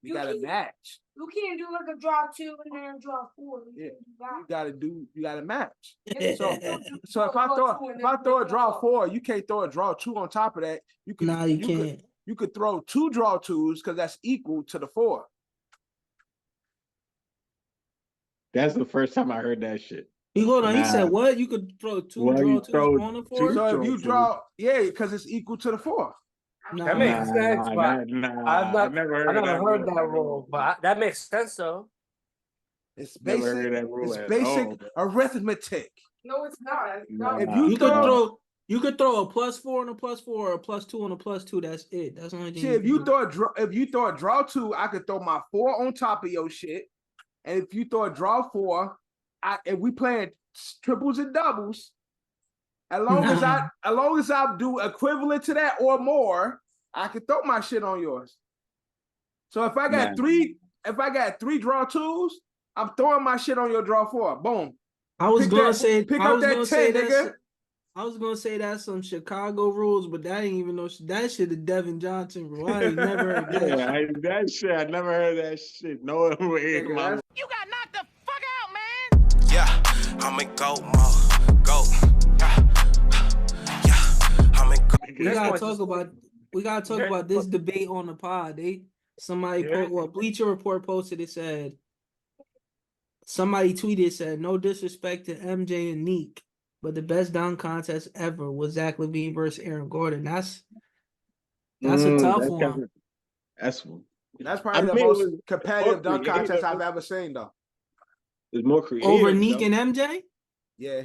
but you gotta match. You can't do like a draw 2 and then draw 4. You gotta match. So if I throw a draw 4, you can't throw a draw 2 on top of that. You can't. You could throw 2 draw 2s because that's equal to the 4. That's the first time I heard that shit. Hold on, he said what? You could throw 2 draw 2s on the 4? So if you draw, because it's equal to the 4. That makes sense, but I've never heard that rule. But that makes sense though. It's basic. It's basic arithmetic. No, it's not. If you could throw a +4 on a +4 or a +2 on a +2. That's it. That's the only thing. See, if you throw a draw 2, I could throw my 4 on top of your shit. And if you throw a draw 4, if we playing triples and doubles, as long as I do equivalent to that or more, I can throw my shit on yours. So if I got three draw 2s, I'm throwing my shit on your draw 4. Boom. I was gonna say pick up that 10, nigga. I was gonna say that's some Chicago rules, but that ain't even that shit is Devin Johnson rule. I ain't never heard that. That shit, I never heard that shit. No way. You got knocked the fuck out, man. Yeah, I'm in go mode. Go. Yeah, I'm in go. We gotta talk about this debate on the pod. Bleacher Report posted. It said somebody tweeted, said no disrespect to MJ and Neek, but the best dunk contest ever was Zach LaVine versus Aaron Gordon. That's a tough one. That's probably the most competitive dunk contest I've ever seen, though. It's more creative over Neek and MJ. Yeah.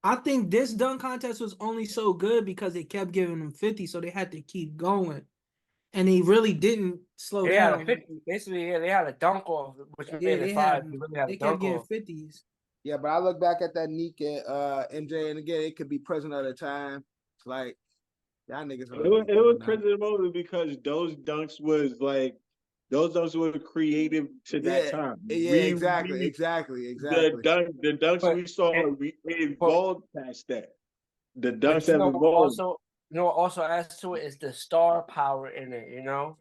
I think this dunk contest was only so good because they kept giving them 50, so they had to keep going. And they really didn't slow down. Basically, they had a dunk off, which made it 5. They kept getting 50s. Yeah, but I look back at that Neek and MJ, and again, it could be present at a time. It's like, y'all niggas. It was present moment because those dunks were creative to that time. Yeah, exactly. The dunks we saw, we evolved past that. The dunks have evolved. Also adds to it is the star power in it.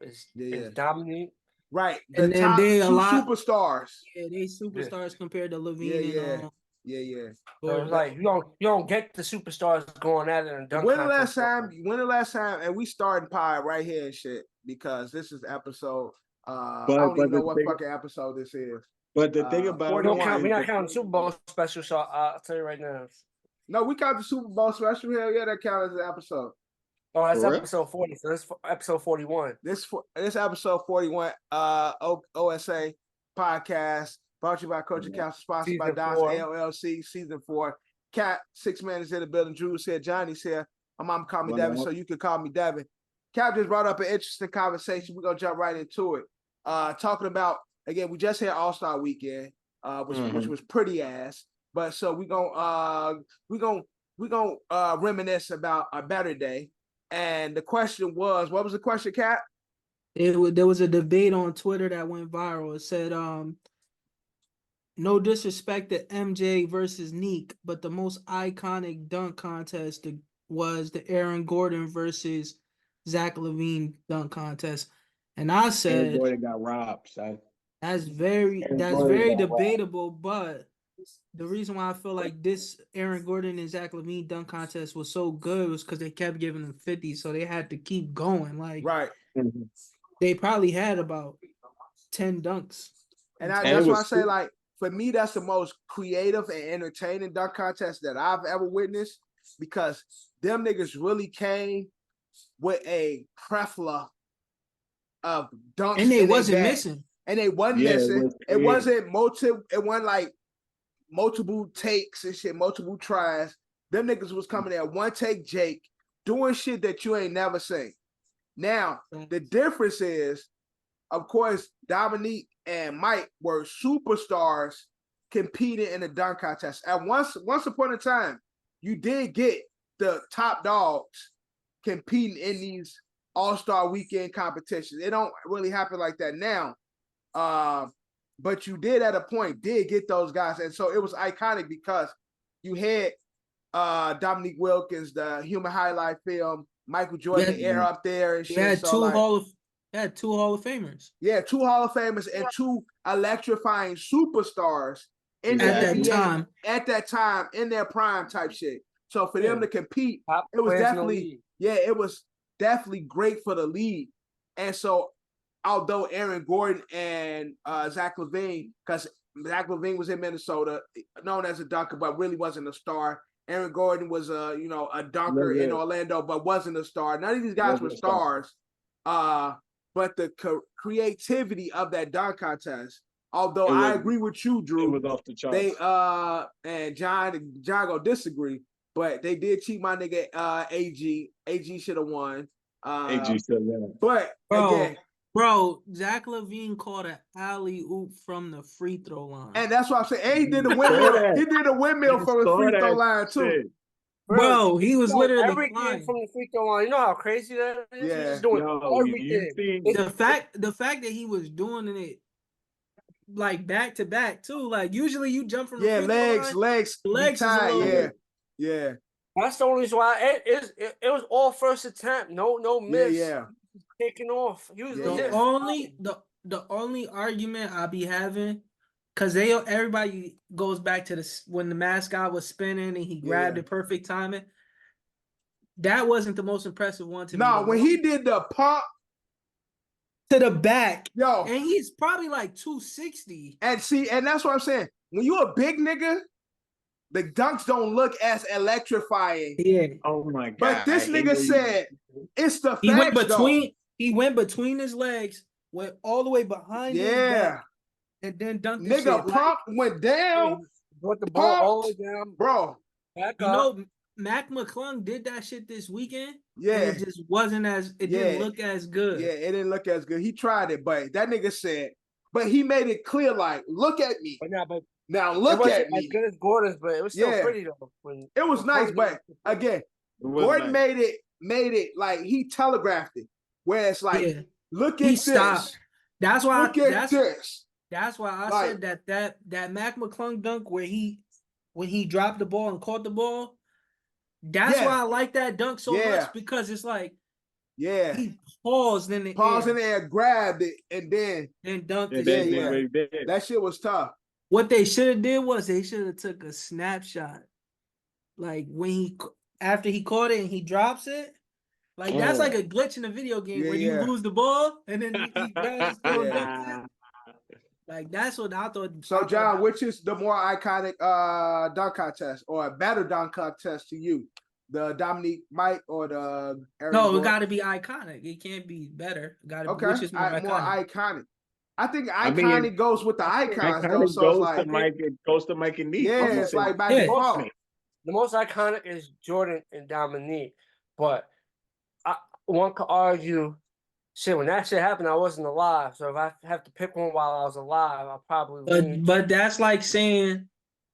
It's dominant. Right, and then they a lot superstars. Yeah, they superstars compared to LaVine. Yeah. So it's like you don't get the superstars going at it and dunk. When the last time, and we starting pod right here and shit because this is episode. I don't even know what fucking episode this is. But the thing about we're not counting Super Bowl special, so I'll tell you right now. No, we count the Super Bowl special. Hell yeah, that counts as an episode. Oh, that's episode 40. So this is episode 41. This episode 41. OSA podcast brought to you by Coach Capsule, sponsored by Don's LLC. Season 4. Cap 6 man is in the building. Drew's here. Johnny's here. My mom called me Devin, so you can call me Devin. Cap just brought up an interesting conversation. We're gonna jump right into it. Talking about again, we just had All-Star Weekend, which was pretty ass. But so we gonna reminisce about a better day. And the question was, what was the question, Cap? There was a debate on Twitter that went viral. It said, no disrespect to MJ versus Neek, but the most iconic dunk contest was the Aaron Gordon versus Zach LaVine dunk contest. And I said, Aaron Gordon got robbed, son. That's very debatable, but the reason why I feel like this Aaron Gordon and Zach LaVine dunk contest was so good was because they kept giving them 50, so they had to keep going. Like, right. They probably had about 10 dunks. And that's why I say, like, for me, that's the most creative and entertaining dunk contest that I've ever witnessed because them niggas really came with a plethora of dunks. And they wasn't missing. And they wasn't missing. It wasn't like multiple takes and shit, multiple tries. Them niggas was coming at one take Jake, doing shit that you ain't never seen. Now, the difference is, of course, Dominique and Mike were superstars competing in the dunk contest. And once upon a time, you did get the top dogs competing in these All-Star Weekend competitions. It don't really happen like that now. But you did at a point get those guys. And so it was iconic because you had Dominique Wilkins, the Human Highlight film, Michael Jordan, the air up there and shit. You had two They had 2 Hall of Famers. Yeah, 2 Hall of Famers and 2 electrifying superstars in the At that NBA time. at that time in their prime type shit. So for them to compete, Top it was players in the definitely league. it was definitely great for the league. And so although Aaron Gordon and Zach LaVine, because Zach LaVine was in Minnesota, known as a dunker, but really wasn't a star. Aaron Gordon was a dunker in Orlando, but wasn't a star. None of these guys were stars. But the creativity of that dunk contest, although I agree with you, Drew, it was off the charts. They and John gonna disagree, but they did cheat my nigga AG. AG should have won. AG should have won. But again, bro, Zach LaVine caught an alley-oop from the free throw line. And that's what I'm saying. And he did a windmill. He did a windmill from the free throw line too. Bro, he was literally everything from the free throw line. You know how crazy that is? Yeah. He's just doing everything. The fact that he was doing it like back to back too. Like usually you jump from the free throw line, legs tied. Yeah. That's the only reason why it was all first attempt. No miss. Yeah. Taking off. He was the only argument I be having, because everybody goes back to when the mascot was spinning and he grabbed the perfect timing. That wasn't the most impressive one to me. No, when he did the pump to the back, and he's probably like 260. And that's what I'm saying. When you a big nigga, the dunks don't look as electrifying. Yeah. Oh my god. But this nigga said it's the facts, he went between his legs, went all the way behind his back, and then dunked the nigga pump went down. Brought the ball all the way down. Bro. Mac McClung did that shit this weekend. Yeah. And it just wasn't didn't look as good. Yeah, it didn't look as good. He tried it, but that nigga said, but he made it clear, like, look at me. Now look at me. As good as Gordon's, but it was still pretty though. It was nice, but again, Gordon made it like he telegraphed it. Where it's like, look at this. Stopped. That's why this. That's why I said that Mac McClung dunk when he dropped the ball and caught the ball. That's why I like that dunk so much, because it's like he paused in the air, grabbed it, and then dunked it. That shit was tough. What they should have did was they should have took a snapshot, like after he caught it and he drops it. Like that's like a glitch in a video game where you lose the ball and then he grabs it. Like that's what I thought. So John, which is the more iconic dunk contest or a better dunk contest to you? The Dominique Mike or the Aaron Gordon? It got to be iconic. It can't be better. Which is more iconic. I think iconic goes with the icons though. So goes like it goes to Mike and Nick. Yeah, it's like by default. The most iconic is Jordan and Dominique, but one could argue, when that shit happened, I wasn't alive. So if I have to pick one while I was alive, I'll probably. But that's like saying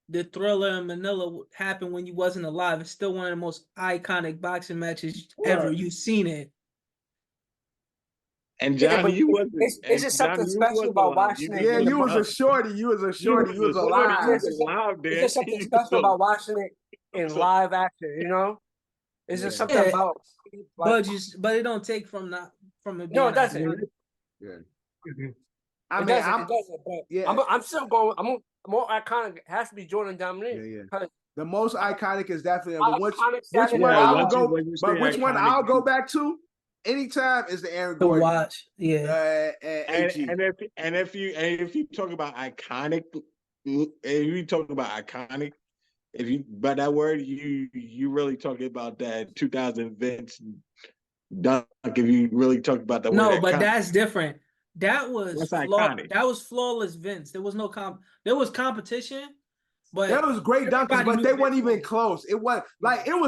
the Thriller in Manila happened when you wasn't alive. It's still one of the most iconic boxing matches ever. You've seen it. And Johnny, you wasn't. It's just something special about watching it. Yeah, you was a shorty. You was alive. It's just something special about watching it in live action. You know, it's just something about. But it don't take from the. No, it doesn't. Yeah. I'm still going. I'm more iconic. It has to be Jordan Dominique. Yeah. The most iconic is definitely which one I'll go. But which one I'll go back to anytime is the Aaron Gordon. To watch, and if you talk about iconic, if you by that word, you really talking about that 2000 Vince dunk. If you really talk about that, no, but that's different. That was flawless Vince. There was no there was competition, but there was great dunkers, but they weren't even close. It was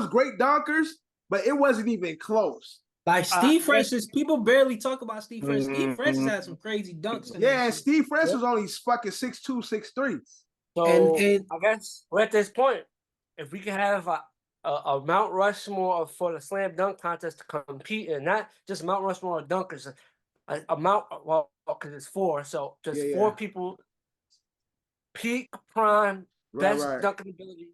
great dunkers, but it wasn't even close. Like Steve Francis, people barely talk about Steve Francis. Steve Francis had some crazy dunks. And Steve Francis was only fucking 6'2", 6'3". So and I guess we're at this point. If we can have a Mount Rushmore for the slam dunk contest to compete, and not just Mount Rushmore of dunkers, because it's 4, so just 4 people, peak prime, best dunking ability.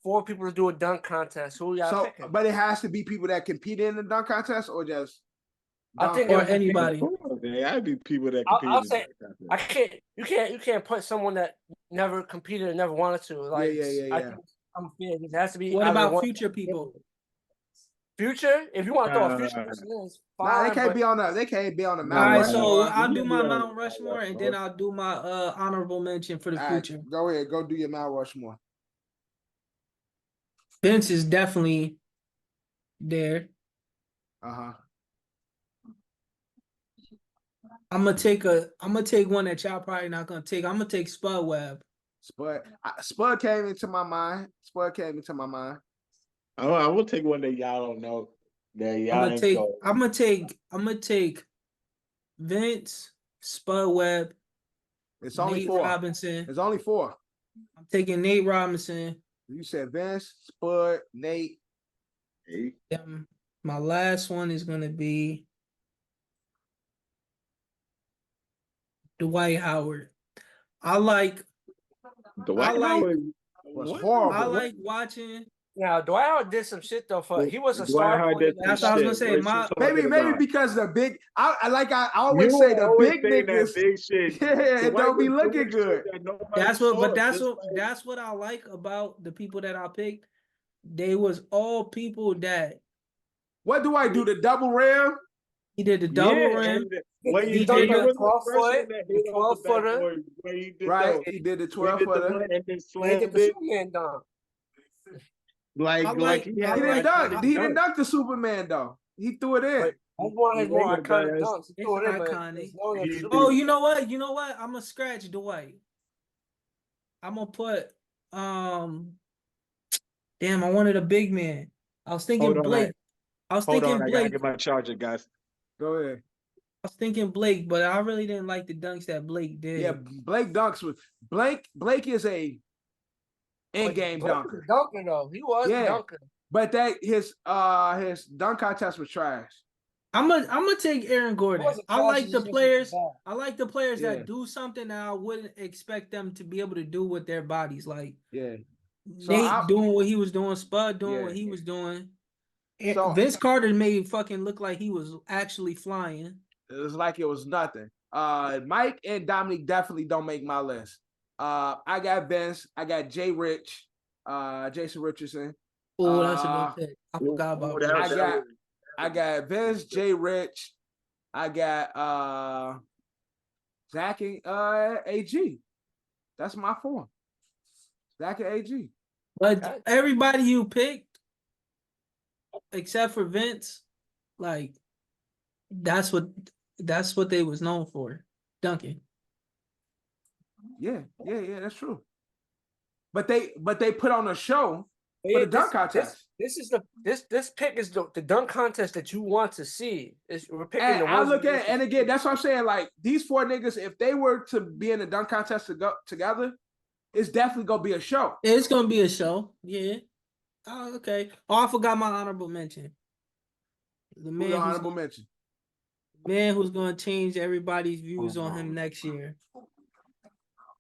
4 people to do a dunk contest. Who y'all picking? But it has to be people that compete in the dunk contest, or just I think or anybody. There gotta be people that I'll compete. say I can't. You can't put someone that never competed and never wanted to. Like yeah. I think I'm fair. It has to be. What either about one- future people? Future? If you want to throw a future person in, it's fine. Nah, they can't but be on the. They can't be on the No, Mount All right, Rushmore. so I'll do my Yeah. Mount Rushmore, and then I'll do my honorable mention for the All right, future. go ahead, go do your Mount Rushmore. Vince is definitely there. Uh-huh. I'm gonna take one that y'all probably not gonna take. I'm gonna take Spud Webb. Spud came into my mind. I will take one that y'all don't know. That y'all I'm gonna take Vince, Spud Webb, It's only Nate 4. Robinson. It's only 4. I'm taking Nate Robinson. You said Vince, Spud, Nate. My last one is gonna be Dwight Howard. I like Dwight like- Howard was what? horrible. I like watching. Now Dwight Howard did some shit though. For he was a Dwight star. Howard player. did some That's what I was gonna shit. say. What you My- talking Maybe about? because the big. I always You say the always big saying that niggas. big shit. Yeah, it Dwight don't be was looking doing good. shit that nobody That's what, saw, but just that's what I like about the people that I picked. They was all people that What do I do? The double ram? he did the double yeah, rim. and when He you did he the was the 12 first one foot, that the hit off the 12-footer. backboard when he did Right. the, He did the he 12 did the footer. one and then They did slammed the it Superman dunk. like I like like- he He had didn't like dunk. 30 He didn't dunks. dunk the Superman though. He threw it in. But that's one of his more Yeah, iconic but dunks. He It's threw it in, but iconic. it's known as He- Superman. Oh, you know what? You know what? I'm gonna scratch Dwight. I'm gonna put damn, I wanted a big man. I was thinking Hold on, Blake. I was Hold thinking on, I gotta Blake. get my charger, guys. Go ahead. I was thinking Blake, but I really didn't like the dunks that Blake did. Yeah, Blake dunks with Blake is a in-game Blake was dunker. a dunker though. He was a Yeah. dunker. But that his dunk contest was trash. I'm gonna take Aaron Gordon. wasn't I trash, like he the just wasn't players. bad. I like the players Yeah. that do something that I wouldn't expect them to be able to do with their bodies. Like Yeah. So Nate doing what he was doing, Spud doing Yeah. what he was doing. So- Vince Carter made fucking look like he was actually flying. it was like it was nothing. Mike and Dominique definitely don't make my list. I got Vince, I got Jay Rich, Jason Richardson. Oh, that's a good pick. I forgot about that. I got Vince, Jay Rich, I got Zach and AG. That's my 4. Zach and AG. But everybody you picked, except for Vince, like that's what they was known for, dunking. Yeah, that's true. But they put on a show for the dunk contest. This pick is the dunk contest that you want to see. We're picking And the I ones look you at want it, to and see. again, that's what I'm saying. Like these 4 niggas, if they were to be in the dunk contest to go together, it's definitely gonna be a show. It's gonna be a show. Yeah. Oh, okay. Oh, I forgot my honorable mention. The Who man the who's honorable mention? gonna change everybody's views on him next year.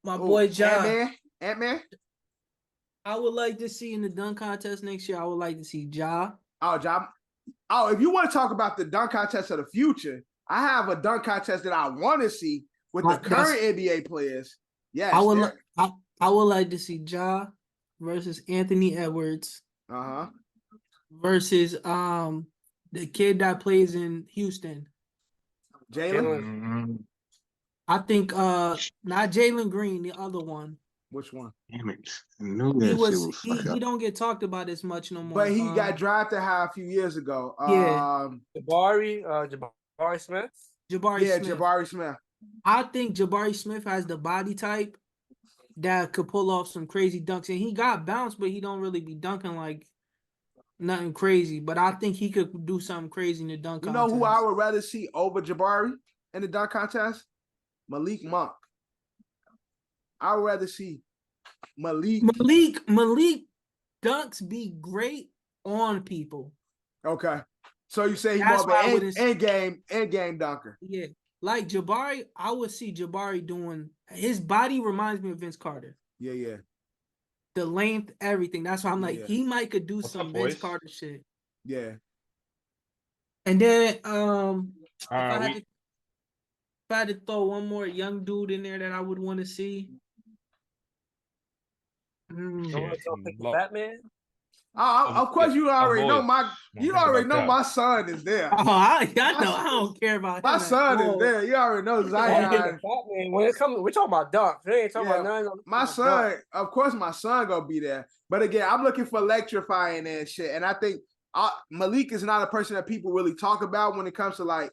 My Who? boy Ja. Ant-Man? I would like to see in the dunk contest next year. I would like to see Ja. Oh, Ja. Oh, if you want to talk about the dunk contest of the future, I have a dunk contest that I want to see with the That's- current NBA players. Yes. I would like to see Ja versus Anthony Edwards Uh-huh. versus the kid that plays in Houston. Jalen? I think not Jalen Green, the other one. Which one? Damn it. I knew He that was shit he, was he don't get talked about as much no more. But he got drafted high a few years ago. Yeah. Jabari Smith. Jabari Yeah, Smith. Jabari Smith. I think Jabari Smith has the body type that could pull off some crazy dunks. And he got bounced, but he don't really be dunking like nothing crazy. But I think he could do something crazy in the dunk You contest. know who I would rather see over Jabari in the dunk contest? Malik Monk. I would rather see Malik. Malik dunks be great on people. Okay. So you say he's That's more why I of an wouldn't- end game dunker. Yeah. Like Jabari, I would see Jabari doing his body reminds me of Vince Carter. Yeah. The length, everything. That's why I'm like, Yeah. he might could do What's some up, Vince boys? Carter shit. Yeah. And then if I had to I had to throw one more young dude in there that I would want to see. You want to pick the Lo- fat man? Of course, you already know avoid. you Think already about know that. my son is there. Oh, I know. I don't care about My him. son is there. You already know The Zion. fat man. When it comes, we're talking about dunks. We ain't talking Yeah, about none. My son, of course, my son gonna be there. But again, I'm looking for electrifying and shit. And I think Malik is not a person that people really talk about when it comes to like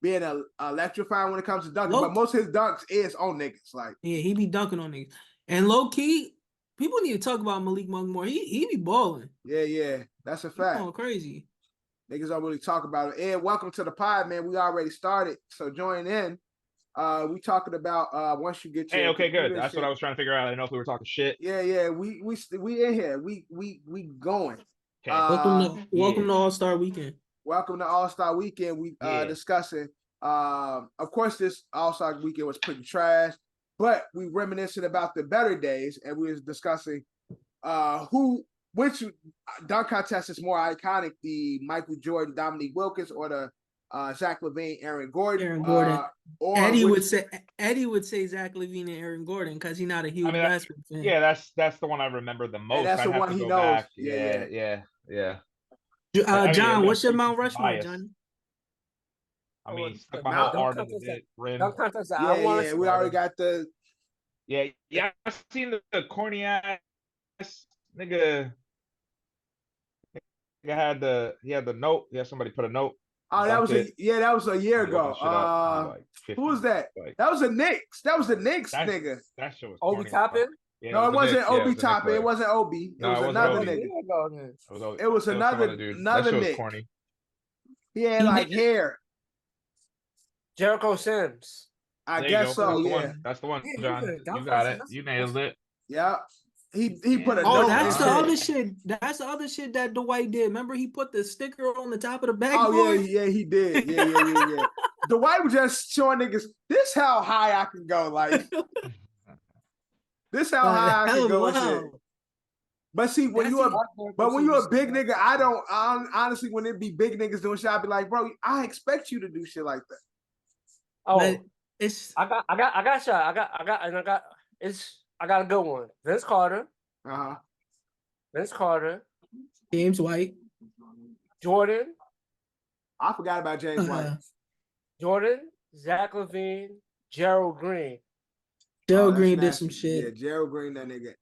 being electrifying when it comes to dunking. But most of his dunks is on niggas. Like, yeah, he be dunking on niggas. And low key, people need to talk about Malik Monk more. He be balling. yeah, that's a fact. Going crazy. Niggas don't really talk about it. And welcome to the pod, man. We already started, so join in. We talking about once you get your Hey, okay, good. computer That's shit. what I was trying to figure out. I didn't know if we were talking shit. Yeah. We in here. We going. Okay. Welcome to All-Star Weekend. Welcome to All-Star Weekend. We discussing. Of course, this All-Star Weekend was pretty trash, but we reminiscing about the better days, and we was discussing which dunk contest is more iconic: the Michael Jordan, Dominique Wilkins, or the Zach LaVine, Aaron Gordon. Or Eddie would say Zach LaVine and Aaron Gordon because he's not a huge basketball fan. Yeah, that's the one I remember the most. And that's the one he knows. Back. Yeah. John, what's your Mount Rushmore, Johnny? I mean, stuck my Dunk whole arm in contest the rim. Dunk contest that I want to see. We already got the. Yeah. I've seen the corny ass nigga. He had the note. Yeah, somebody put a note. Oh, that was a year ago. Who was that? That was the Knicks. That was the Knicks nigga. That shit was Obi Toppin? Yeah, no, it wasn't Obi Toppin. It wasn't Obi. It was another nigga. It was another Nick. Corny. He had like hair. Jericho Sims. I guess so. Yeah, that's the one, John. You got it. You nailed it. Yeah. He put a Oh, note that's in the shit. other shit. That's the other shit that Dwight did. Remember, he put the sticker on the top of the backboard. Oh yeah, he did. Yeah. Dwight was just showing niggas this how high I can go. Like this how high I can go. And shit. But see, when you're a big nigga, I honestly, when it be big niggas doing shit, I be like, bro, I expect you to do shit like that. Oh, but it's I got a good one. Vince Carter. Vince Carter. James White. Jordan. I forgot about James White. Jordan, Zach LaVine, Gerald Green. Gerald Green did some shit. Yeah, Gerald Green, that nigga.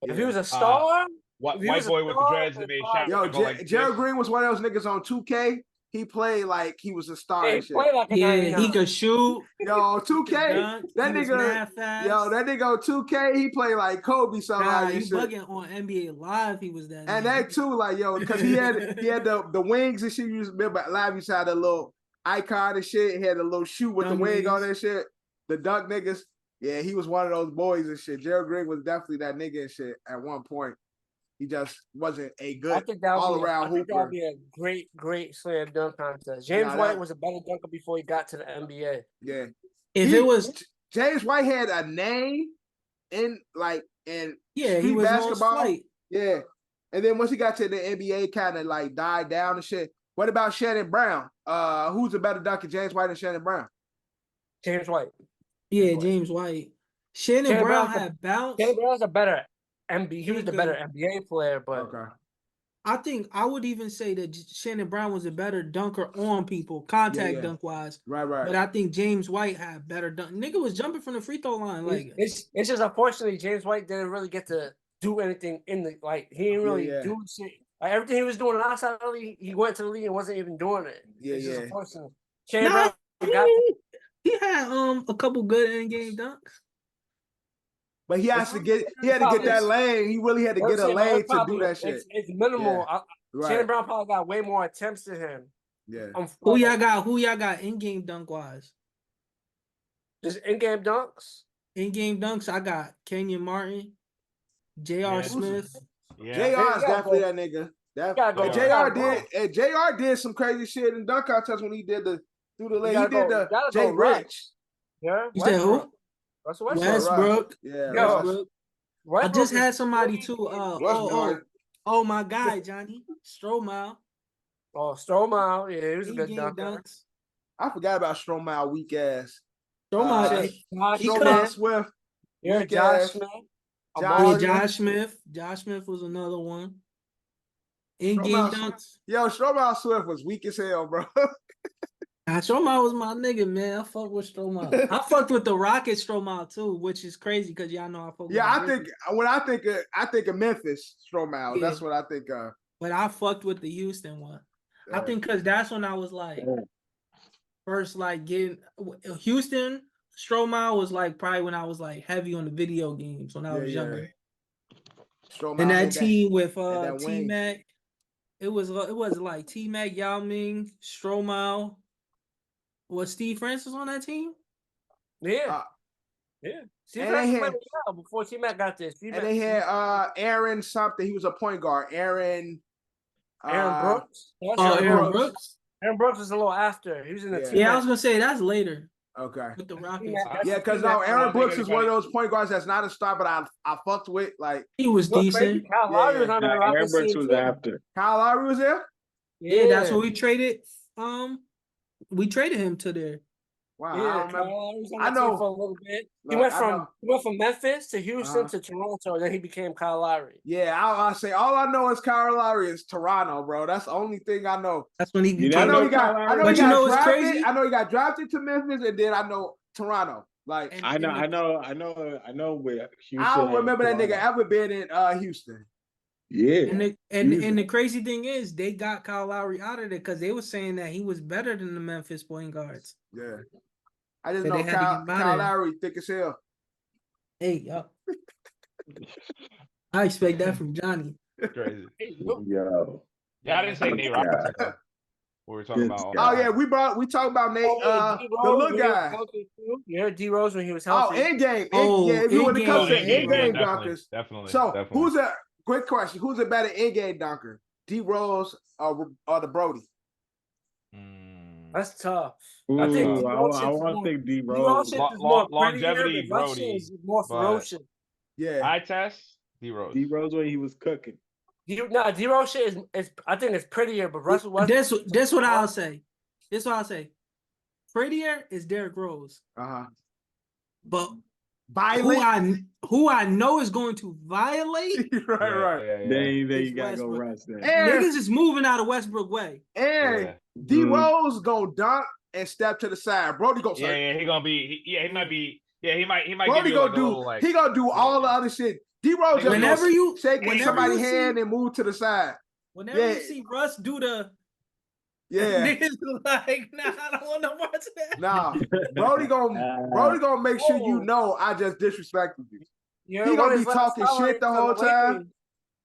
If he was a star, white boy with the dreads that made shots. Yo, Gerald Green was one of those niggas on 2K. He played like he was a star. Yeah, and shit. He could shoot. Yo, 2K. That nigga on 2K, he played like Kobe something like that. He bugging on NBA Live. He was that. And that too, like because he had the wings and shit. You remember Live used to have the little icon and shit. He had a little shoe with the wing on that shit. The dunk niggas. Yeah, he was one of those boys and shit. Gerald Green was definitely that nigga and shit at one point. He just wasn't a good all-around hooper. I think that would be a great slam dunk contest. James White was a better dunker before he got to the NBA. Yeah. It was James White had a name in he was basketball. Yeah. And then once he got to the NBA, kind of like died down and shit. What about Shannon Brown? Who's a better dunker, James White or Shannon Brown? James White. Yeah, James White. Shannon Brown had bounce. Shannon Brown's a better NBA. He was the better NBA player, but I think I would even say that Shannon Brown was a better dunker on people, contact dunk wise. Right. But I think James White had better dunk. Nigga was jumping from the free throw line. Like it's just unfortunately James White didn't really get to do anything in the he didn't really do shit. Like everything he was doing outside of the league, he went to the league and wasn't even doing it. It's just unfortunate. Shannon Brown he had a couple good in-game dunks. But he had to get that lane. He really had to get a lane to do that shit. It's minimal. Yeah. Shannon Brown probably got way more attempts than him. Yeah. Who y'all got in-game dunk wise? Just in-game dunks? In-game dunks, I got Kenyon Martin, J.R. Smith. Yeah. J.R. is definitely that nigga. J.R. did some crazy shit in dunk contest when he did the through the leg. He did the Jay Rich. Yeah. You said who? Westbrook. Yeah. I just had somebody too. Oh my guy, Johnny Stromile. Oh, Stromile. Yeah, he was a good dunker. I forgot about Stromile weak ass. Josh Stromile Smith. Swift. Yeah, weak Josh ass. Smith. Josh- Josh Smith. Josh Smith was another one. In-game dunks. Yo, Stromile Swift was weak as hell, bro. Stromile was my nigga, man. I fuck with Stromile. I fucked with the Rockets Stromile too, which is crazy because y'all know I fuck with Yeah, the I think when I think of Memphis Stromile. Yeah. That's what I think of. But I fucked with the Houston one. I Yeah. think because that's when I was like first like getting Houston Stromile was like probably when I was like heavy on the video games when I was younger. Stromile And that had team with that T wing. Mac, it was like T Mac, Yao Ming, Stromile. Was Steve Francis on that team? Yeah. Yeah. Steve and Francis they played had- well before T-Mac got there. And they had Aaron something. He was a point guard. Aaron Brooks. Aaron Brooks. Aaron Brooks was a little after. He was in the team. Yeah, I was gonna say that's later. Okay. With the Rockets. Yeah, because now Aaron Brooks is one of those point guards that's not a star, but I fucked with. Like he was decent. Kyle Lowry was on the Aaron Rockets Brooks team was too. after. Kyle Lowry was there. Yeah, that's what we traded. We traded him to there. Wow, Yeah, I don't Kyle remember. Lowry was on I the team know. for a little bit. He Look, went I from Memphis to Houston Uh-huh. to Toronto, and then he became Kyle Lowry. Yeah, I say all I know is Kyle Lowry is Toronto, bro. That's the only thing I know. That's when he You I became. know he Kyle got. Lowry? I know But he you got know what's drafted. crazy? I know he got drafted to Memphis, and then I know Toronto. Like And- I know where Houston. I don't remember that and nigga Toronto. ever been in Houston. Yeah. And the crazy thing is they got Kyle Lowry out of there because they were saying that he was better than the Memphis point guards. Yeah, I just So know they had to Kyle, get him out Kyle of there. Lowry thick as hell. Hey, yo. I expect that from Johnny. Crazy. Yo. Yeah, I didn't say Nate Robinson though. What we're talking This about. guy. Oh yeah, we talked about Nate, the little guy. Yeah, D Rose when he was Oh, healthy. in game. Oh, Yeah, if you when it in-game. comes to In-game, in game definitely, dunkers. definitely. So definitely. who's a quick question? Who's a better in game dunker, D Rose or the Brody? That's tough. Ooh, I think I D-Rose shit is want to more- think D D-Rose Rose. shit is more Longevity, prettier, but Russ shit Brody, is more but- ferocious. Yeah, Eye test, D Rose. D Rose when he was cooking. D-Rose shit is I think it's prettier, but Russell Westbrook. That's what I'll say. This what I'll say. Prettier is Derrick Rose, but violent. who I know is going to violate. right. Yeah. Then It's you gotta go Westbrook. Russ there. And Niggas is moving out of Westbrook way. Yeah. D Rose gonna dunk and step to the side. Brody gonna Yeah, he gonna be. He might be. Yeah, he might. Brody give you gonna like a do. little, like, He gonna do all the other shit. D Rose just Whenever gonna you- shake whenever somebody's you see- hand and move to the side. Whenever Yeah. you see Russ do the Yeah. niggas like, nah, I don't want no parts of that. Nah, Brody gonna make sure you know I just disrespected you. You He know, gonna one be of his talking last shit the highlights whole for the time. Lakers,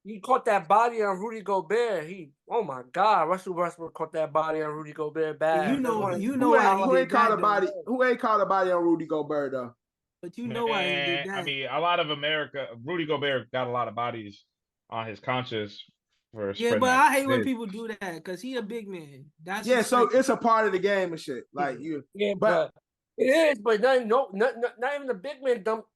he caught that body on Rudy Gobert. Oh my God, Russell Westbrook caught that body on Rudy Gobert bad. You know Who why he ain't did caught that, a body? though. Who ain't caught a body on Rudy Gobert though? But you know why he did that. I mean, a lot of America. Rudy Gobert got a lot of bodies on his conscience for. Yeah, spreading but that I hate when shit. people do that because he a big man. That's Yeah, so expected. it's a part of the game and shit. Like you, Yeah, but- but it is. But not even the big man dumped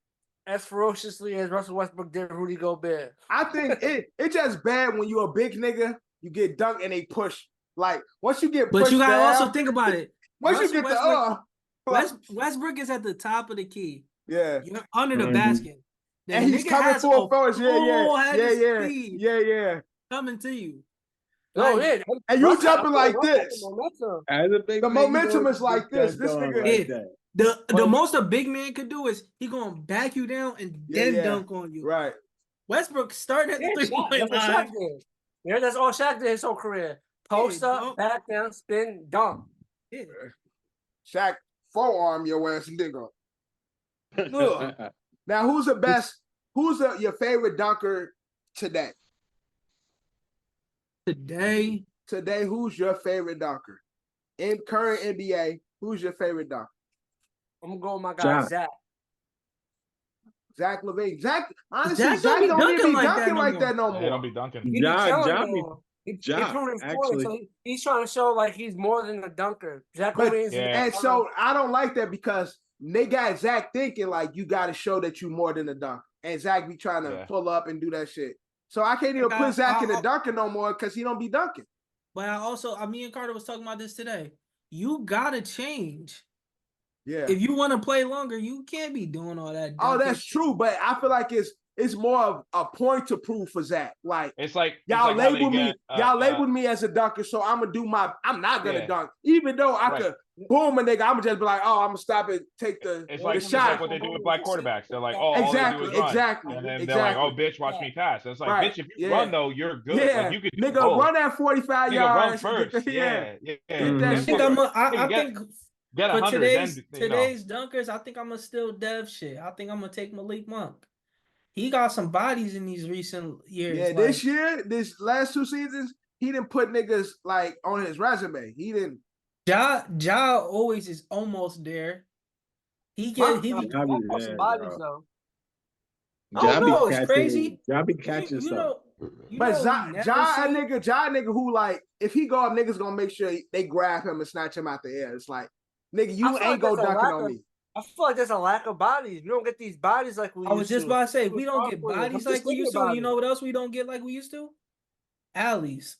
as ferociously as Russell Westbrook did Rudy Gobert. I think it's just bad when you a big nigga, you get dunked and they push. Like once you get pushed But you gotta down, also think about it. once you Russell get the Westbrook is at the top of the key. yeah. You're under the Mhm. basket. The And he's nigga coming has full a force. full-headed Yeah. speed coming to you. No, Like, yeah. And you Russell- jumping like Russell got this. the momentum. As a big The man, you momentum know is like this. This going nigga- like Yeah. that. the most a big man could do is he gonna back you down and then Yeah. dunk on you. Right. Westbrook started at Yeah, the Shaq, 3-point that's what Shaq line. did. Yeah, that's all Shaq did his whole career. Post up, dunk. back down, spin, dunk. Yeah. Shaq forearm your ass and nigga. Ugh. Now who's the best? Who's your favorite dunker today? Today, Who's your favorite dunker? In current NBA, who's your favorite dunker? I'm gonna go with my guy John. Zach. Zach LaVine. Honestly, Zach Zach don't be don't even be dunking like dunking that no like more. that no Yeah, they don't more. be dunking. He be John- killing John be- though. He John, proved his point, actually. so he's trying to show like he's more than a dunker. Zach But- LaVine is Yeah. And so I don't like that because they got Zach thinking like you got to show that you more than a dunker, and Zach be trying to Yeah. pull up and do that shit. So I can't even put Zach in the dunker no more because he don't be dunking. but me and Carter was talking about this today. You gotta change. Yeah. If you want to play longer, you can't be doing all that. Oh, dunking. that's true, but I feel like it's more of a point to prove for Zach. Like It's like y'all it's like how they labeled me, get, y'all labeled me as a dunker, so I'm gonna do my. I'm not gonna Yeah. dunk, even though I Right. could boom a nigga. I'm gonna just be like, oh, I'm gonna stop and take the It's the like shot. what they do with black quarterbacks. They're like, oh, all they do is run. Exactly. And then they're like, oh, bitch, watch me pass. It's like, bitch, if you run though, you're good. Yeah, Like you could do nigga, both. run that 45 Nigga, yards. run first. Yeah. Yeah. Get that I shit. think I think Get for 100. today's dunkers, I think I'm gonna still dev shit. I think I'm gonna take Malik Monk. He got some bodies in these recent years. Yeah, this year, this last 2 seasons, he didn't put niggas like on his resume. He didn't. Ja always is almost there. He be some bodies though. I don't know, it's crazy. Y'all be catching You stuff. know, But know Ja we a never seen- nigga who like if he go up, niggas gonna make sure they grab him and snatch him out the air. It's like, nigga, you ain't go dunking on me. I feel like there's a lack of bodies. We don't get these bodies like we used to. I was just about to say, we don't get bodies like we used to. about You know what else we don't get like we used to? Alleys.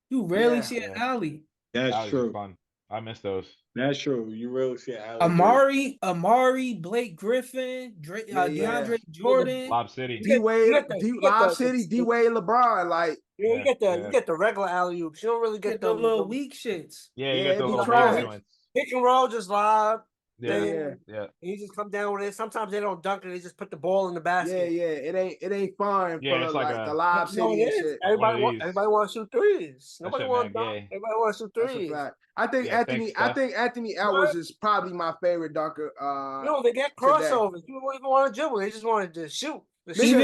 You rarely see an alley. That's true. Fun. I miss those. That's true. You really see an Amari, Blake Griffin, DeAndre Jordan, Lob City, D-Wade, Lob City, D-Wade, LeBron. Like, you get the regular alley oops. You don't really get the little weak shits. Yeah, you get the little joints. Pick and roll, just lob. Yeah. You just come down with it. Sometimes they don't dunk it; they just put the ball in the basket. Yeah. It ain't fun Yeah, for it's like the Lob City and shit. Everybody wants to shoot threes. Nobody wants to dunk. Everybody wants to shoot threes. I think Anthony Edwards is probably my favorite dunker. No, they get crossovers. People don't even want to dribble. They just wanted to shoot. Even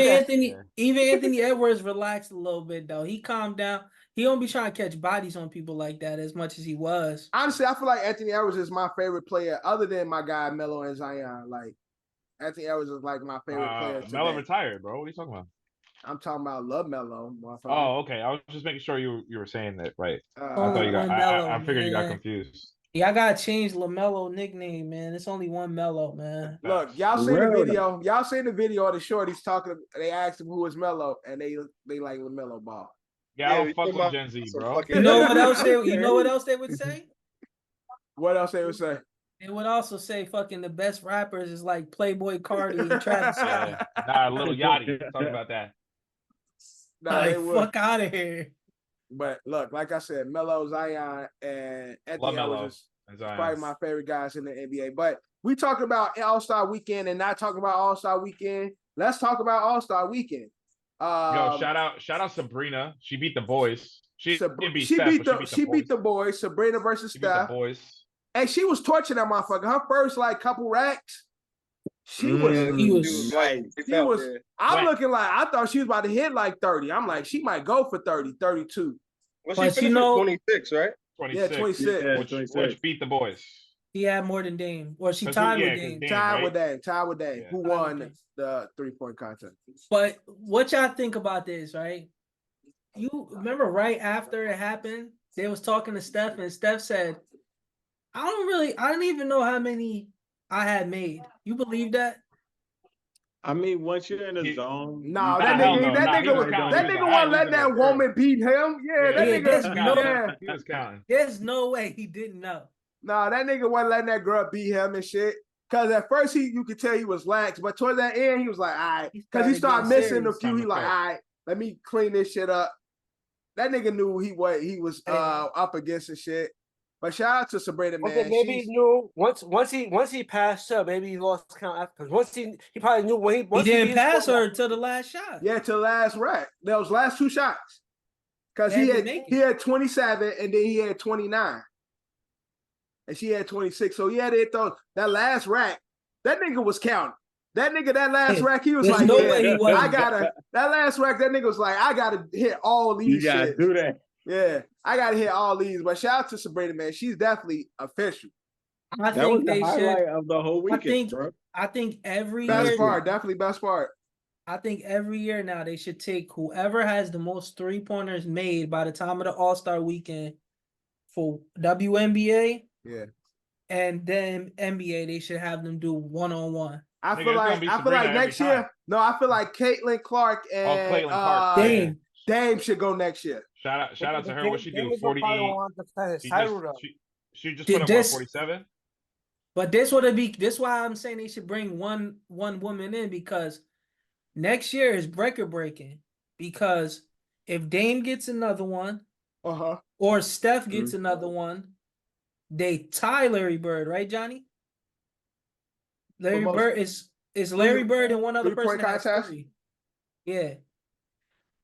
Anthony Edwards relaxed a little bit though. He calmed down. He don't be trying to catch bodies on people like that as much as he was. Honestly, I feel like Anthony Edwards is my favorite player, other than my guy Melo and Zion. Like Anthony Edwards is like my favorite player. Melo retired, bro. What are you talking about? I'm talking about love Melo. Oh, okay. I was just making sure you were saying that right. I thought you got. I figured you got confused. Yeah, I gotta change LaMelo nickname, man. It's only one Melo, man. Look, y'all seen the video. Y'all seen the video of the shorties talking. They asked him who was Melo, and they like LaMelo Ball. Yeah, I don't fuck with Gen Z, bro. You know what else they would say? What else they would say? They would also say fucking the best rappers is like Playboy Cardi and Travis Scott. Nah, Lil Yachty. Talk about that. Nah, like, fuck out of here. But look, like I said, Melo, Zion, and Anthony Edwards is probably my favorite guys in the NBA. But we talking about All-Star Weekend and not talking about All-Star Weekend. Let's talk about All-Star Weekend. Yo, shout out Sabrina. She beat the boys. She beat the boys. Sabrina versus Steph. The boys. And she was torching that motherfucker. Her first like couple racks. I'm looking like I thought she was about to hit like 30. I'm like, she might go for 30, 32. Well, she finished 26, right? 26. Yeah, 26. Which beat the boys. He had more than Dame. Or she tied with Dame. Tied with Dame. Who won the 3-point contest. But what y'all think about this, right? You remember right after it happened, they was talking to Steph, and Steph said, I didn't even know how many I had made. You believe that? I mean, once you're in the zone, that nigga wasn't letting that woman beat him. Yeah, that nigga. There's no way he didn't know. Nah, that nigga wasn't letting that girl beat him and shit. Cause at first you could tell he was lax, but towards that end he was like, all right. Cause he started missing a few. He like, all right, let me clean this shit up. That nigga knew he was up against and shit. But shout out to Sabrina, man. Okay, maybe he knew once he passed her, maybe he lost count because once he probably knew when he didn't pass her till the last shot. Yeah, till the last rack. Those last 2 shots. Cause he had 27 and then he had 29. And she had 26. So he had to hit that last rack. That nigga was counting. That last rack, he was like, that last rack, that nigga was like, I gotta hit all these. You gotta do that. Yeah, I gotta hit all these. But shout out to Sabrina, man. She's definitely official. That was the highlight of the whole weekend, bro. I think every best part. I think every year now they should take whoever has the most 3-pointers made by the time of the All-Star weekend for WNBA. Yeah. And then NBA, they should have them do 1-on-1. I feel like next year. No, I feel like Caitlin Clark and Dame should go next year. Shout out to her. What she do? 40. She just put up 47. But this would be this why I'm saying they should bring one woman in, because next year is record breaking. Because if Dame gets another one, or Steph gets another one, they tie Larry Bird, right, Johnny? Larry Bird is Larry Bird and one other person that has 3. Yeah.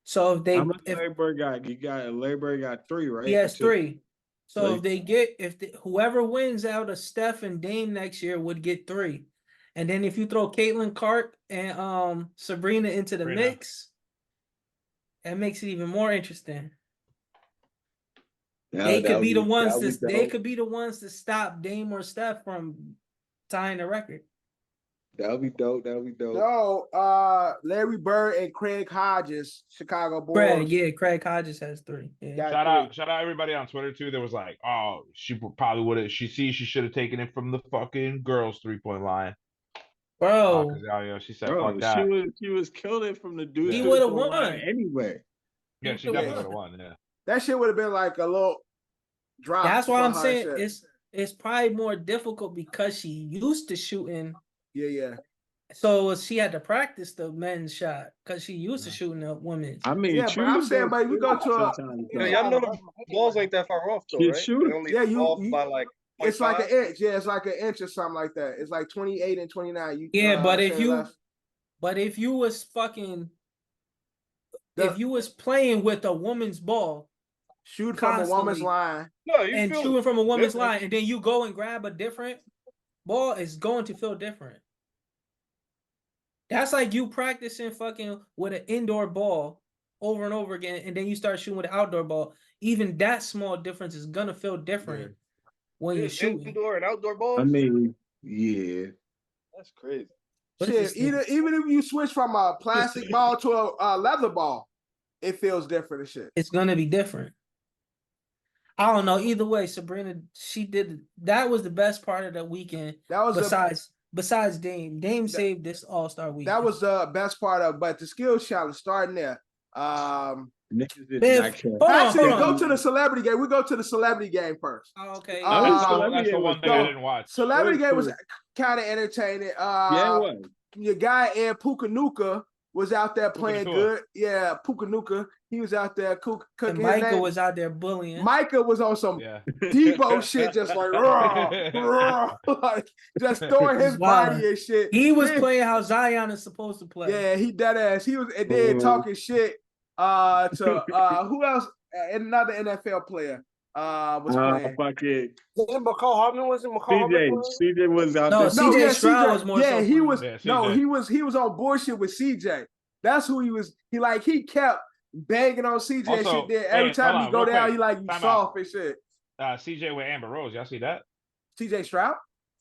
So if they How much Larry Bird got? Larry Bird got 3, right? He has 3. So 3. if they get whoever wins out of Steph and Dame next year would get 3. And then if you throw Caitlin Clark and Sabrina into the mix, that makes it even more interesting. They could be the ones to stop Dame or Steph from tying the record. That would be dope. That would be dope. No, Larry Bird and Craig Hodges, Chicago Bulls. Craig Hodges has 3. Yeah. Shout out everybody on Twitter too. There was like, oh, she probably would have. She should have taken it from the fucking girls' 3-point line. Bro, she said, fuck that. She was killing it from the dude. He would have won anyway. Yeah, she definitely would have won. Yeah, that shit would have been like a little drop. That's why I'm saying it's probably more difficult because she used to shooting. Yeah. So she had to practice the men's shot because she used to shooting the women's. I mean, yeah, but I'm saying, but we go to y'all know the balls ain't that far off though, right? You by like. It's like an inch. Yeah, it's like an inch or something like that. It's like 28 and 29. But if you was fucking, if you was playing with a woman's ball, shoot from a woman's line, shooting from a woman's line, and then you go and grab a different ball, it's going to feel different. That's like you practicing fucking with an indoor ball over and over again, and then you start shooting with an outdoor ball. Even that small difference is gonna feel different. When you're shooting indoor and outdoor balls, I mean, yeah, that's crazy. Shit, even if you switch from a plastic ball to a leather ball, it feels different and shit. It's gonna be different. I don't know. Either way, Sabrina, that was the best part of the weekend. That was besides Dame. Dame saved this All-Star weekend. That was the best part of, but the skills challenge starting there. Actually, go to the celebrity game. We go to the celebrity game first. Oh, okay. That's the one thing I didn't watch. Celebrity game was kind of entertaining. Yeah, it was. Your guy Ed Pukanuka was out there playing good. Yeah, Pukanuka. He was out there cooking. And Micah was out there bullying. Micah was on some Debo shit, just like, like just throwing his body and shit. He was playing how Zion is supposed to play. Yeah, he dead ass. He was, and then talking shit to who else? Another NFL player was playing. Wasn't McCall Hartman? Wasn't McCall Hartman? CJ was out there. CJ Stroud was more. Yeah, he was. No, he was on bullshit with CJ. That's who he was. He kept banging on CJ also, shit there. Every time he go down, he like, you soft and shit. CJ with Amber Rose. Y'all see that? CJ Stroud?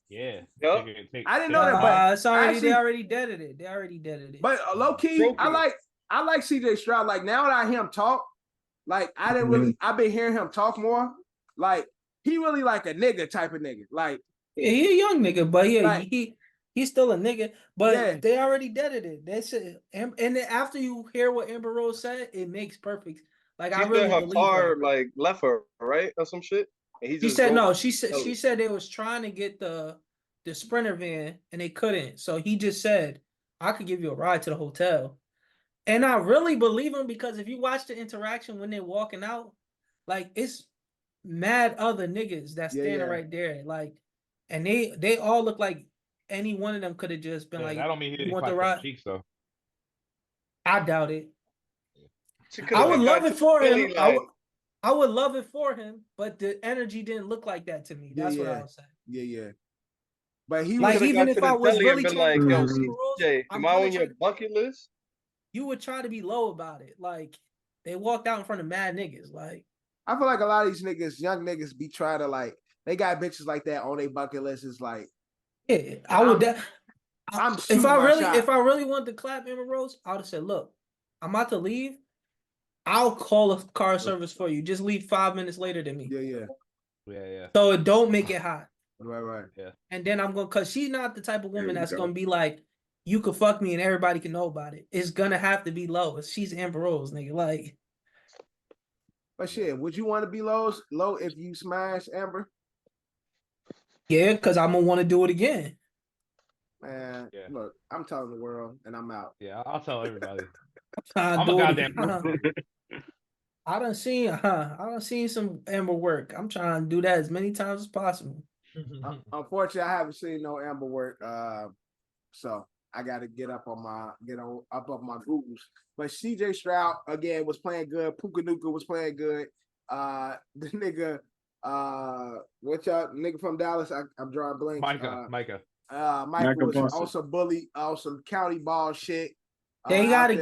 Yeah. Yep. I didn't know that, but they already deaded it. But low key, I like CJ Stroud. Like now that I hear him talk, like I've been hearing him talk more. Like he really like a nigga type of nigga. Like he a young nigga, but he's still a nigga. But they already deaded it. They said, and then after you hear what Amber Rose said, it makes perfect. Like I really believe her like left her right or some shit. And she said no. She said they was trying to get the Sprinter van and they couldn't. So he just said, I could give you a ride to the hotel. And I really believe him because if you watch the interaction when they're walking out, like it's mad other niggas that's standing right there. Like, and they all look like any one of them could have just been like, I don't mean he didn't want the ride. Cheeks, though. I doubt it. I would love it for him. I would love it for him, but the energy didn't look like that to me. That's what I was saying. Yeah. But he like, even if I was really like, yo, CJ, am I on your bucket list? You would try to be low about it. Like, they walked out in front of mad niggas. Like, I feel like a lot of these niggas, young niggas, be trying to like, they got bitches like that on their bucket list. It's like, yeah, I would. If I really wanted to clap Amber Rose, I would have said, look, I'm about to leave. I'll call a car service for you. Just leave 5 minutes later than me. Yeah. So it don't make it hot. Right. Yeah. And then I'm going, because she's not the type of woman that's going to be like, you could fuck me and everybody can know about it. It's going to have to be low. She's Amber Rose, nigga. Like. But shit, would you want to be low if you smash Amber? Yeah, because I'm gonna want to do it again. Man, Yeah. look, I'm telling the world, and I'm out. Yeah, I'll tell everybody. I'm I'm a goddamn I done seen some Amber work. I'm trying to do that as many times as possible. Unfortunately, I haven't seen no Amber work. So I got to get up on my Googles. But CJ Stroud again was playing good. Puka Nuka was playing good. The nigga, what y'all nigga from Dallas? I'm drawing blanks. Micah. Michael was Boston. on some bully, on some county ball shit. They out gotta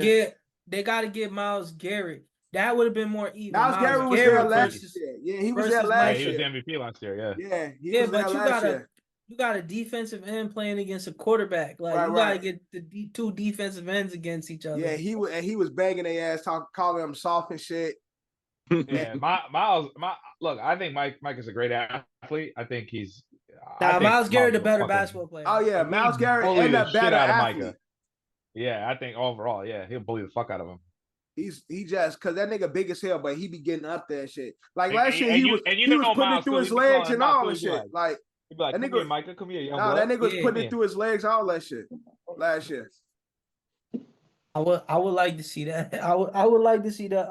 there. get Myles Garrett. That would have been more even. Myles Garrett was there last versus, year. Yeah, he was there versus last he was year. MVP last year. Yeah. Yeah, he Yeah, was there but last year. you got a defensive end playing against a quarterback. Like Right, you gotta right. get the two defensive ends against each other. Yeah, he was banging their ass, calling them soft and shit. Yeah, Miles. Look, I think Mike is a great athlete. I think he's. Nah, Myles Garrett, the will better fucking- basketball player. Oh yeah, He Myles Garrett bullied and the a shit better out of athlete. Micah. Yeah, I think overall, yeah, he'll bully the fuck out of him. He just because that nigga big as hell, but he be getting up there and shit. Like And- last year, and he you- was and you he was know putting Miles it through too, his he be legs calling and him out all too, that he be shit. like- Like He'd be like, that "Come nigga- here, Micah. Come here, young no, blood. that nigga was Yeah, putting come it through his legs, all that shit last year. I would like to see that. I would like to see that.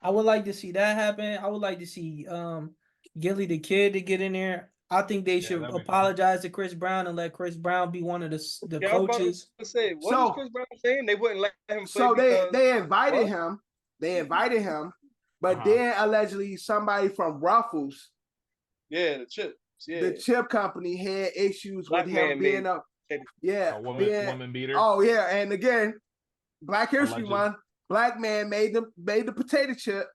I would like to see that happen. I would like to see Gilly the Kid to get in there. I think they should that'd be fun. apologize to Chris Brown and let Chris Brown be one of the Yeah, I was about coaches. to say, what So- is Chris Brown saying? They wouldn't let him play So because they invited what? him. They invited him, but Uh-huh. then allegedly somebody from Ruffles, Yeah, the chips. Yeah. the chip company, had issues Black with man him being made- up. Yeah, A being- woman beater. Oh yeah, and again, Black History Alleged. Month, black man made the potato chip.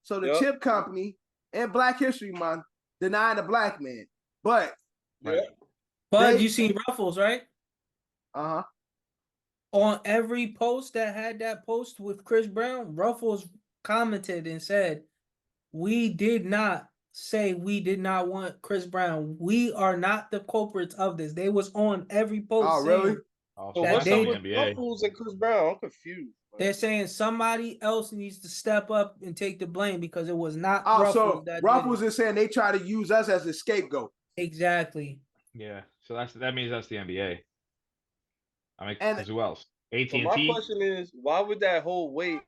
So the Yup. chip company and Black History Month denying the black man. But Yeah. But They- you see Ruffles, right? uh-huh. On every post that had that post with Chris Brown, Ruffles commented and said, "We did not say we did not want Chris Brown. We are not the culprits of this." They was on every post. Oh, really? saying- Oh, So That what's they- up with NBA. Ruffles and Chris Brown? I'm confused. They're saying somebody else needs to step up and take the blame because it was not Oh, Ruffles so that Ruffles did is saying they try to use us as a scapegoat. it. Exactly. Yeah, so that means that's the NBA. I mean, And- 'cause who else? So AT&T. my question is, why would that whole wait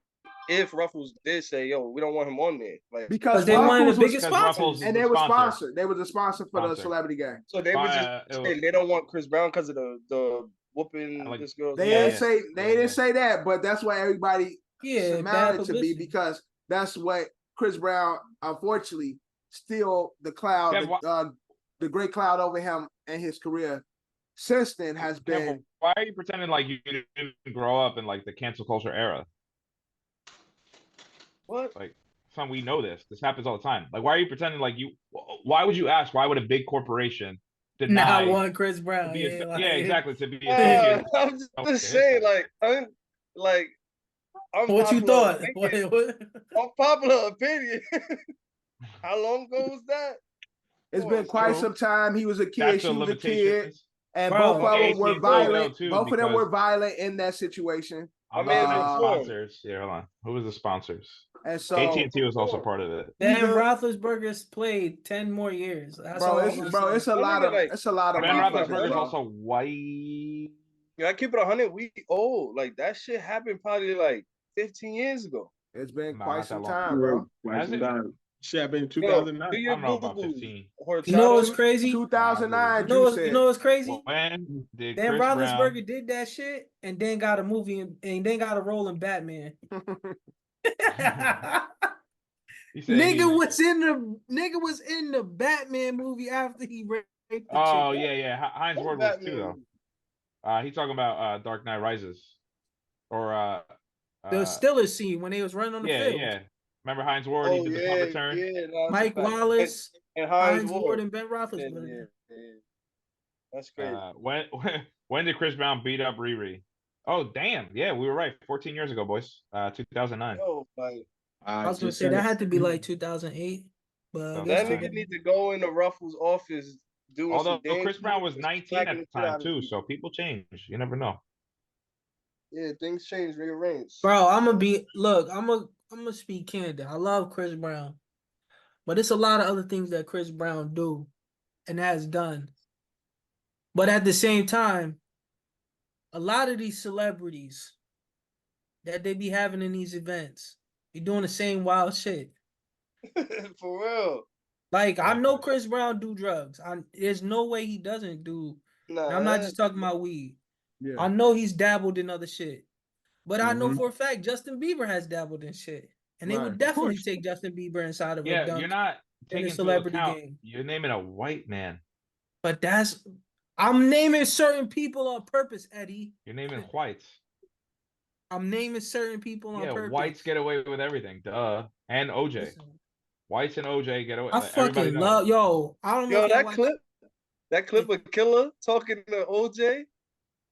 if Ruffles did say, "Yo, we don't want him on there"? Like, Because they wanted Ruffles the was, biggest Because sponsors. Ruffles is and the they were sponsor. sponsored. They was a sponsor for the Sponsor. celebrity game. so they were just it was- saying they don't want Chris Brown because of the whooping Like- this girl. They Yeah, didn't yeah. say they Yeah, didn't yeah. say that, but that's why everybody Yeah, bad surmounted to be publicity. because that's what Chris Brown, unfortunately, still the cloud, Yeah, the great cloud over him and his career since then has Yeah, been. but why are you pretending like you didn't grow up in like the cancel culture era? What? Like, son, we know this. This happens all the time. Like, why are you pretending like you? Why would you ask? Why would a big corporation deny? Now one Chris to Brown. be Yeah, yeah, exactly. To be Uh, associated. I'm just Okay. saying, like, What you unpopular thought? opinion- What? Unpopular opinion. How long ago was that? It's Oh, been quite true. some time. He was a kid. That's She the was a kid, limitations. and Bro, both of them were AT&T violent. too, Both of them were because- violent in that situation, I'm mean, looking at the uh, sponsors. Yeah, hold on. Who was the sponsors? and so, AT&T was also part of it. Ben Either- Roethlisberger's played 10 more years. That's all bro, I'm it's gonna bro, say. it's a My lot nigga, of like, it's a lot of Ben Roethlisberger's Roethlisberger's bro. also white. Yeah, I keep it 100. We old. Like that shit happened probably like 15 years ago. It's been Nah, quite not some that long. time, bro. Has it? Shit happened in Yo, 2009. do I your don't know about Google. 15. You know what's crazy? 2009, You Drew know said. what's crazy? When did Dan Chris Roethlisberger Brown? did that shit and then got a movie and then got a role in Batman. He said Nigga was in the Batman movie after he raped the Oh chick. yeah. Heinz What Ward was Batman too though. movie? He's talking about Dark Knight Rises, or The Steelers scene when they was running on the yeah, field. yeah. Remember Heinz Ward? He Oh did the punt yeah, return. yeah. No, that's a Mike fact. Wallace, and Heinz Ward, and Ben Yeah, Roethlisberger. yeah. That's crazy. When did Chris Brown beat up Riri? Oh damn, yeah, we were right. 14 years ago, boys. 2009. Yo, like I was gonna say that had to be like 2008, but I guess that nigga need to go into Ruffles' office doing Although some dance Chris Brown was moves, 19 smacking at the shit out time of too, people. so people change. You never know. Yeah, things change, rearrange. Bro, I'm gonna speak candid. I love Chris Brown, but it's a lot of other things that Chris Brown do and has done. But at the same time, a lot of these celebrities that they be having in these events be doing the same wild shit. For real. Like, I know Chris Brown do drugs. There's no way he doesn't do. Nah, I'm not just talking about weed. Yeah. I know he's dabbled in other shit. But I know Mhm. for a fact Justin Bieber has dabbled in shit. And they Right. would Of definitely course. take Justin Bieber inside of a Yeah, dunk you're not in taking a into celebrity account. game. You're naming a white man. But I'm naming certain people on purpose, Eddie. You're naming whites. I'm naming certain people on Yeah, purpose. whites get away with everything. Duh. And OJ. Listen, Whites and OJ get away. I Everybody fucking knows. I don't know Yo, if y'all that watch clip of Killer talking to OJ,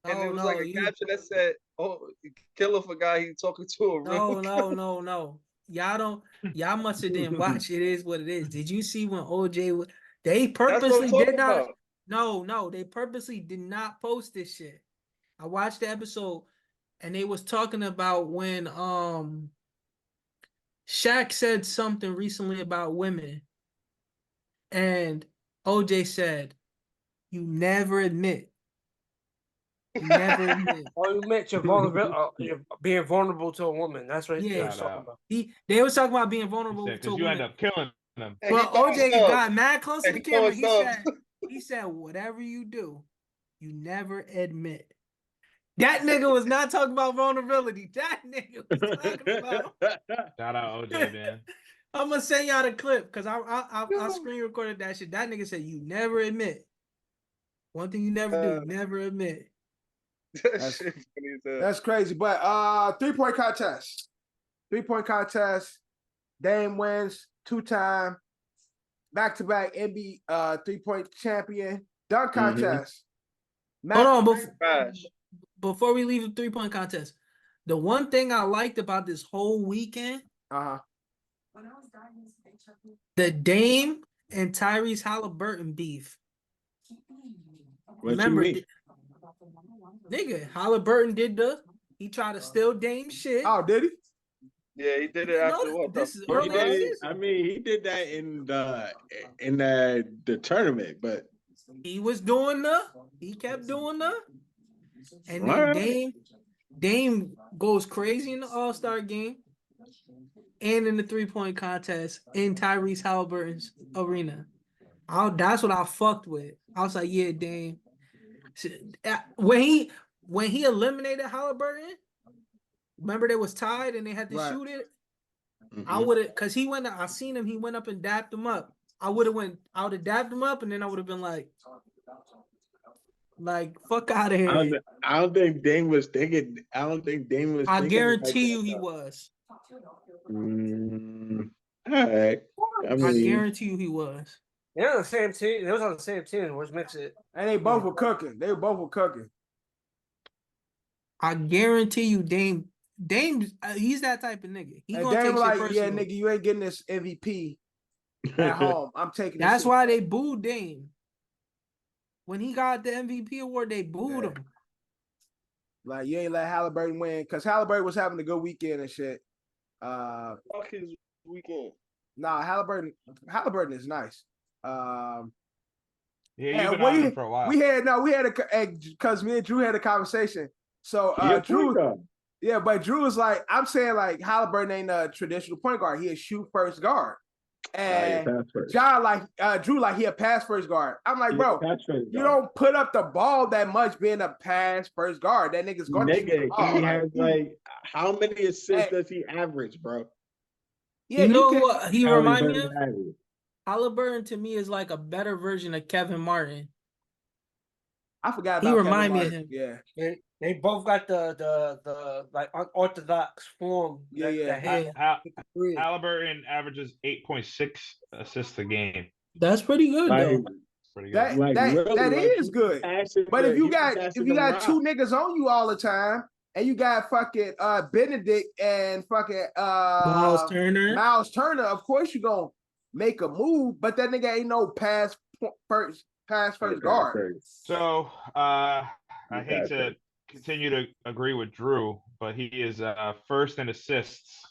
and Oh, it was no, like a caption that said, "Oh, Killer forgot he talking to a real." No. Y'all must have didn't watch. It is what it is. Did you see when OJ they That's what I'm purposely talking did not about. No, they purposely did not post this shit. I watched the episode and they was talking about when Shaq said something recently about women, and OJ said, "You never admit. You never admit." Or you admit you're vulnerable. You're being vulnerable to a woman. That's what he Yeah. was talking about. They was talking about being He vulnerable said, to a because you end woman. up killing them. And he But throwing OJ subs. got mad close to And the he throwing camera. subs. He said, whatever you do, you never admit. That nigga was not talking about vulnerability. That nigga was talking about. Shout out OJ, man. I'm gonna send y'all the clip because I screen recorded that shit. That nigga said, you never admit. One thing you never do, you never admit. That shit funny as hell. That's crazy. But 3-point contest. 3-point contest. Dame wins 2-time. Back-to-back NBA 3-point champion. Dunk contest. Hold on, Trash. before we leave the 3-point contest, the one thing I liked about this whole weekend, the Dame and Tyrese Halliburton beef. What Remember, you mean? nigga, Halliburton he tried to steal Dame shit. Oh, did he? Yeah, he did You it didn't after know what? this The is first early round? in the season. I mean, he did that in the tournament, but He kept doing and all then right. Dame goes crazy in the All-Star game and in the 3-point contest in Tyrese Halliburton's arena. That's what I fucked with. I was like, yeah, Dame. When he eliminated Halliburton, remember they was tied and they had to shoot it. I would have, cause I seen him. He went up and dapped him up. I would have dapped him up, and then I would have been like, fuck out of here. I don't think Dame was thinking. I don't think Dame was. I thinking guarantee you he was. All right. I mean, guarantee you he was. They're on the same team. They was on the same team, which makes it. And they both were cooking. I guarantee you, Dame, he's that type of nigga. He And gonna Dame take like, shit personal. yeah, nigga, you ain't getting this MVP at home. I'm taking. That's why they booed Dame. When he got the MVP award, they booed him. Like, you ain't let Halliburton win because Halliburton was having a good weekend and shit. Fuck his weekend. Nah, Halliburton is nice. Yeah, you've been on him for a while. We had because me and Drew had a conversation. So Drew, but Drew was like, I'm saying like Halliburton ain't a traditional point guard. He a shoot first guard. And John Drew like he a pass first guard. I'm like, bro, you don't put up the ball that much being a pass first guard. That nigga's going to shoot the ball. He has like how many assists does he average, bro? Yeah, you know what he remind me of? Halliburton to me is like a better version of Kevin Martin. I forgot about He remind me of him. Yeah. They both got the like unorthodox form. Halliburton averages 8.6 assists a game. That's pretty good though. Pretty good. That is good. But if you got two niggas on you all the time, and you got fucking Benedict and fucking Miles Turner, of course you gonna make a move, but that nigga ain't no pass first guard. So I hate to continue to agree with Drew, but he is first in assists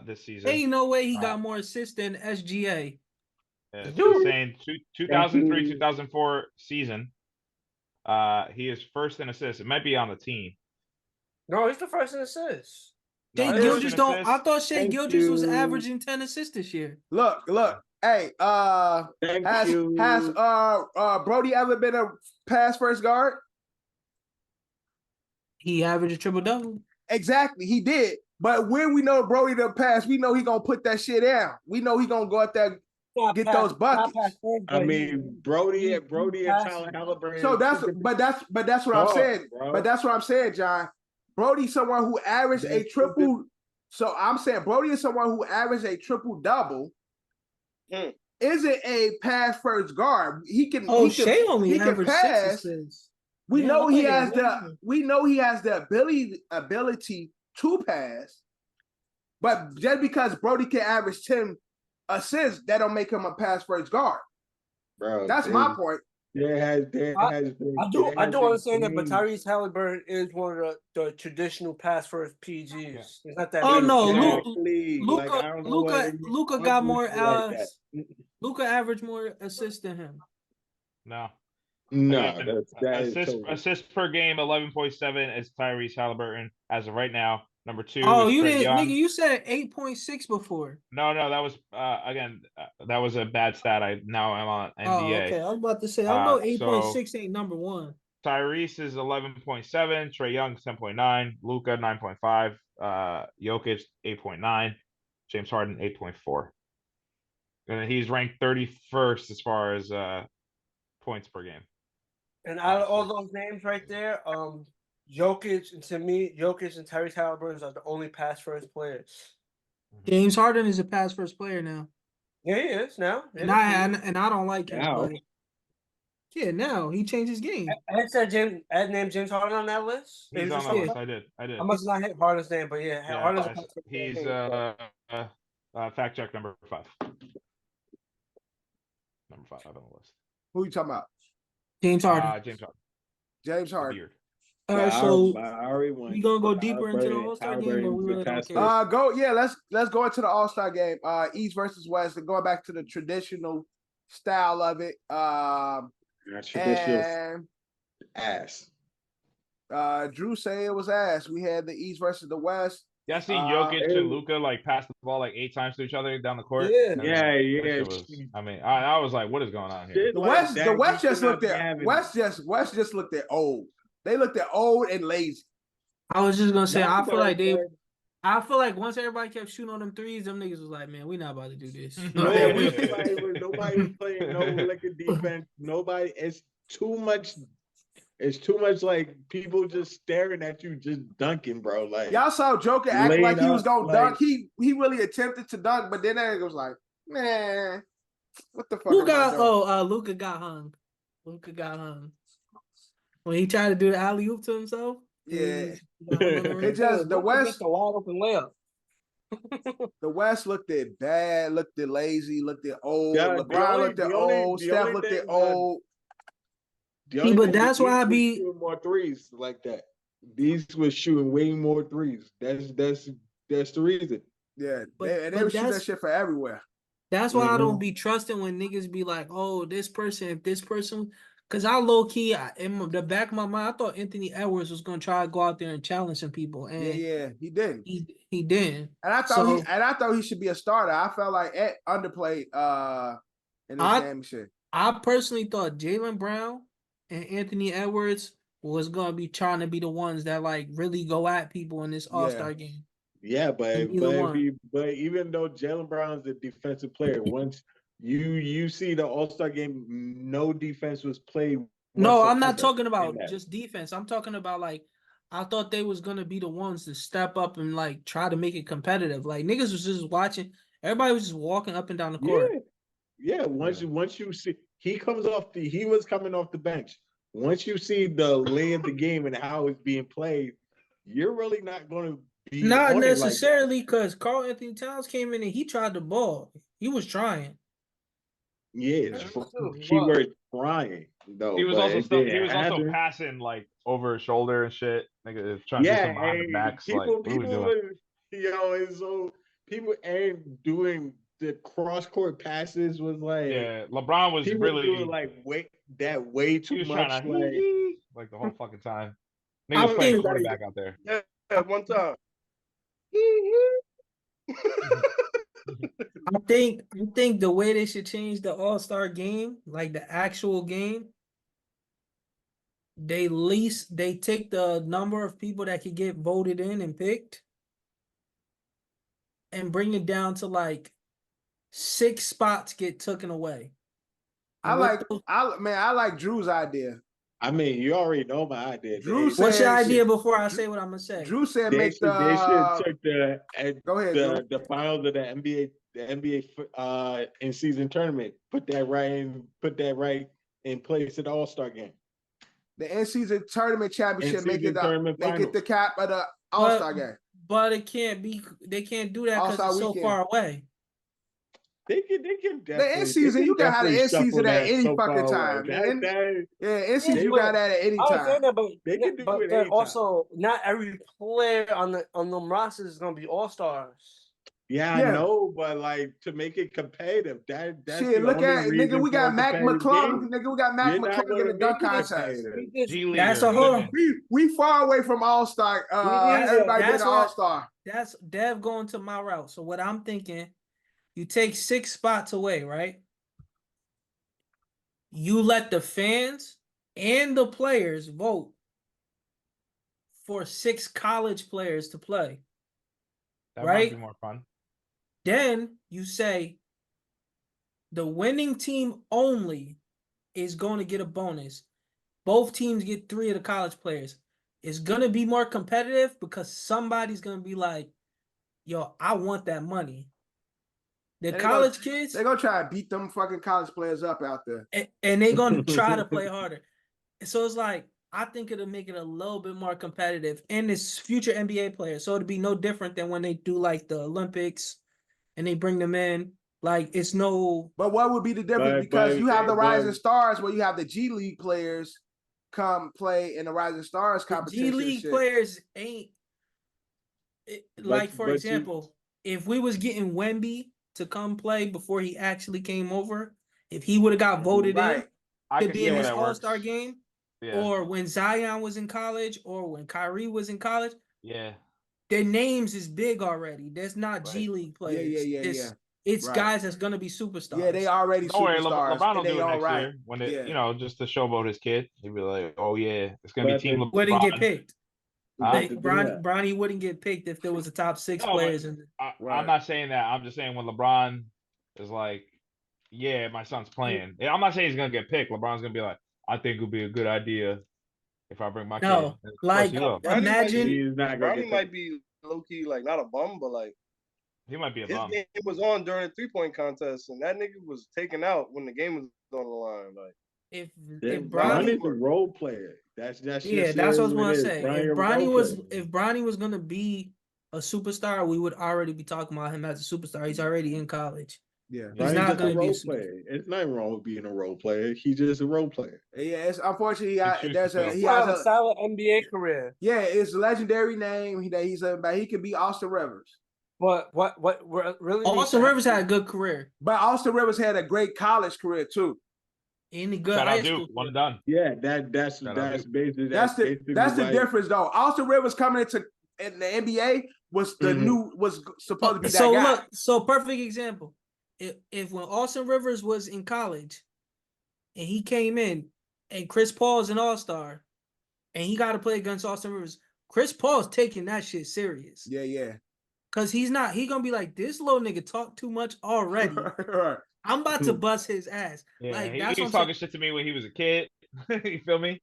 this season. Ain't no way he got more assists than SGA. It's Dude. saying 2003, 2004 season. He is first in assists. It might be on the team. No, he's the first in assists. No, Shea first in Gilgeous don't. I assists. thought Shea Thank Gilgeous was you. averaging 10 assists this year. Look. Hey, Thank has you. Brody ever been a pass first guard? He averaged a triple double. Exactly, he did. But when we know Brody the pass, we know he gonna put that shit down. We know he gonna go out there get those buckets. I mean, Brody and Tyler Halliburton. So that's what I'm saying. Bro. But that's what I'm saying, John. Brody's someone who averaged a triple. So I'm saying Brody is someone who averaged a triple double. Isn't a pass first guard. He can. Oh, he Shea can, only he can averaged 6 pass. assists. We Yeah, know I he thought has was the. longer. We know he has the ability to pass. But just because Brody can average 10 assists, that don't make him a pass first guard. Bro, That's my point. There has been. I do understand that, but Tyrese Halliburton is one of the traditional pass first PGs. Yeah. It's not that. Oh big. no, Exactly. Like, I don't know what it Luca is. got more. Like that. Luca averaged more assists than him. No. No, Again, that is totally. assists per game 11.7 is Tyrese Halliburton as of right now. Number 2 Oh, is you Trae didn't, Young. nigga. You said 8.6 before. No, that was that was a bad stat. I'm on NBA. Oh, okay. I was about to say, I know So 8.6 ain't number one. Tyrese is 11.7, Trae Young 10.9, Luka 9.5, Jokic 8.9, James Harden 8.4. And he's ranked 31st as far as points per game. And out of all those names right there, Jokic and Tyrese Halliburton are the only pass first players. James Harden is a pass first player now. Yeah, he is now. And I don't like him. Now. But yeah, now he changed his game. Ed named James Harden on that list. He's on that list. I did. I must not hit Harden's name, but yeah, Harden's a pass first he's fact check number 5. Number 5 on the list. Who you talking about? James Harden. James Harden. Beard. All right, so we gonna go deeper into the All-Star game, or we really don't care? Let's go into the All-Star game. East versus West, and going back to the traditional style of it. Traditional ass. Drew said it was ass. We had the East versus the West. Yeah, I seen Jokic and Luka like pass the ball like 8 times to each other down the court. Yeah. I mean, I was like, what is going on here? The West just looked at old. They looked at old and lazy. I was just gonna say, I feel like once everybody kept shooting on them threes, them niggas was like, man, we not about to do this. Nobody was playing no liquor defense. It's too much. It's too much like people just staring at you, just dunking, bro. Like y'all saw Joker act like he was gonna dunk. He really attempted to dunk, but then it was like, man, what the fuck? Luka got hung. Luka got hung when he tried to do the alley oop to himself. Yeah, it just the West. A wide open layup. The West looked at bad, looked at lazy, looked at old. Yeah, LeBron looked at old. Steph looked at old. But that's why I be shooting more threes like that. These was shooting way more threes. That's the reason. Yeah, they were shooting that shit for everywhere. That's why I don't be trusting when niggas be like, oh, this person, because I low key in the back of my mind, I thought Anthony Edwards was gonna try to go out there and challenge some people, and he didn't. He didn't. And I thought he should be a starter. I felt like Ed underplayed in this game and shit. I personally thought Jaylen Brown and Anthony Edwards was gonna be trying to be the ones that like really go at people in this All-Star game. Yeah, but even though Jaylen Brown's a defensive player, once you see the All-Star game, no defense was played. No, I'm not talking about just defense. I'm talking about like I thought they was gonna be the ones to step up and like try to make it competitive. Like niggas was just watching, everybody was just walking up and down the court. Yeah. Once you see he was coming off the bench. Once you see the lay of the game and how it's being played, you're really not going to be not necessarily because Karl Anthony Towns came in and he tried the ball. He was trying. Yeah, keyword trying though. He was also passing like over his shoulder and shit. Nigga trying to get some behind the backs. People ain't doing the cross court passes was like Yeah, LeBron was he was really doing like way he too was much. trying to like the whole fucking time. I Niggas playing think- quarterback out there. Yeah, one time. I think the way they should change the All-Star game, like the actual game, they take the number of people that could get voted in and picked and bring it down to like 6 spots get taken away. I like Drew's idea. I mean, you already know my idea. Drew They- What's your said idea shit. before I say what I'm gonna say? Drew said They make should, they should the took the go ahead, Drew. the finals of the NBA in season tournament. Put that right in place of the All-Star game. The in-season tournament championship, make it the cap of the All-Star game. But it can't be. They can't do that because All-Star it's so weekend. far away. They can The in-season, you can have the in-season at any fucking time, man. Yeah, in-season you got that at any I understand time. that, but They can do it then anytime. also not every player on them rosters is gonna be all-stars. Yeah, Yeah. I know, but like to make it competitive, that's Shit, the look only at reason nigga. We for got a Mac competitive McClung. game. Nigga, we got Mac You're not McClung in gonna the dunk make it contest. competitive. G League. That's a whole. We far away from All-Star. Everybody being that's an what- All-Star. That's Dev going to my route. So what I'm thinking, you take 6 spots away, right? You let the fans and the players vote for 6 college players to play. That right? might be more fun. Then you say the winning team only is going to get a bonus. Both teams get 3 of the college players. It's going to be more competitive because somebody's going to be like, yo, I want that money. The And college kids, They're gonna try to beat them fucking college players up out there. and they're going to try to play harder. So it's like, I think it'll make it a little bit more competitive. And it's future NBA players. So it'll be no different than when they do like the Olympics and they bring them in. Like, it's no. But what would be the difference? Because you have the Rising Stars where you have the G League players come play in the Rising Stars competition. G League players ain't like, for example, if we was getting Wemby to come play before he actually came over, if he would have got voted in to be in this All-Star game, or when Zion was in college, or when Kyrie was in college, their names is big already. There's not G League players. It's guys that's gonna be superstars. Yeah, they already Don't worry, superstars. LeBron will and do they it all next right. year when it, just to showboat his kid. He'd be like, "Oh yeah, it's gonna be Team LeBron." Wouldn't get picked. Huh? Bronny wouldn't get picked if there was a top 6 players. I'm not saying that. I'm just saying when LeBron is like, "Yeah, my son's playing." I'm not saying he's gonna get picked. LeBron's gonna be like, "I think it would be a good idea if I bring my kid." No, like imagine Bronny might be low key like not a bum, but like he might be a his bum. game was on during the 3-point contest, and that nigga was taken out when the game was on the line. Like if Bronny's a role player. That's what I was gonna say. If Bronny was gonna be a superstar, we would already be talking about him as a superstar. He's already in college. Yeah, he's not gonna be a player. It's nothing wrong with being a role player. He's just a role player. Yeah, it's unfortunately he has a solid NBA career. Yeah, it's a legendary name. He can be Austin Rivers. What really? Austin Rivers had a good career, but Austin Rivers had a great college career too. Any good high school, one and done. Yeah, that's basically the difference though. Austin Rivers coming in the NBA was was supposed to be that guy. Look, so perfect example. If when Austin Rivers was in college and he came in and Chris Paul's an all-star and he got to play against Austin Rivers, Chris Paul's taking that shit serious. Yeah. Cause he gonna be like, this little nigga talk too much already. I'm about to bust his ass. Yeah, like he was talking shit to me when he was a kid. You feel me?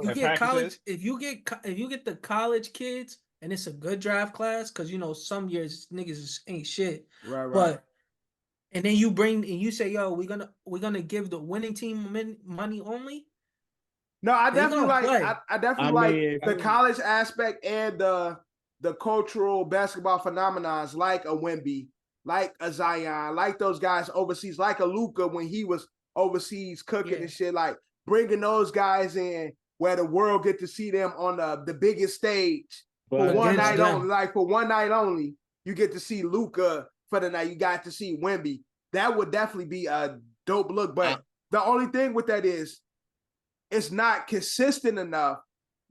You get college if you get the college kids and it's a good draft class, cause some years niggas ain't shit. Right. But and then you say, yo, we're gonna give the winning team money only. No, I definitely like the college aspect and the cultural basketball phenomenons like a Wemby, like a Zion, like those guys overseas, like a Luka when he was overseas cooking and shit, like bringing those guys in where the world get to see them on the biggest stage for one night only. Like for one night only, you get to see Luka for the night. You got to see Wemby. That would definitely be a dope look. But the only thing with that is it's not consistent enough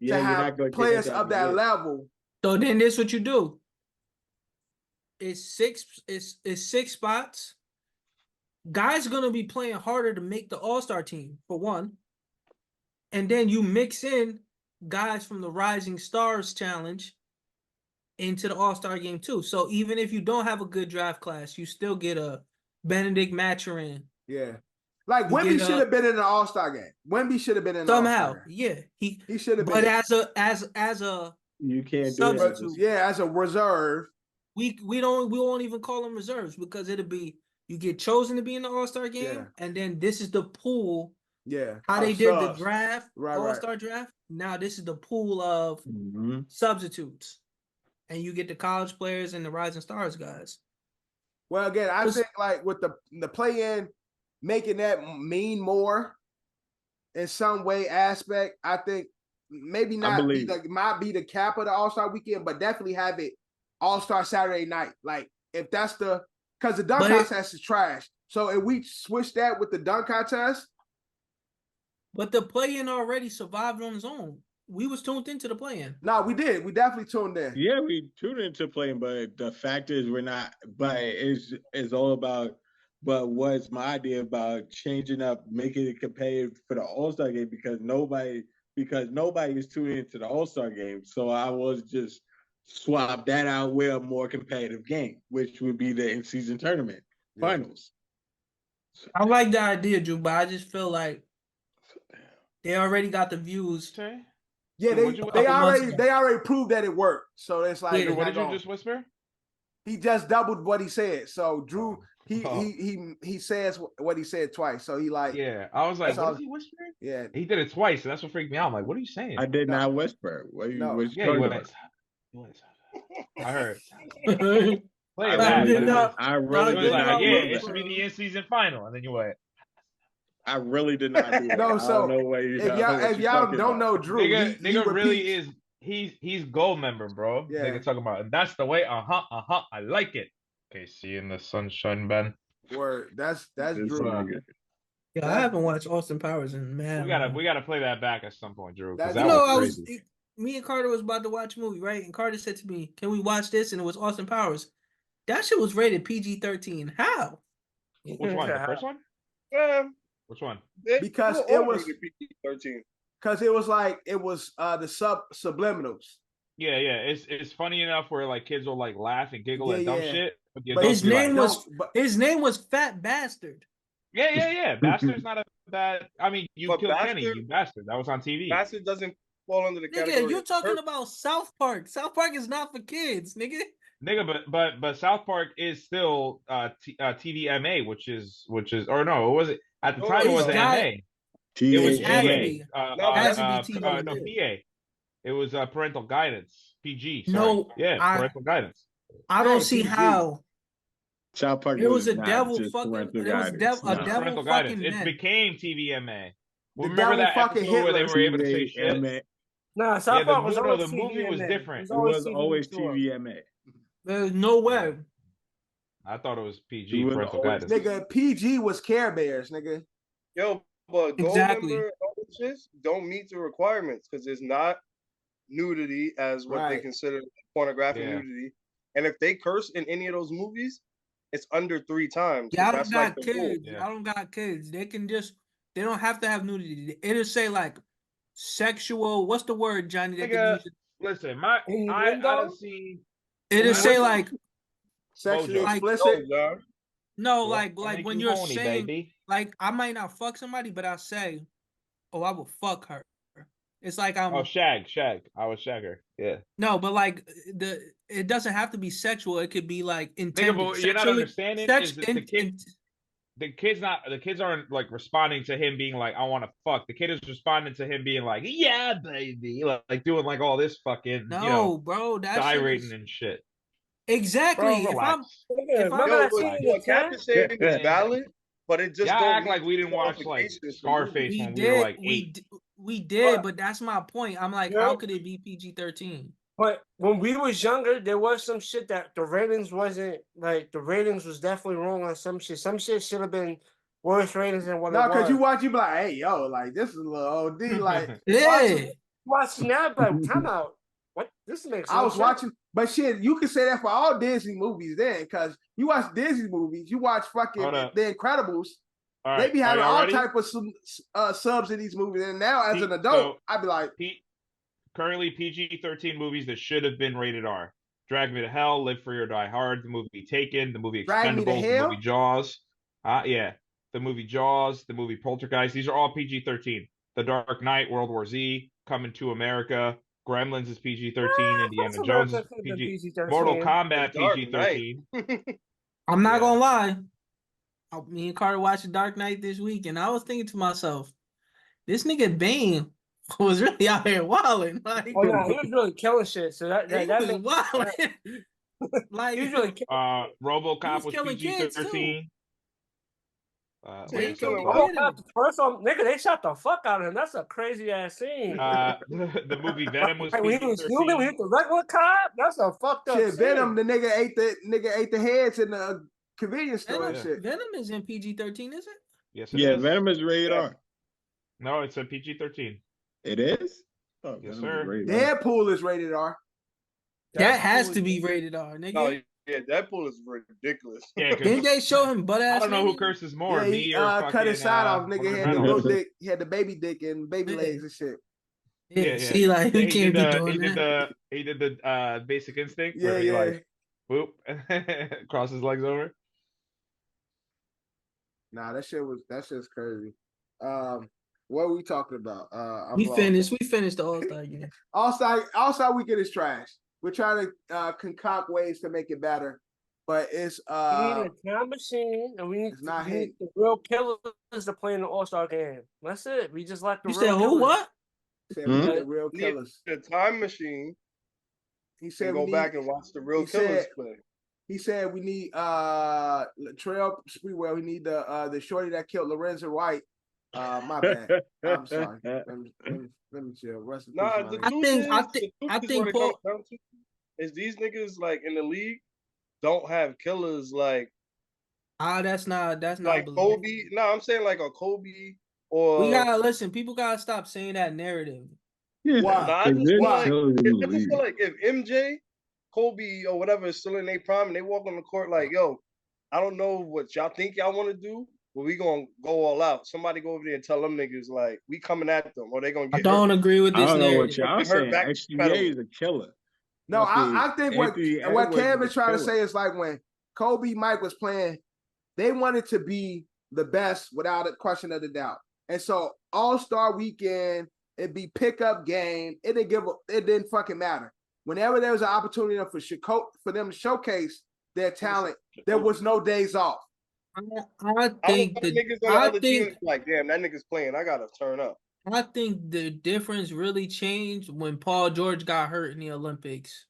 to have players of that level. So then this what you do. It's six spots. Guys are gonna be playing harder to make the All-Star team, for one. And then you mix in guys from the Rising Stars Challenge into the All-Star game too. So even if you don't have a good draft class, you still get a Benedict Mathurin. Yeah. Like Wemby should have been in the All-Star game. Wemby should have been in the somehow. All-Star Yeah. He should have been. But as a you can't substitute, do it. As a reserve. We won't even call them reserves because it'll be you get chosen to be in the All-Star game, and then this is the pool. Yeah. How they did the subs. draft, All-Star draft. Now this is the pool of substitutes. And you get the college players and the Rising Stars guys. Well, again, I think like with the play-in making that mean more in some way aspect, I think maybe not might be the cap of the All-Star weekend, but definitely have it All-Star Saturday night. Like if that's because the dunk contest is trash. So if we switch that with the dunk contest. But the play-in already survived on its own. We was tuned into the play-in. No, we did. We definitely tuned in. Yeah, we tuned into playing, but the fact is we're not. But it's all about. But what's my idea about changing up, making it competitive for the All-Star game because nobody is tuning into the All-Star game. So I was just swap that out with a more competitive game, which would be the in-season tournament finals. I like the idea, Drew, but I just feel like they already got the views. Okay. Yeah, they already proved that it worked. So it's like, what did you just whisper? He just doubled what he said. So Drew, he says what he said twice. So he like, I was like, what is he whispering? Yeah, he did it twice, and that's what freaked me out. I'm like, what are you saying? I did not whisper. What you I heard. Play it back. I really did not. It should be the in-season final, and then you what? I really did not do that. No, so if y'all don't know Drew, nigga really is. He's gold member, bro. Yeah. Nigga talking about, and that's the way. I like it. Okay, see you in the sunshine, Ben. Word. That's Drew. Yeah, I haven't watched Austin Powers in we gotta play that back at some point, Drew. Me and Carter was about to watch a movie, right? And Carter said to me, "Can we watch this?" And it was Austin Powers. That shit was rated PG-13. How? Which one? The first one? Which one? Because it was PG-13. Because it was like the subliminals. Yeah. It's funny enough where like kids will like laugh and giggle at dumb shit. But his name was Fat Bastard. Yeah. Bastard's not a bad. I mean, you killed Kenny, you bastard. That was on TV. Bastard doesn't fall under the category. Nigga, you're talking about South Park. South Park is not for kids, nigga. Nigga, but South Park is still TVMA, which is or no, it wasn't at the time. It wasn't MA. It was PA. No, PA. It was parental guidance. PG. Sorry. Parental guidance. I don't see how. South Park. It was a devil fucking. It was a devil fucking. It became TVMA. The remember that fucking episode where they were able to say shit? Nah, South Park was always the movie was different. It was always TVMA. There's no way. I thought it was PG. Parental guidance. Nigga, PG was Care Bears, nigga. Yo, but gold member don't meet the requirements because it's not nudity as what they consider pornographic nudity. And if they curse in any of those movies, it's under 3 times. Yeah, I don't got kids. I don't got kids. They don't have to have nudity. It'll say like sexual. What's the word, Johnny? Listen, I don't see. It'll say like sexually explicit. No, like when you're saying, baby. Like I might not fuck somebody, but I'll say, "Oh, I will fuck her." It's like I'm. Oh, shag. I would shag her. Yeah. No, but like it doesn't have to be sexual. It could be like intended. But you're not understanding. The kids aren't like responding to him being like, "I want to fuck." The kid is responding to him being like, "Yeah, baby," like doing like all this fucking bro, that's gyrating and shit. Exactly. Bro, if I'm what Captain said is valid, but it just don't act like we didn't watch like Scarface when we were like 8. We did, but that's my point. I'm like, how could it be PG-13? But when we was younger, there was some shit that the ratings wasn't like the ratings was definitely wrong on some shit. Some shit should have been worse ratings than what it was. No, because you be like, hey, yo, like this is a little OD. Like, Yeah. Watching that, but time out. What this makes I no was sense. watching, but shit, you can say that for all Disney movies then, because you watch Disney movies, you watch fucking The Incredibles. All They right, be having y'all all ready? type of subs in these movies, and now as an adult, I'd be like, currently PG-13 movies that should have been rated R. Drag Me to Hell, Live Free or Die Hard, the movie Taken, the movie Drag Me to Expendables, the Hell? movie Jaws. Yeah, the movie Jaws, the movie Poltergeist. These are all PG-13. The Dark Knight, World War Z, Coming to America, Gremlins is PG-13, Indiana Jones is PG-13. Mortal Kombat PG-13. I'm not gonna lie. Me and Carter watched The Dark Knight this week, and I was thinking to myself, this nigga Bane was really out here wilding. Like, oh yeah, he was really killing shit. So that was makes wilding. Like, he was really RoboCop was killing kids, PG-13 So he killed RoboCop, the first one, nigga, they shot the fuck out of him. That's a crazy ass scene. the movie Venom was when he was human, when he was the regular cop, that's a fucked up shit, scene. Venom, the nigga ate the heads in the convenience store and shit. Venom is in PG-13, is it? Yes, Yeah, Venom is rated R. No, it's a PG-13. It is? Oh, yes, sir. Deadpool is rated R. That has to be rated R, nigga. No, yeah, Deadpool is ridiculous. Yeah, didn't they show him butt ass? I don't know who curses more, Yeah, me or fucking, cut his side off. Nigga Ryan had the Reynolds. little dick. He had the baby dick and baby legs and shit. Yeah, see, like we can't be doing that. He did the Basic Instinct. Yeah, where he yeah. like, whoop, cross his legs over. Nah, that shit's crazy. What are we talking about? We finished the All-Star game. All-Star Weekend is trash. We're trying to concoct ways to make it better, but it's we need a time machine, and we need the real killers to play in the All-Star game. That's it. We just like the You real said killers. who? What? Said we need the real killers. The time machine. He said go back and watch the real killers play. He said we need Trail Speedwell. We need the shorty that killed Lorenzo White. My bad. I'm sorry. Let me chill. Rest in peace, I think Paul is these niggas like in the league don't have killers like that's not like Kobe. No, I'm saying like a Kobe or we gotta listen. People gotta stop saying that narrative. Yeah, I just feel like if MJ, Kobe, or whatever is still in their prime and they walk on the court like, yo, I don't know what y'all think y'all want to do, but we gonna go all out. Somebody go over there and tell them niggas like we coming at them or they gonna get. I don't agree with this. I don't know narrative. what y'all saying. XGA is a killer. No, I think what Kevin's trying to say is like when Kobe Mike was playing, they wanted to be the best without a question of the doubt. And so All-Star Weekend, it'd be pickup game. It didn't fucking matter. Whenever there was an opportunity for them to showcase their talent, there was no days off. I think like, damn, that nigga's playing. I gotta turn up. I think the difference really changed when Paul George got hurt in the Olympics.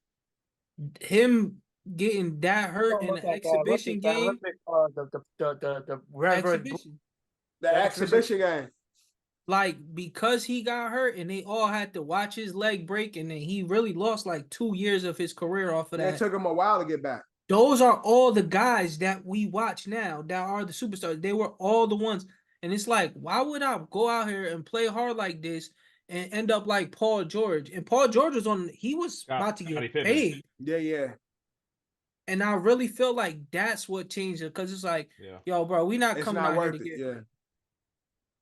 Him getting that hurt in the exhibition game. The exhibition game. Like, because he got hurt and they all had to watch his leg break, and then he really lost like 2 years of his career off of that. It took him a while to get back. Those are all the guys that we watch now that are the superstars. They were all the ones. And it's like, why would I go out here and play hard like this and end up like Paul George? And Paul George was about to get paid. Yeah. And I really feel like that's what changed it, because it's like, yo, bro, we not coming out here to get. Yeah.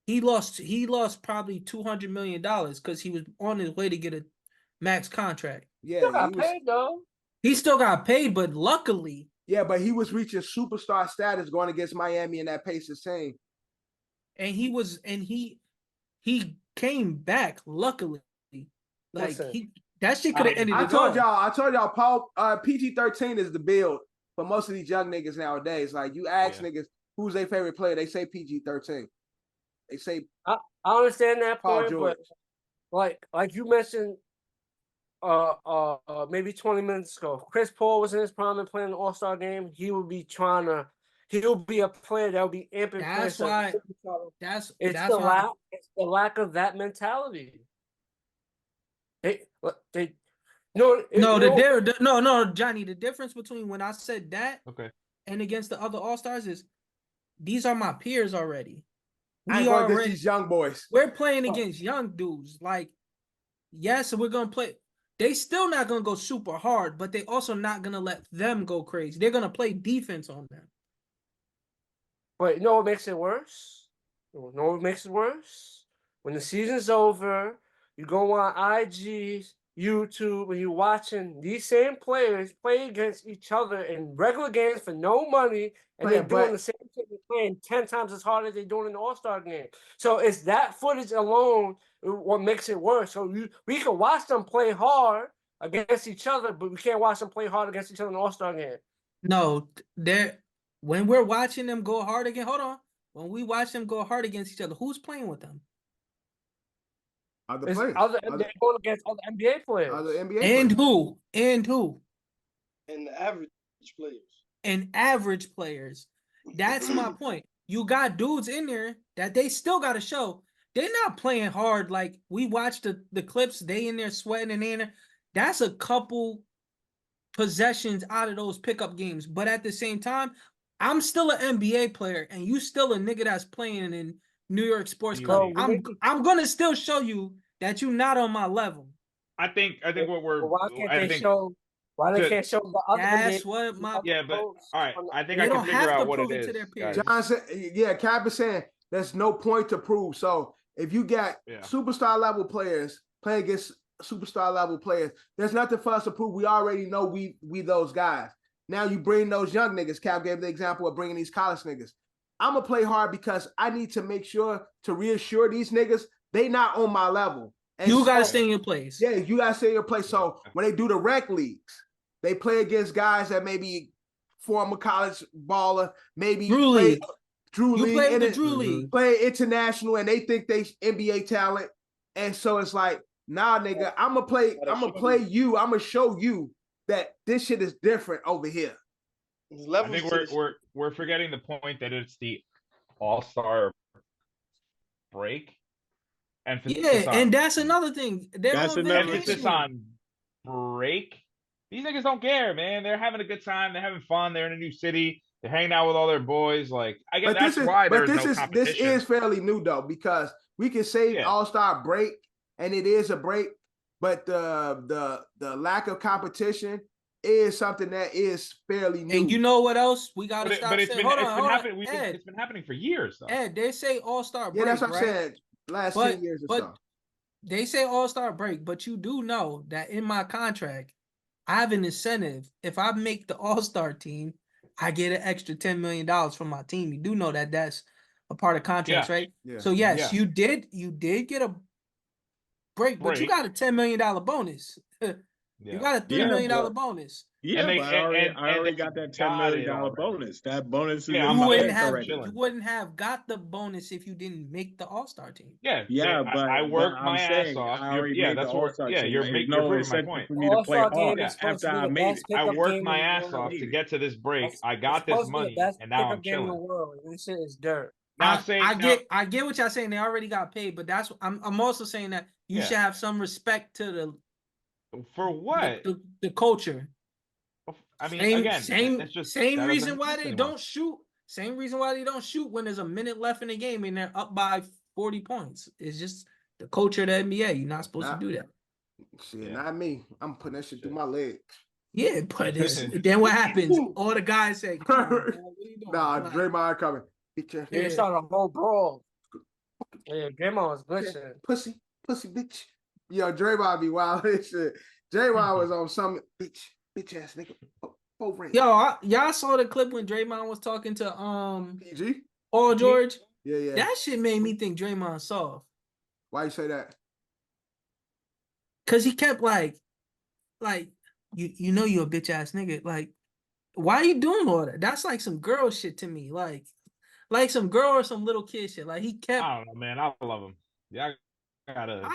He lost probably $200 million because he was on his way to get a max contract. Yeah, he got paid though. He still got paid, but luckily. Yeah, but he was reaching superstar status going against Miami in that Pacers team. And he came back, luckily. Like, that shit could have ended. I told y'all, Paul PG-13 is the build for most of these young niggas nowadays. Like, you ask niggas who's their favorite player, they say PG-13. They say I understand that Paul point, George. but like you mentioned maybe 20 minutes ago, Chris Paul was in his prime and playing the All-Star game. He'll be a player that will be amping. That's why. It's the lack of that mentality. No, no, Johnny. The difference between when I said that Okay. and against the other All-Stars is these are my peers already. I ain't going against these young boys. We're playing against young dudes. Like, yes, we're gonna play. They still not gonna go super hard, but they also not gonna let them go crazy. They're gonna play defense on them. But you know what makes it worse? You know what makes it worse? When the season's over, you go on IG, YouTube, and you're watching these same players play against each other in regular games for no money, and they're doing the same thing, they're playing 10 times as hard as they're doing in the All-Star game. So it's that footage alone what makes it worse. So we can watch them play hard against each other, but we can't watch them play hard against each other in the All-Star game. No, when we're watching them go hard again, hold on. When we watch them go hard against each other, who's playing with them? Other players. They're going against other NBA players. Other NBA and players. who? And the average players. And average players. That's my point. You got dudes in there that they still got to show. They're not playing hard. Like, we watched the clips, they in there sweating and in there. That's a couple possessions out of those pickup games. But at the same time, I'm still an NBA player, and you still a nigga that's playing in New York Sports Club. I'm gonna still show you that you're not on my level. I think what we're. Why can't they show? Why they can't show the other? That's what my. Yeah, but all right. I think I can figure out what it is. John said, "Yeah, Cap is saying there's no point to prove. So if you got superstar level players playing against superstar level players, there's nothing for us to prove. We already know we those guys. Now you bring those young niggas. Cap gave the example of bringing these college niggas. I'm gonna play hard because I need to make sure to reassure these niggas they not on my level. And you gotta stay in your place. Yeah, you gotta stay in your place. So when they do the rec leagues, they play against guys that maybe former college baller, maybe Drew League. Play international, and they think they NBA talent. And so it's like, nah, nigga, I'm gonna play you. I'm gonna show you that this shit is different over here. I think we're forgetting the point that it's the All-Star break. And that's another thing. That's another emphasis on break. These niggas don't care, man. They're having a good time. They're having fun. They're in a new city. They're hanging out with all their boys. Like, I guess that's why there's no competition. This is fairly new though, because we can say All-Star break, and it is a break, but the lack of competition is something that is fairly new. And you know what else we gotta stop saying? It's been happening for years though. Ed, they say All-Star break. Yeah, that's what I'm saying. Last 10 years or so. They say All-Star break, but you do know that in my contract, I have an incentive. If I make the All-Star team, I get an extra $10 million from my team. You do know that that's a part of contracts, right? Yeah. So yes, you did get a break, but you got a $10 million bonus. You got a $3 million bonus. Yeah, but I already got that $10 million bonus. That bonus is you wouldn't have got the bonus if you didn't make the All-Star team. Yeah, but I worked my ass off. That's what. Yeah, you're proving my point. For me to play hard after I made it. I worked my ass off to get to this break. I got this money, and now I'm chilling. This shit is dirt. I get what y'all saying. They already got paid, but that's I'm also saying that you should have some respect to the. For what? The culture. I mean, same reason why they don't shoot. Same reason why they don't shoot when there's a minute left in the game and they're up by 40 points. It's just the culture of the NBA. You're not supposed to do that. Shit, not me. I'm putting that shit through my legs. Yeah, but then what happens? All the guys say, "Nah, Draymond coming." They started a whole brawl. Yeah, Draymond was glitching. Pussy, bitch. Yo, Draymond be wild and shit. Draymond was on some bitch ass nigga. Yo, y'all saw the clip when Draymond was talking to PG? Paul George? Yeah. That shit made me think Draymond soft. Why you say that? Cause he kept like you know you a bitch ass nigga. Like, why are you doing all that? That's like some girl shit to me. Like some girl or some little kid shit. Like he kept. I don't know, man. I love him. Yeah, I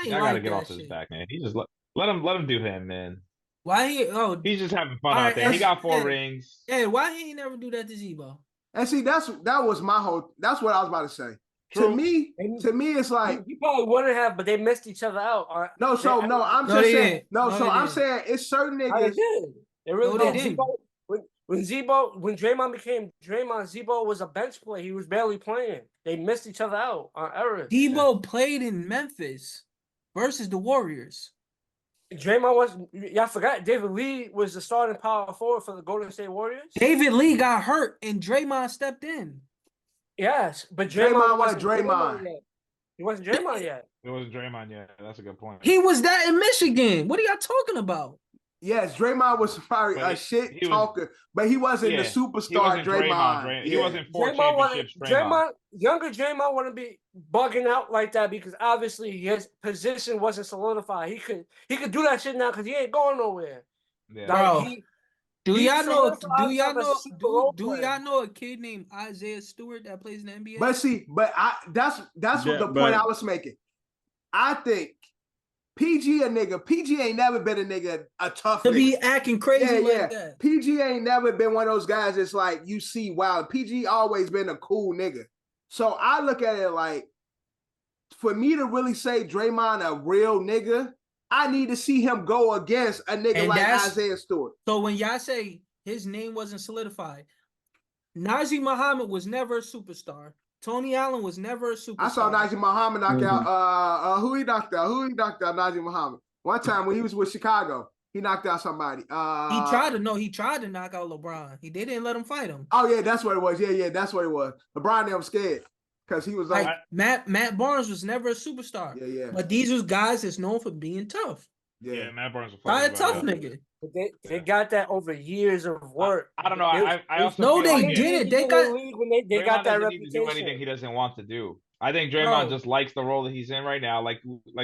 gotta get off his back, man. He just let him do him, man. Why he's just having fun out there. He got 4 rings. Hey, why he ain't never do that to Zebo? And see, that's what I was about to say. to me, it's like you probably wouldn't have, but they missed each other out. I'm saying it's certain niggas. They really did. When Draymond became Draymond, Zebo was a bench player. He was barely playing. They missed each other out on errors. Zebo played in Memphis versus the Warriors. Draymond was. Y'all forgot David Lee was the starting power forward for the Golden State Warriors. David Lee got hurt and Draymond stepped in. Yes, but Draymond wasn't Draymond. He wasn't Draymond yet. It wasn't Draymond yet. That's a good point. He was that in Michigan. What are y'all talking about? Yes, Draymond was probably a shit talker, but he wasn't the superstar Draymond. He wasn't four championships Draymond. Younger Draymond wouldn't be bugging out like that because obviously his position wasn't solidified. He could do that shit now because he ain't going nowhere. Yeah. Bro, do y'all know a kid named Isaiah Stewart that plays in the NBA? But see, that's what the point I was making. I think PG a nigga. PG ain't never been a nigga, a tough to nigga. be acting crazy like that. PG ain't never been one of those guys that's like, you see, wow, PG always been a cool nigga. So I look at it like, for me to really say Draymond a real nigga, I need to see him go against a nigga like Isaiah Stewart. So when y'all say his name wasn't solidified, Najee Muhammad was never a superstar. Tony Allen was never a superstar. I saw Najee Muhammad knock out who he knocked out Najee Muhammad. One time when he was with Chicago, he knocked out somebody. He tried to knock out LeBron. They didn't let him fight him. Oh yeah, that's what it was. Yeah, that's what it was. LeBron never scared because he was like Matt Barnes was never a superstar. Yeah. But these was guys that's known for being tough. Yeah, Matt Barnes was a tough nigga. But they got that over years of work. I don't know. I also no, they didn't. They got that reputation. To do anything he doesn't want to do. I think Draymond just likes the role that he's in right now. Like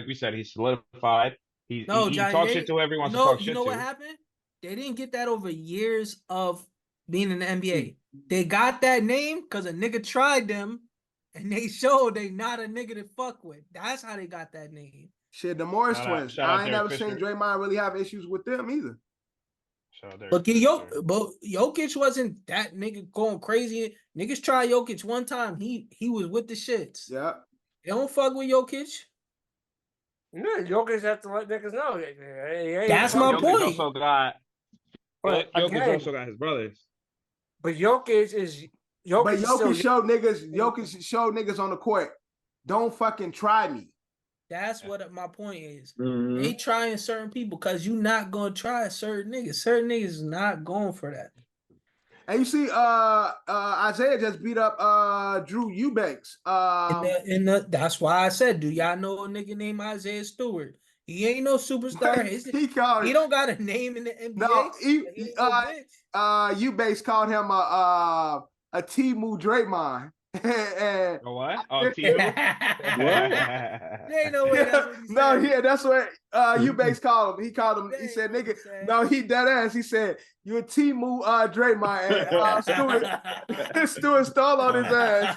we said, he's solidified. He talks shit to everyone. You know what happened? They didn't get that over years of being in the NBA. They got that name because a nigga tried them, and they showed they not a nigga to fuck with. That's how they got that name. Shit, the Morris twins. I ain't never seen Draymond really have issues with them either. But Jokic wasn't that nigga going crazy. Niggas tried Jokic one time. He was with the shits. Yeah. They don't fuck with Jokic. No, Jokic have to let niggas know. That's my point. Jokic also got his brothers. But Jokic showed niggas on the court. Don't fucking try me. That's what my point is. They trying certain people because you not gonna try certain niggas. Certain niggas is not going for that. And you see, Isaiah just beat up Drew Eubanks. That's why I said, do y'all know a nigga named Isaiah Stewart? He ain't no superstar. He don't got a name in the NBA. No, Eubanks called him a Timu Draymond. And what? Oh, Timu? There ain't no way that's what he said. No, yeah, that's what Eubanks called him. He called him. He said, "Nigga, no, he dead ass." He said, "You a Timu Draymond." And Stewart stole on his ass.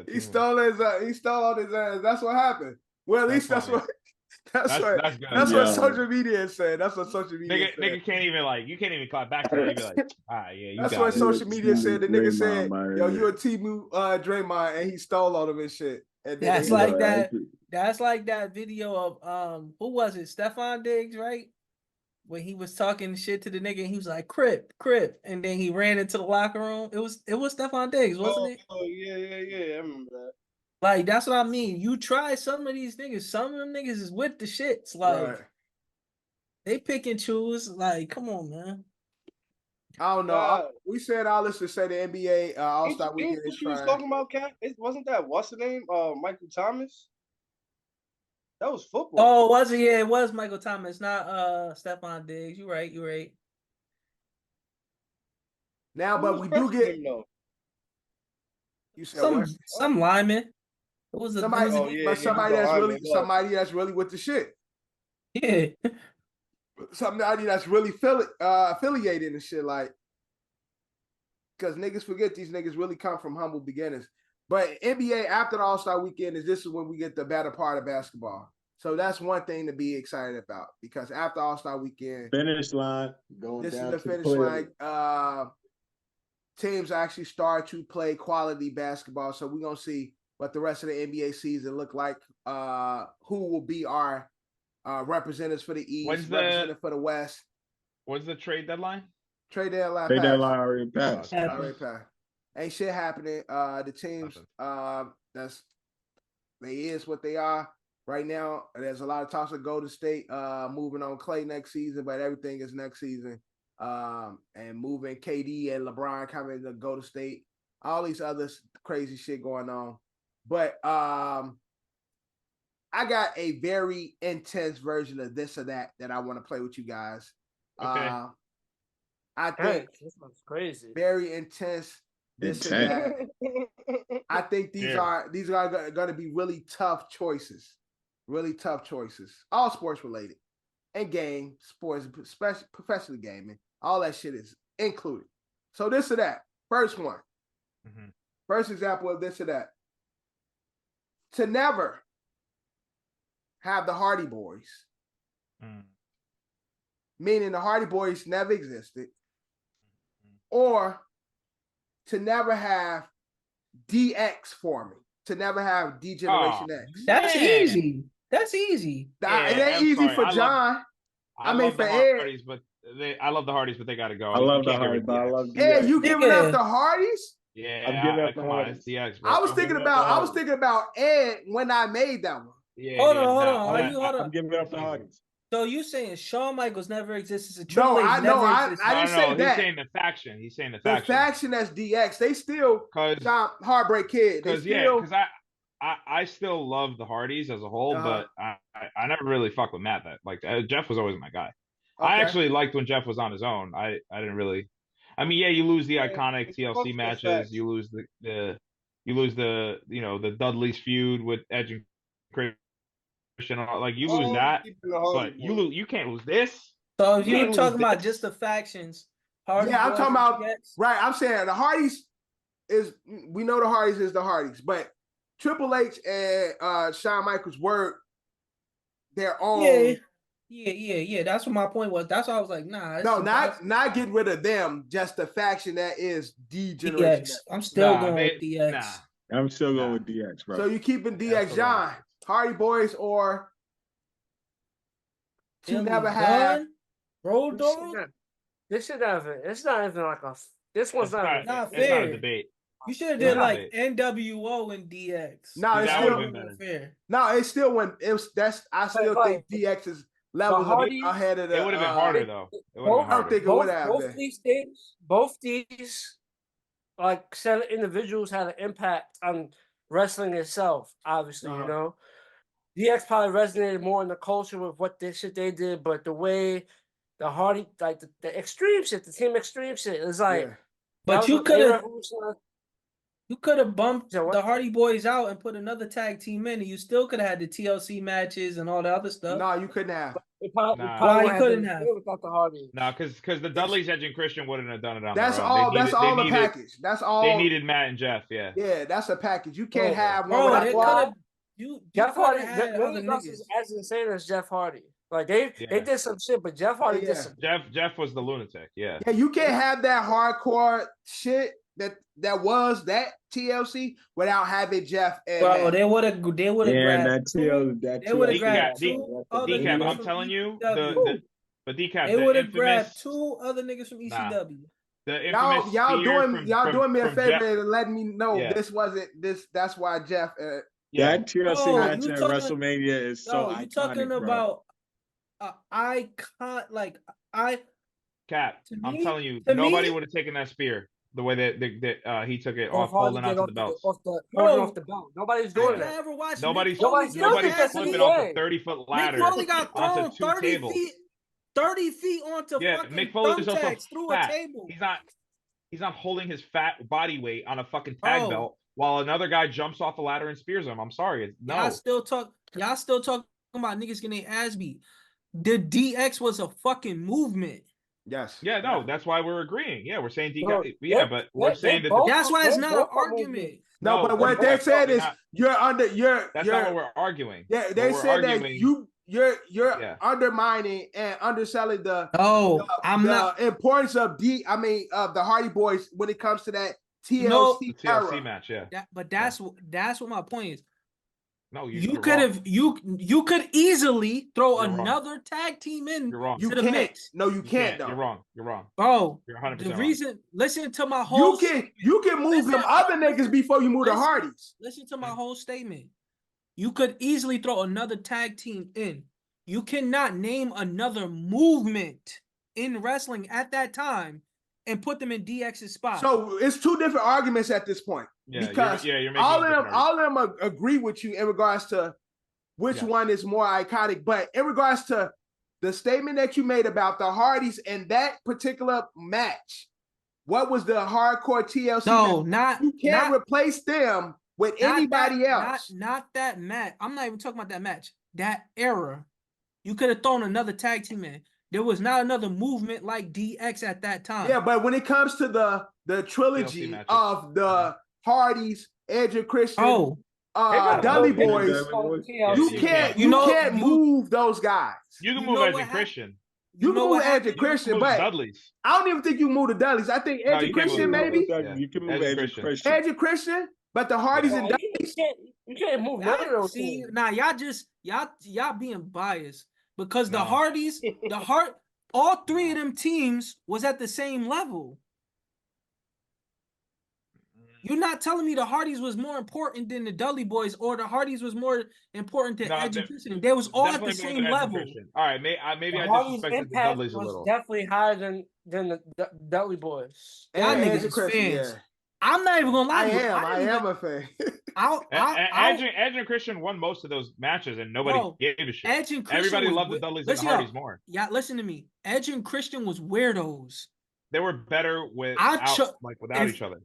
He stole on his ass. That's what happened. Well, at least that's what social media is saying. That's what social media said. Nigga can't even you can't even clap back to it. You be like, you that's what social media said. The nigga said, yo, you a Timu Draymond, and he stole on him and shit. And that's like that. That's like that video of who was it? Stephon Diggs, right? When he was talking shit to the nigga, and he was like, Crip, and then he ran into the locker room. It was Stephon Diggs, wasn't it? Oh yeah. I remember that. Like, that's what I mean. You try some of these niggas. Some of them niggas is with the shits. Like, they pick and choose. Like, come on, man. I don't know. We said all this to say the NBA All-Star Weekend is trying. Was talking about, Cat? Wasn't that, what's the name? Michael Thomas? That was football. Oh, was it? Yeah, it was Michael Thomas, not Stephon Diggs. You're right. Now, but we do get... You said some lineman. It was somebody that's really with the shit. Yeah. Somebody that's really affiliated and shit, like, because niggas forget these niggas really come from humble beginnings. But NBA after the All-Star Weekend this is when we get the better part of basketball. So that's one thing to be excited about, because after All-Star Weekend, finish line going this down is the to finish line. teams actually start to play quality basketball. So we're gonna see what the rest of the NBA season look like. Who will be our representatives for the East, representative for the West. When's the trade deadline? Trade deadline already passed. Already passed. Ain't shit happening. The teams they is what they are right now. There's a lot of talks of Golden State moving on Clay next season, but everything is next season. And moving KD and LeBron coming to Golden State. All these other crazy shit going on. But I got a very intense version of this or that I want to play with you guys. Okay. I think this one's crazy. Very intense. This and that. I think these are going to be really tough choices. Really tough choices. All sports related. And game, sports, especially professional gaming. All that shit is included. So this or that. First one. Mm-hmm. First example of this or that. To never have the Hardy Boys. Meaning the Hardy Boys never existed. Or to never have DX for me. To never have D-Generation X. That's easy. That's easy. It ain't easy for John. I mean, for Ed. Hardys, but I love the Hardys, but they got to go. I love the Hardys, but I love DX. Ed, you giving up the Hardys? Yeah, I'm giving up the come on, Hardys. it's DX, bro. I was thinking about Ed when I made that one. Yeah, hold on. I'm giving up the Hardys. So you saying Shawn Michaels never existed? A Triple H I didn't say that. He's saying the faction. The faction that's DX. They still Heartbreak Kid. Because I still love the Hardys as a whole, but I never really fuck with Matt. Jeff was always my guy. Okay. I actually liked when Jeff was on his own. I didn't really. I mean, you lose the iconic TLC matches. You lose the the Dudley's feud with Edge and Christian. You lose that, but you can't lose this. So if you're talking about just the factions, I'm talking about right. I'm saying the Hardys we know the Hardys is the Hardys, but Triple H and Shawn Michaels were their own. Yeah. That's what my point was. That's why I was like, nah. No, not getting rid of them. Just the faction that is D-Generation. I'm still going with DX. Nah. I'm still going with DX, bro. So you keeping DX, John? Hardy Boys or to never have Road Dogg? This should have it. It's not even like a. This one's not fair. It's not a debate. You should have did like NWO and DX. No, it's still fair. No, it still went. I still think DX's levels ahead of the. It would have been harder though. I don't think it would have been. Both these set of individuals had an impact on wrestling itself. Obviously, you know, DX probably resonated more in the culture with what shit they did, but the way the Hardy, the extreme shit, the Team Extreme shit, is like. Yeah. But you could have bumped the Hardy Boys out and put another tag team in, and you still could have had the TLC matches and all the other stuff. No, you couldn't have. You couldn't have without the Hardy. No, because the Dudleys, Edge, and Christian wouldn't have done it on That's their all. own. That's all the package. That's all. They needed Matt and Jeff. Yeah. Yeah, that's a package. You can't have one without. Jeff Hardy, as insane as Jeff Hardy. They did some shit, but Jeff Hardy did some. Jeff was the lunatic. Yeah. Yeah, you can't have that hardcore shit that was that TLC without having Jeff. And bro, they would have grabbed. They would have grabbed Decap. I'm telling you, but Decap. They would have grabbed 2 other niggas from ECW. Y'all doing me a favor Jeff, and letting me know this wasn't this. That's why Jeff. That TLC match at WrestleMania is so iconic. You talking about icon Cap, I'm telling you, nobody would have taken that spear the way that he took it off, holding onto the belt. Off the belt. Nobody's doing that. Nobody's flipping off a 30-foot ladder. Mick Foley got thrown 30 feet onto fucking Mick Foley's also through fat. a table. He's not holding his fat body weight on a fucking tag belt while another guy jumps off the ladder and spears him. I'm sorry. No. Y'all still talking about niggas getting their ass beat. The DX was a fucking movement. Yes. Yeah, no, that's why we're agreeing. Yeah, we're saying but we're saying that that's why it's not an argument. No, but what they said is that's not what we're arguing. Yeah, they said that you're undermining and underselling the importance of of the Hardy Boys when it comes to that TLC era. match, But that's what my point is. No, you could have you could easily throw another tag team in You to the can't. mix. No, you can't though. You're wrong. Bro, You're 100% the wrong. reason, listen to my whole you can move them other niggas before you move the Hardys. Listen to my whole statement. You could easily throw another tag team in. You cannot name another movement in wrestling at that time and put them in DX's spot. So it's two different arguments at this point. Yeah, because you're making all of them agree with you in regards to which one is more iconic. But in regards to the statement that you made about the Hardys and that particular match, what was the hardcore TLC? No, match? You can't replace them with anybody else. Not that match. I'm not even talking about that match. That era. You could have thrown another tag team in. There was not another movement like DX at that time. Yeah, but when it comes to the trilogy of the Hardys, Edge and Christian, Dudley Boys, you can't move those guys. You can move Edge and Christian. You can move Edge and Christian, but Dudleys. I don't even think you move the Dudleys. I think Edge and Christian, maybe. You can move Edge and Christian. Edge and Christian, but the Hardys and Dudleys. You can't move none of those. See, now y'all being biased because the Hardys, all three of them teams was at the same level. You're not telling me the Hardys was more important than the Dudley Boys, or the Hardys was more important than Edge and Christian. They was all at the same level. All right, maybe I disrespected the Dudleys a little. Definitely higher than the Dudley Boys. Y'all niggas fans. Yeah. I'm not even gonna lie. I am a fan. Edge and Christian won most of those matches, and nobody gave a shit. Edge and Christian Everybody loved the Dudleys and the Hardys more. Yeah, listen to me. Edge and Christian was weirdos. They were better without each other.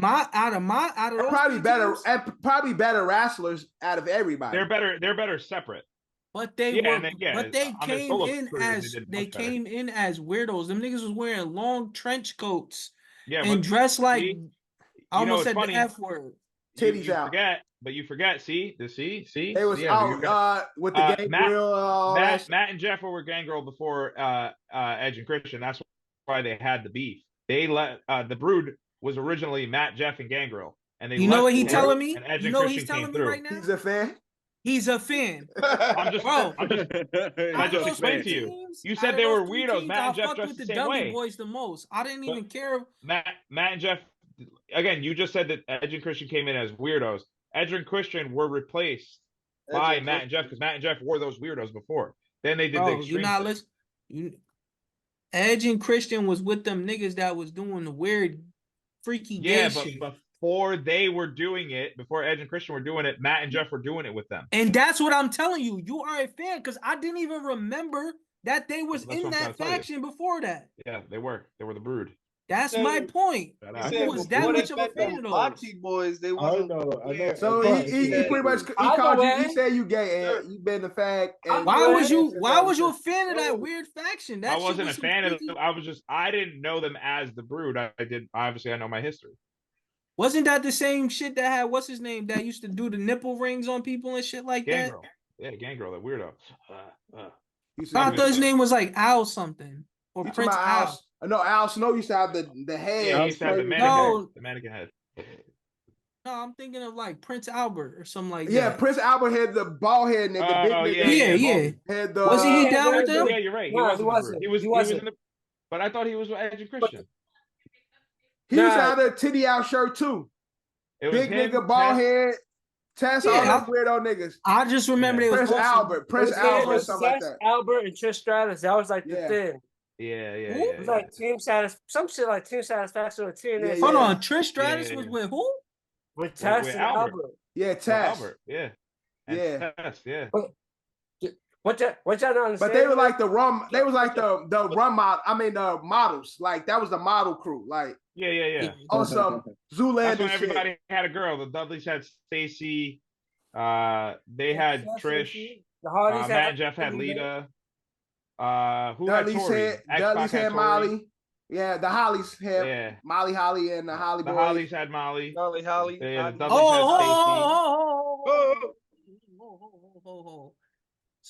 Out of those probably better wrestlers out of everybody. They're better separate. But they came in as weirdos. Them niggas was wearing long trench coats and dressed like I almost said the F word. Titties out. You forget. See. They was out with the Gangrel. Matt and Jeff were Gangrel before Edge and Christian. That's why they had the beef. They let the Brood was originally Matt, Jeff, and Gangrel, and they. You know what he's telling me? You know what he's telling me right now? He's a fan. He's a fan. I just explained to you. You said they were weirdos. Matt and Jeff dressed the same way. Boys the most. I didn't even care. Matt and Jeff. Again, you just said that Edge and Christian came in as weirdos. Edge and Christian were replaced by Matt and Jeff because Matt and Jeff wore those weirdos before. Then they did the extreme. You're not listening. Edge and Christian was with them niggas that was doing the weird, freaky gay shit. But before they were doing it, before Edge and Christian were doing it, Matt and Jeff were doing it with them. And that's what I'm telling you. You are a fan because I didn't even remember that they was in that faction before that. Yeah, they were. They were the Brood. That's my point. I was that much of a fan of those. Boxy Boys, they wasn't. I know. So he pretty much called you. He said you gay and you been the fag. Why was you a fan of that weird faction? I wasn't a fan of them. I didn't know them as the Brood. I know my history. Wasn't that the same shit that had what's his name that used to do the nipple rings on people and shit like Gangrel. Yeah, Gangrel, that weirdo. I thought his name was like Al something or Prince Al. No, Al Snow used to have the head. Yeah, he used to have the mannequin head. No, I'm thinking of like Prince Albert or something like that. Yeah, Prince Albert had the ball head nigga. Wasn't he down with them? Yeah, you're right. He wasn't. He was in the. But I thought he was with Edge and Christian. He used to have the titty out shirt too. Big nigga, ball head. Tess, all those weirdo niggas. I just remember it was Prince Albert, something like that. Albert and Trish Stratus. That was like the thing. Yeah. It was like Team some shit like Team Satisfaction or TNA. Hold on, Trish Stratus was with who? With Tess and Albert. Yeah, Tess. Albert, yeah. Tess, yeah. What y'all don't understand? But they were like the rum. They was like the rum model. I mean the models. Like that was the model crew. Like yeah. Also, Zoolander. That's when everybody had a girl. The Dudleys had Stacy. They had Trish. The Hardys Matt and Jeff had Lita. Who Dudley's had Tori? Dudley's had Molly. Yeah, the Hollies had Molly Holly and the Holly Boys. The Hollies had Molly. Molly Holly. The Dudleys had Stacy.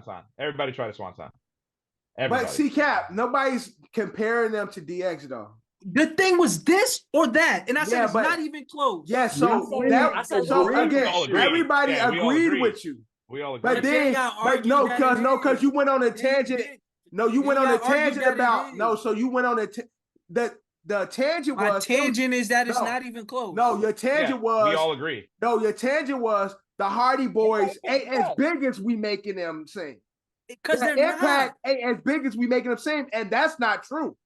song. Everybody tried a swan song. Everybody. But see, Cap, nobody's comparing them to DX though. The thing was this or that, and I said it's not even close. Yeah, so I said again, We all agreed. everybody Yeah, we all agreed agreed. with you. We all But agree. then, but no, because you went on a tangent. No, you went on a tangent about So you went on the tangent was. My tangent is that it's No. not even close. No, your tangent was. We all agree. No, your tangent was the Hardy Boys ain't as big as we making them seem. Because their impact ain't as big as we making them seem, and that's not true.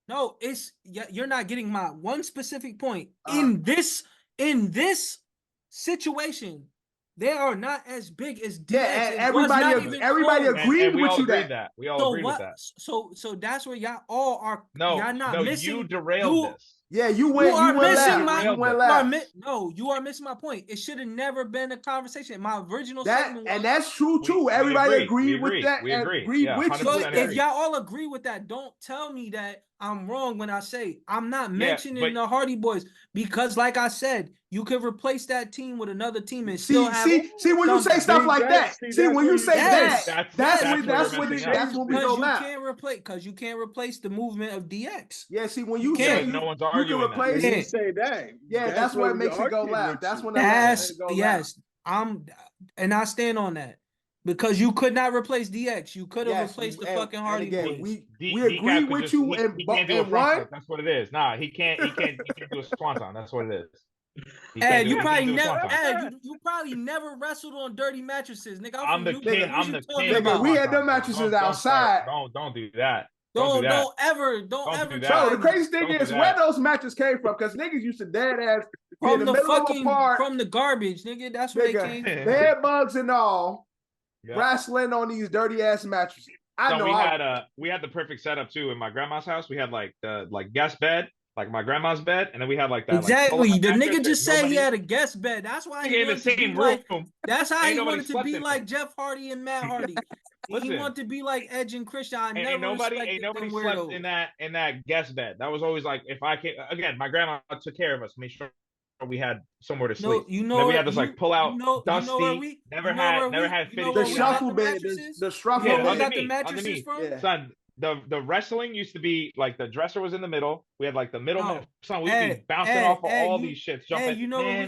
No, you're not getting my one specific point. In this situation, they are not as big as DX. Yeah, everybody agreed with you that. We all agreed with that. So that's where y'all all are. No, y'all not missing. You derailed this. Yeah, you went left. No, you are missing my point. It should have never been a conversation. My original statement was, and that's true too. Everybody agreed with that. We agree. With you. So if y'all all agree with that, don't tell me that I'm wrong when I say I'm not mentioning the Hardy Boys, because, like I said, you could replace that team with another team and still have. See when you say stuff like that. See when you say that's when we go left. Because you can't replace the movement of DX. Yeah, see when you say no one's arguing replace that. You say that. Yeah, that's what makes it go left. That's when I stand on that. Because you could not replace DX. You could have replaced the fucking Hardy Boys. We agree with you in one. That's what it is. Nah, he can't do a swanton. That's what it is. And you probably never wrestled on dirty mattresses, nigga. I'm the king. Nigga, we had them mattresses outside. Don't do that. Don't ever. Bro, the crazy thing is where those mattresses came from, because niggas used to dead ass from the garbage, nigga. That's where they came from. Bed bugs and all. Yep. Wrestling on these dirty ass mattresses. We had the perfect setup too in my grandma's house. We had like the guest bed, like my grandma's bed, and then we had like that. Exactly. The nigga just said he had a guest bed. That's why he wanted to be like. That's how he wanted to be like Jeff Hardy and Matt Hardy. He wanted to be like Edge and Christian. Ain't nobody slept in that guest bed. That was always like, if I can. Again, my grandma took care of us, made sure we had somewhere to sleep. Then we had this like pull out, dusty. Never had fitted. The shuffle bed, the shuffle bed. Where we got the mattresses from? Yeah. Son, the wrestling used to be like the dresser was in the middle. We had like the middle. Son, we'd be bouncing off of all these shits. Hey, you know where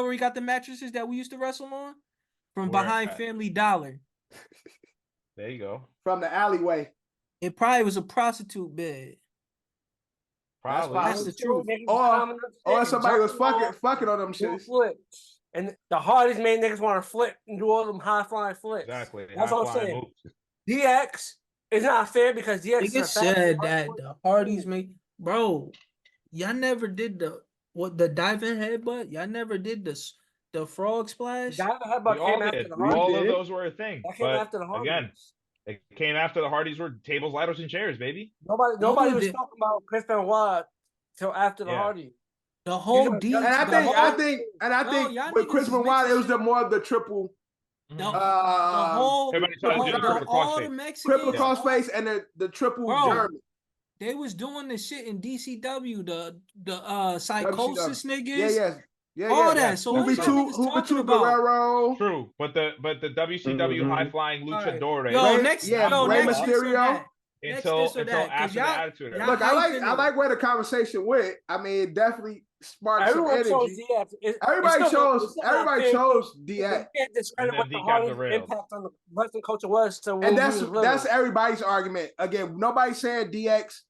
we got the mattresses that we used to wrestle on? From behind Family Dollar. There you go. From the alleyway. It probably was a prostitute bed. Probably. That's the truth. Or somebody was fucking on them shit. And the Hardys made niggas want to flip and do all them high flying flips. Exactly. That's what I'm saying. DX is not fair because DX niggas said that the Hardys made, bro. Y'all never did the diving headbutt. Y'all never did the frog splash. Diving headbutt came after the Hardys. All of those were a thing. That came after the Hardys. Again, it came after the Hardys were tables, ladders, and chairs, baby. Nobody was talking about Chris Benoit till after the Hardys. The whole D. And I think with Chris Benoit, it was more of the triple. The whole triple crossface and the triple German. They was doing the shit in DCW, the psychosis niggas. Yeah, all that. So Hoover two Guerrero. True, but the WCW high flying luchadores. Rey Mysterio. Until after the Attitude Era. Look, I like where the conversation went. I mean, it definitely sparked some energy. Everybody chose DX. You can't discredit what the hardest impact on the wrestling culture was. And that's everybody's argument. Again, nobody's saying DX.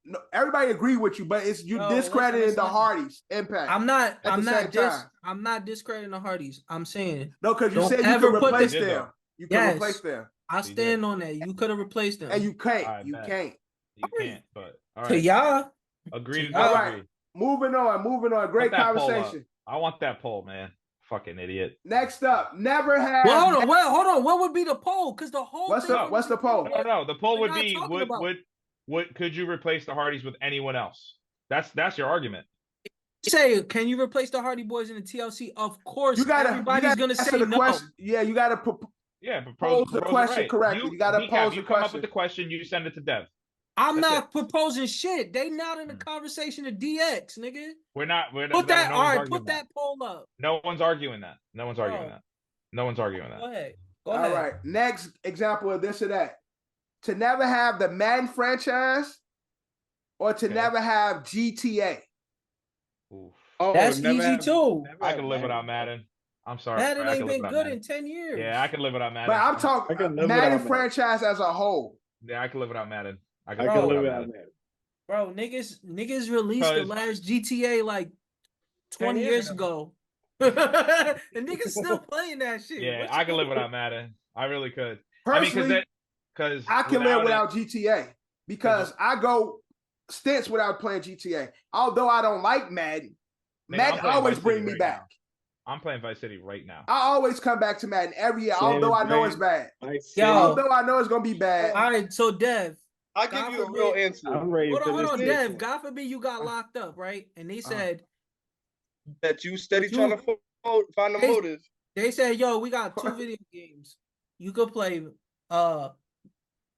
No, everybody agree with you, but it's discrediting the Hardys' impact. I'm not discrediting the Hardys. I'm saying because you said you could replace them. You could replace them. I stand on that. You could have replaced them, and you can't. You can't. But all right. To y'all, agreed. All right. Moving on. Great conversation. I want that poll, man. Fucking idiot. Next up, never have. Well, hold on. What would be the poll? Because the whole what's the poll? No. The poll would be could you replace the Hardys with anyone else? That's your argument. Say, can you replace the Hardy Boys in the TLC? Of course, everybody's gonna say no. Question. Yeah, you gotta propose the question correctly. You gotta pose the you question. Come up with the question. You send it to Dev. I'm not proposing shit. They not in the conversation of DX, nigga. We're not. Put that poll up. No one's arguing that. No one's arguing that. Go ahead. All right. Next example of this or that. To never have the Madden franchise or to never have GTA. That's easy too. I can live without Madden. I'm sorry. Madden I ain't can live been without good Madden. in 10 years. Yeah, I can live without Madden. But I'm I talking can live Madden without Madden. franchise as a whole. Yeah, I can live without Madden. I I can can live live without without Madden. Madden. Bro, niggas released the 'Cause- last GTA like 20 years years ago. And niggas still playing that shit. Yeah, What I you can live mean? without Madden. I really could. Personally, because I can live without GTA Cause- because I go stints without playing GTA. Although I don't like Madden, Nigga, I'm Madden playing always Vice bring City me right back. now. I'm playing Vice City right now. I always come back to Madden every year, Same although I know thing. it's bad. Vice Yo. City. Although I know it's gonna be bad. All right, so Dev. I'll give God you a forbid- real answer. I'm ready Hold for on, this hold on, shit. Dev. God forbid you got locked up, right? And they said That you steady You- trying to find a They- motive. they said, yo, we got 2 video games. You could play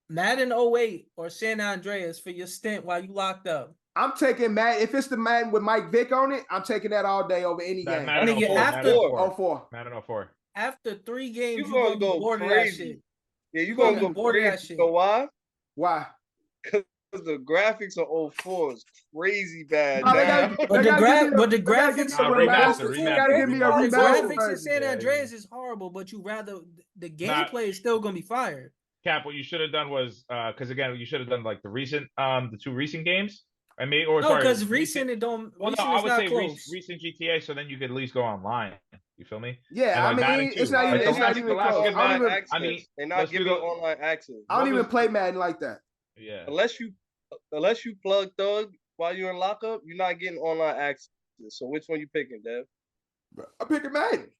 Madden 08 or San Andreas for your stint while you locked up. I'm taking Madden. If it's the Madden with Mike Vick on it, I'm taking that all day over any That game. Madden Nigga, 04, after- Madden 04. 04. Madden 04. After 3 games, You you gonna gonna be go bored of that crazy. shit. Yeah, you You gonna gonna go be bored of that crazy. shit. You know why? Why? Because the graphics on 04 is crazy bad. No, they now. gotta- But they the gotta gra- give me a- but the they gotta give graphics- me a remaster, remaster. remaster, You gotta give me a remaster. The remaster graphics in version. San Yeah, Andreas is horrible, but you rather the Nah. gameplay is still gonna be fire. Cap, what you should have done was because again, you should have done like the 2 recent games. I mean, or No, sorry, because recent it don't. Well, recent no, I is would not say close. recent GTA, so then you could at least go online. You feel me? Yeah, And, I like, Madden mean, too. it's not Like, even, the it's not last- even the last close. good I don't Madden- even, access. I mean, They're not let's do giving the- online access. I don't what even was- play Madden like that. Yeah. Unless you plug Thug while you're in lockup, you're not getting online access. So which one you picking, Dev? I'm picking Madden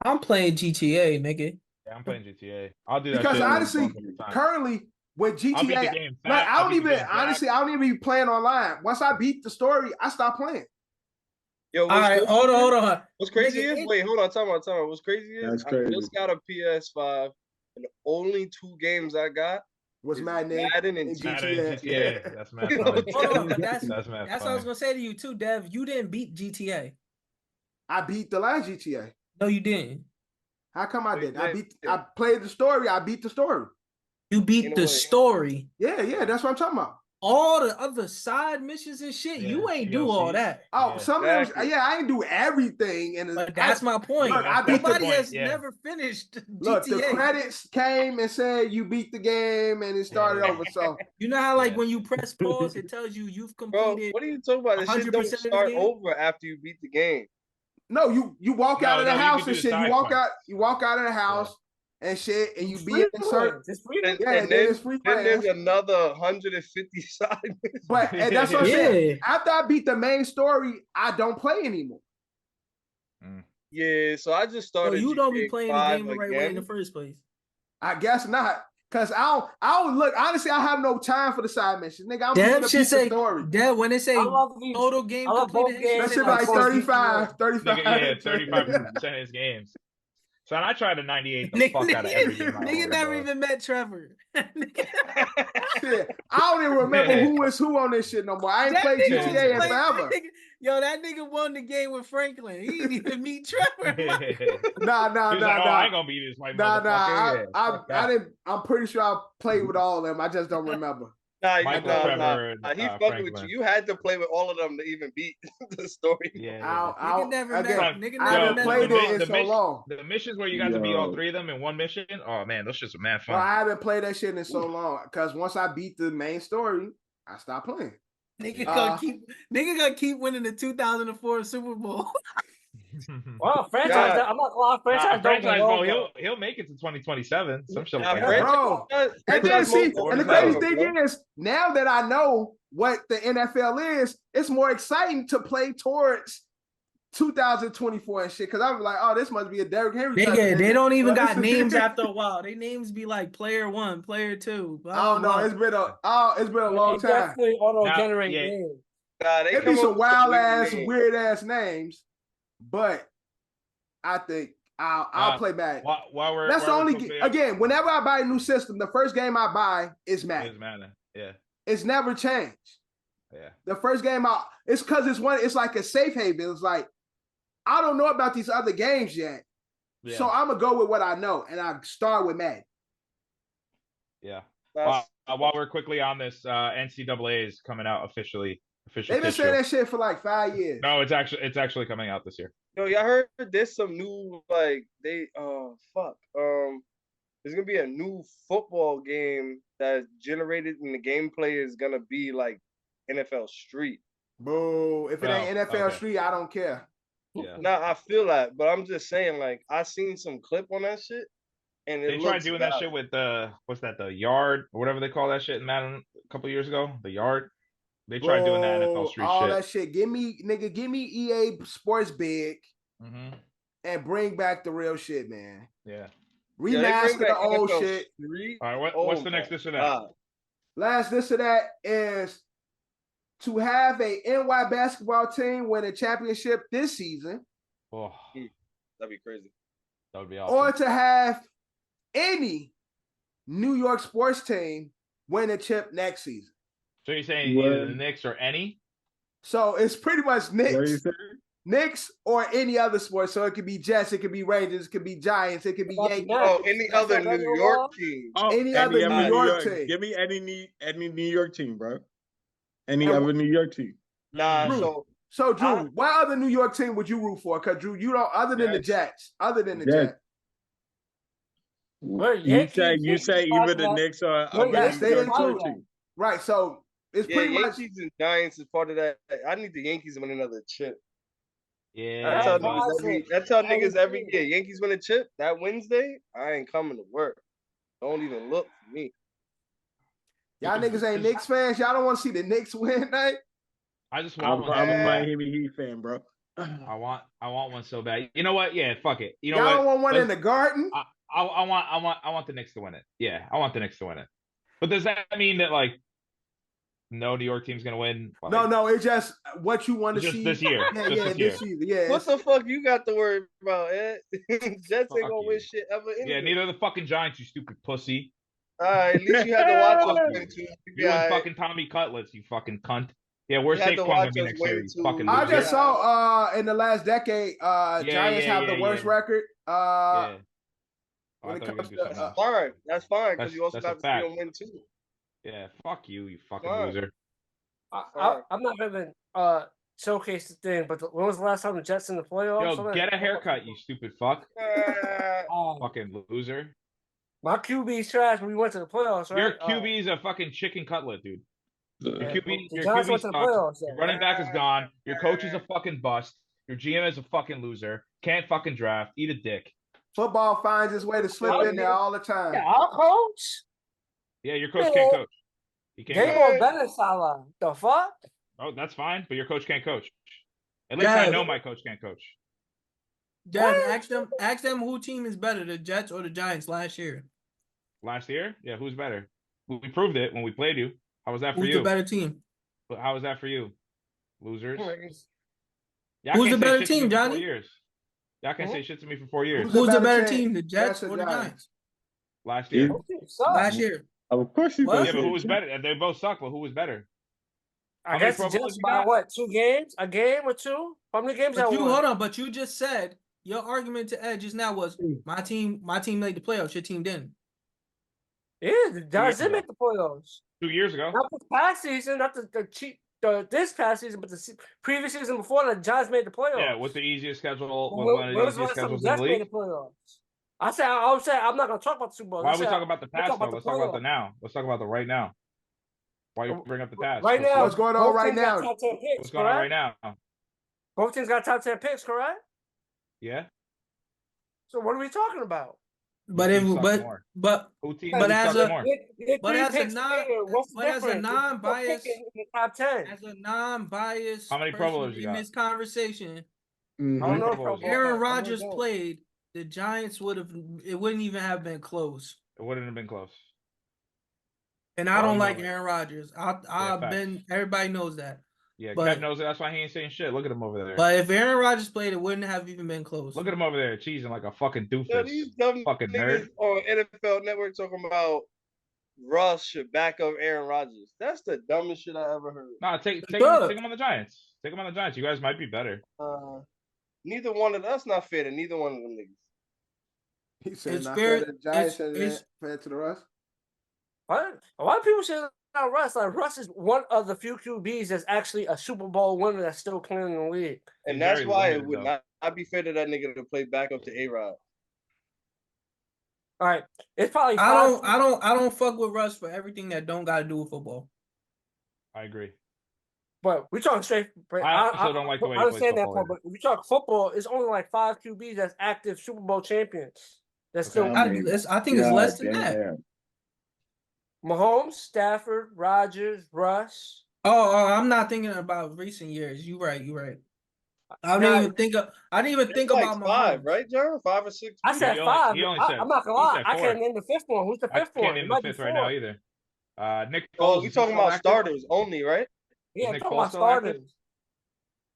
I'm playing GTA, nigga. Yeah, I'm playing GTA. I'll do that because shit honestly, multiple times. currently with I'll beat the GTA, game like fat, I I'll don't beat the even game honestly, I don't even be playing online. Once I beat the story, I stop playing. Yo, All what's right, crazy? hold on. What's crazy Nigga, is it- wait, hold on, time out. What's crazy is That's I crazy. just got a PS5, and the only 2 games I got Was is Madden Madden and and Madden and GTA. GTA. That's mad You know, funny. Hold on, but that's That's mad what I was funny. gonna say to you too, Dev. You didn't beat GTA. I beat the last GTA. No, you didn't. How come I Wait, did? wait. I played the story. I beat the story. You beat In a the way. story. Yeah, that's what I'm talking about. All the other side missions and shit, Yeah, you ain't do all DLCs. that. Oh, Yeah. some of them, Exactly. yeah, I ain't do everything. And But that's my point. Look, I beat the Nobody point, has yeah. never finished look. The GTA. credits came and said you beat the game, and it started Yeah. over. So You know how like Yeah. when you press pause, it tells you you've Bro, completed. what are you talking about? The shit 100% don't of the start game? over after you beat the game. no, you walk out of the No, you house can and do shit. the You side walk quests. out. You walk out of the house and shit, and you be insert. It's freedom. And, Yeah, and then then, it's free then there's plans. another 150 side missions. But and that's what I'm saying. Yeah. After I beat the main story, I don't play anymore. Yeah, so I just So started. you don't be GTA playing the 5 game the right way in the again. first place. I guess not. Cause I don't look, honestly, I have no time for the side missions. Nigga, I'm Dev gonna should beat the say story. Dev when they say I love these. total game I love both completed, it should games. That say shit like like Forza 35, 35. Nigga, yeah, 35% of his games. So I try to 98 the Nigga, fuck out of every game. I nigga own, never bro. even met Trevor. Shit. I don't even remember who is who on this shit no more. I ain't That played nigga GTA was in playing- forever. Yo, that nigga won the game with Franklin. He didn't even meet Trevor. He was Nah, like, oh, I nah. ain't gonna beat this white Nah, motherfucker. Yeah, I fuck that. didn't. I'm pretty sure I played with all of them. I just don't remember. Nah, Michael, nah, Trevor, nah. He and, fucking with Franklin. you. You had to play with all of them to even beat the story. Yeah. Nigga never met. again, Nigga I never haven't met played the it in the so mission- long. The missions where you got to beat all Yo. 3 of them in one mission. Oh man, those shits are mad Well, fun. I haven't played that shit in so long. Cause once I beat the main story, I stopped playing. Nigga gonna keep winning the 2004 Super Bowl. Well, franchise. God. I'm not gonna lie. Franchise. don't franchise, go bro, over. he'll make it to 2027. Some shit Nah, like Fred- that. bro. And then franchise see, mode and the is crazy better, thing bro. is, now that I know what the NFL is, it's more exciting to play towards 2024 and shit. Cause I'm like, oh, this must be a Derrick Henry. type Nigga, of they thing. don't even But got this- names after a while. They names be like player 1, player 2. I don't know. It's been a long It time. definitely auto-generate yeah. games. Nah, they It'd come be up some with wild weird ass, names. weird ass names, but I think I'll play Madden. While we're That's the while we're only quickly- again. Whenever I buy a new system, the first game I buy is It Madden. is Madden. Yeah, It's never changed. yeah. The first game it's because it's like a safe haven. It's like I don't know about these other games yet, Yeah. so I'm gonna go with what I know, and I start with Madden. Yeah. That's- While we're quickly on this, NCAA is coming out officially. They've been saying that shit for like 5 years. No, it's actually coming out this year. Yo, y'all heard there's some new there's gonna be a new football game that's generated and the gameplay is gonna be like NFL Street. Boo. If it ain't NFL Street, I don't care. Yeah. Nah, I feel that, but I'm just saying, like, I seen some clip on that shit, and They tried doing that shit with what's that, the Yard or whatever they call that shit in Madden a couple years ago. The Yard. They tried doing that NFL Street all shit. that shit. Give me EA Sports big and bring back the real shit, man. Yeah. Remaster the old NFL shit. Street. All right, what's the next this or that? Last this or that is to have a NY basketball team win a championship this season. Oh, that'd be crazy. That would be awesome. Or to have any New York sports team win a chip next season. So you're saying either the Knicks or any? So it's pretty much Knicks or any other sport. So it could be Jets, it could be Rangers, it could be Giants, it could be Yankees. Oh, any other New York team. Oh, any other New York team. Give me any New York team, bro. Any other New York team. Nah, Drew. So Drew, what other New York team would you root for? Because Drew, you don't other than the Jets. Other than the Jets. You say either the Knicks or yes, New York team. Right. So it's pretty much Yankees and Giants is part of that. I need the Yankees to win another chip. Yeah. I tell niggas every year. Yankees win a chip that Wednesday, I ain't coming to work. Don't even look for me. Y'all niggas ain't Knicks fans. Y'all don't want to see the Knicks win, right? I just want one. I'm a Miami Heat fan, bro. I want one so bad. You know what? Yeah, fuck it. You know y'all what? Don't want one in the Garden? I want the Knicks to win it. Yeah, I want the Knicks to win it. But does that mean that like no New York team's gonna win? Like, no, it's just what you want to see this year. this season. Yeah. What the fuck you got to worry about, Ed? Jets ain't gonna win shit ever. Anyway. Yeah, neither the fucking Giants, you stupid pussy. All right, at least you had to watch us win too. You and fucking Tommy Cutlets, you fucking cunt. Yeah, where's Saquon gonna be next year? Fucking I loser. just saw in the last decade, Giants have the worst record. When it comes to that's fine because you also got to see them win too. Yeah, fuck you fucking loser. I'm not gonna showcase the thing, but when was the last time the Jets in the playoffs? Yo, get a haircut, you stupid fuck. Fucking loser. My QB's trash when we went to the playoffs, right? Your QB's a fucking chicken cutlet, dude. Your QB sucks. Your running back is gone. Your coach is a fucking bust. Your GM is a fucking loser. Can't fucking draft. Eat a dick. Football finds its way to slip in there all the time. Yeah, our coach? Yeah, your coach can't coach. He can't they were better, Salah. The fuck? Oh, that's fine, but your coach can't coach. At least I know my coach can't coach. Dad, ask them who team is better, the Jets or the Giants last year. Last year? Yeah, who's better? We proved it when we played you. How was that for you? Who's the better team? But how was that for you? Losers. Who's the better team, Johnny? Y'all can't say shit to me for 4 years. Who's the better team, the Jets or the Giants? Last year. Last year. Of course you Yeah, but who was better? They both suck, but who was better? I guess the Jets by what? 2 games? A game or two? How many games but hold on, but you just said your argument to Ed just now was my team made the playoffs, your team didn't. Yeah, the Giants did make the playoffs 2 years ago. Not this past season, not this past season, but the previous season before the Giants made the playoffs. Yeah, with the easiest schedule. One of the easiest schedules in the league. Made the playoffs. I said I'm not gonna talk about the Super Bowl. Why are we talking about the past though? Let's talk about the now. Let's talk about the right now. Why you bring up the past? Right now, what's going on right now? What's going on right now? Both teams got top 10 picks, correct? Yeah. So what are we talking about? But as a non-biased top 10. As a non-biased, how many Pro Bowlers you got in this conversation? I don't know if Aaron Rodgers played, the Giants it wouldn't even have been close. It wouldn't have been close. And I don't like Aaron Rodgers. Everybody knows that. Yeah, Kev knows it. That's why he ain't saying shit. Look at him over there. But if Aaron Rodgers played, it wouldn't have even been close. Look at him over there, cheesing like a fucking doofus. Yeah, these dumb fucking nerd on NFL Network talking about Russ should back up Aaron Rodgers. That's the dumbest shit I ever heard. Nah, take him on the Giants. Take him on the Giants. You guys might be better. Neither one of that's not fair to neither one of them niggas. He said it's not fair to the Giants fair to the Russ. What? A lot of people say not about Russ. Like Russ is one of the few QBs that's actually a Super Bowl winner that's still playing in the league. And He's that's very why limited, it would though. not be fair to that nigga to play backup to A-Rod. All right, it's probably I don't fuck with Russ for everything that don't got to do with football. I agree. But we talking straight. I also don't like the way he I plays understand that football part, but if we talk football, it's only like 5 QBs that's active Super Bowl champions. That's still I think it's less than that. Mahomes, Stafford, Rodgers, Russ. Oh, I'm not thinking about recent years. You're right. I didn't even think Like about five, Mahomes. right, Jerrell? 5 or 6. I said He 5. only said, I'm not gonna he lie. said I 4. can't name the fifth one. Who's the I fifth can't one? name It the might be fifth right now 4. either. Nick Oh, Foles. we Is he talking still about active? starters only, right? Yeah, I'm Nick talking Foles about still active? starters.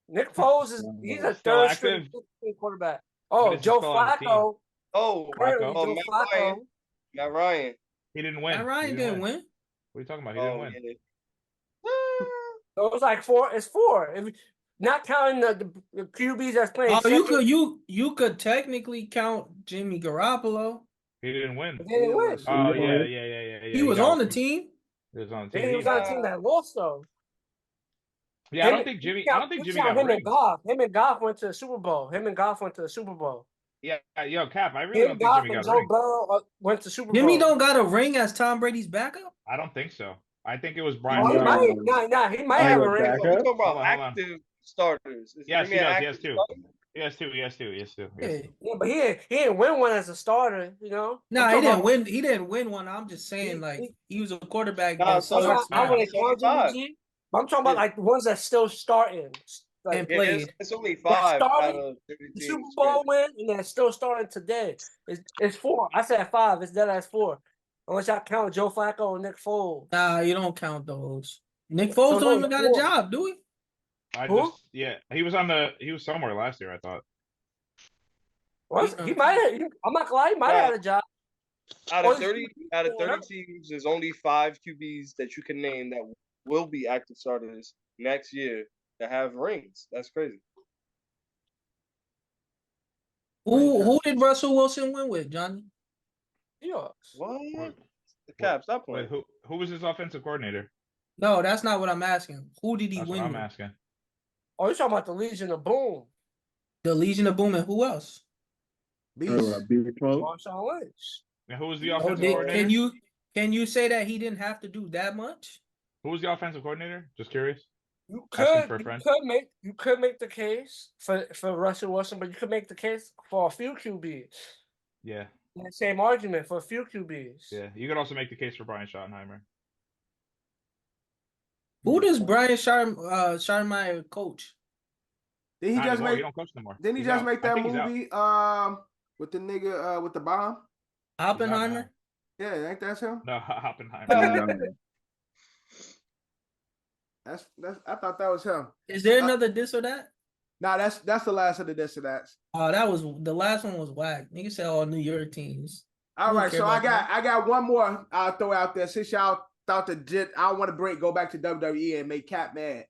Nick Foles he's a Still third active? string quarterback. But Oh, is he Joe still on the team? Flacco. Oh, Currently, Flacco? Joe Matt Flacco. Ryan. Matt Ryan. He didn't win. Matt Ryan didn't win. What are you talking about? He didn't Oh, win. yeah. So it's like 4. It's 4. If, not counting the QBs that's playing. Oh, you could technically count Jimmy Garoppolo. He didn't win. They didn't win. Oh, yeah. He was on the team. He was on the Then team. he was on a team that lost though. Yeah, I don't think Jimmy got him rings. and Goff. Him and Goff went to the Super Bowl. Yeah, yo, Cap, I really Him, don't think Goff, Jimmy and got a Joe ring. Burrow went to Super Bowl. Jimmy don't got a ring as Tom Brady's backup. I don't think so. I think it was Brian. Oh, he Flores. might. He might have a ring. We're talking about Hold on. active starters. Is Yes, he Jimmy an does. He has active two. He has two. Yeah, but he didn't win one as a starter. You know. No, he didn't win. He didn't win one. I'm just saying, he was a quarterback. Nah, That so starts I now wouldn't count Jimmy G. But I'm talking about like the ones that still starting. Like, and played. It's only 5 out of 50 the teams. Super Bowl win, and they're still starting today. It's 4. I said 5. It's dead as 4. Unless y'all count Joe Flacco and Nick Foles. Nah, you don't count those. Nick Foles don't even got a job, do he? He was somewhere last year, I thought. He might have. I'm not gonna lie, he might have had a job. Out of 30 teams, there's only 5 QBs that you can name that will be active starters next year that have rings. That's crazy. Who did Russell Wilson win with, Johnny? Seahawks. What? The Cap, stop playing. Wait, who was his offensive coordinator? No, that's not what I'm asking. Who did he That's win what I'm with? asking. Oh, you're talking about the Legion of Boom. The Legion of Boom and who else? Marshawn Lynch. And who was the offensive coordinator? Can you say that he didn't have to do that much? Who was the offensive coordinator? Just curious. You could make the case for Russell Wilson, but you could make the case for a few QBs. Yeah. That same argument for a few QBs. Yeah. You could also make the case for Brian Schottenheimer. Who does Brian Schottenheimer coach? Did he just make? He don't coach no more. Didn't he just make that movie with the nigga with the bomb? Oppenheimer? Yeah, ain't that him? No, Oppenheimer. That's I thought that was him. Is there another this or that? Nah, that's the last of the this or that's. Oh, that was the last one was whack. Nigga said all New York teams. All right, so I got one more I'll throw out there. Since y'all thought I don't want to go back to WWE and make Cap mad.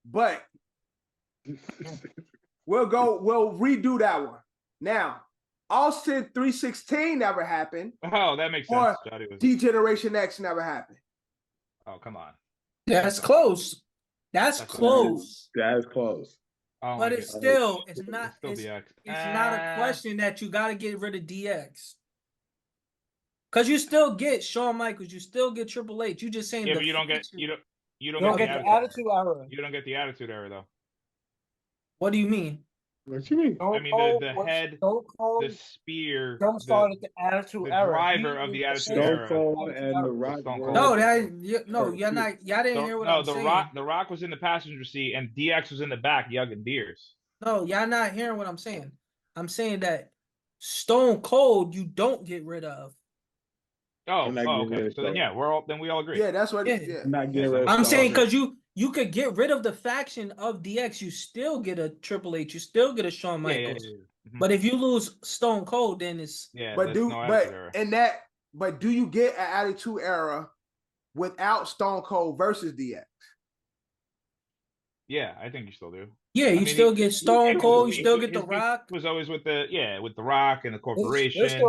But we'll redo that one. Now, Austin 316 never happened. Oh, that makes sense. D-Generation X never happened. Oh, come on. That's close. That's close. That is close. Oh, but it's not a question that you got to get rid of DX. Because you still get Shawn Michaels, you still get Triple H. You just saying but you don't get the attitude era. You don't get the attitude era though. What do you mean? What you mean? I mean the head, the spear, the attitude the era. driver of the attitude era. And the Rock. Y'all didn't hear what I'm saying. No, the Rock was in the passenger seat and DX was in the back yugging beers. No, y'all not hearing what I'm saying. I'm saying that Stone Cold you don't get rid of. Oh, okay. So then we all agree. Yeah, that's what. I'm saying because you could get rid of the faction of DX, you still get a Triple H, you still get a Shawn Michaels. Mm-hmm. But if you lose Stone Cold, then it's But do you get an attitude era without Stone Cold versus DX? Yeah, I think you still do. Yeah, you still get Stone Cold, you still get The Rock. It was always with the Rock and the corporation. It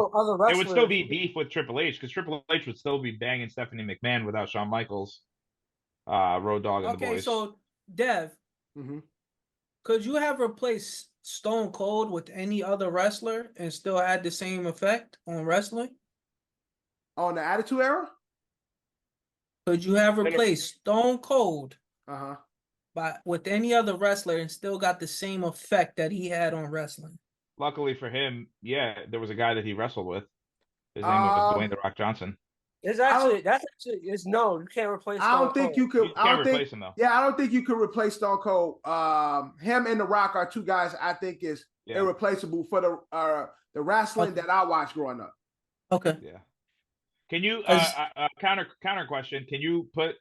would still be beef with Triple H because Triple H would still be banging Stephanie McMahon without Shawn Michaels. Road Dogg and the Okay, boys. so Dev, could you have replaced Stone Cold with any other wrestler and still had the same effect on wrestling? On the Attitude Era? Could you have replaced Stone Cold with any other wrestler and still got the same effect that he had on wrestling? Luckily for him, yeah, there was a guy that he wrestled with. His name was Dwayne The Rock Johnson. It's actually it's no, you can't replace. I don't think you could. You can't replace him though. Yeah, I don't think you could replace Stone Cold. Him and The Rock are two guys I think is irreplaceable for the wrestling that I watched growing up. Okay. Yeah. Can you counter question? Can you put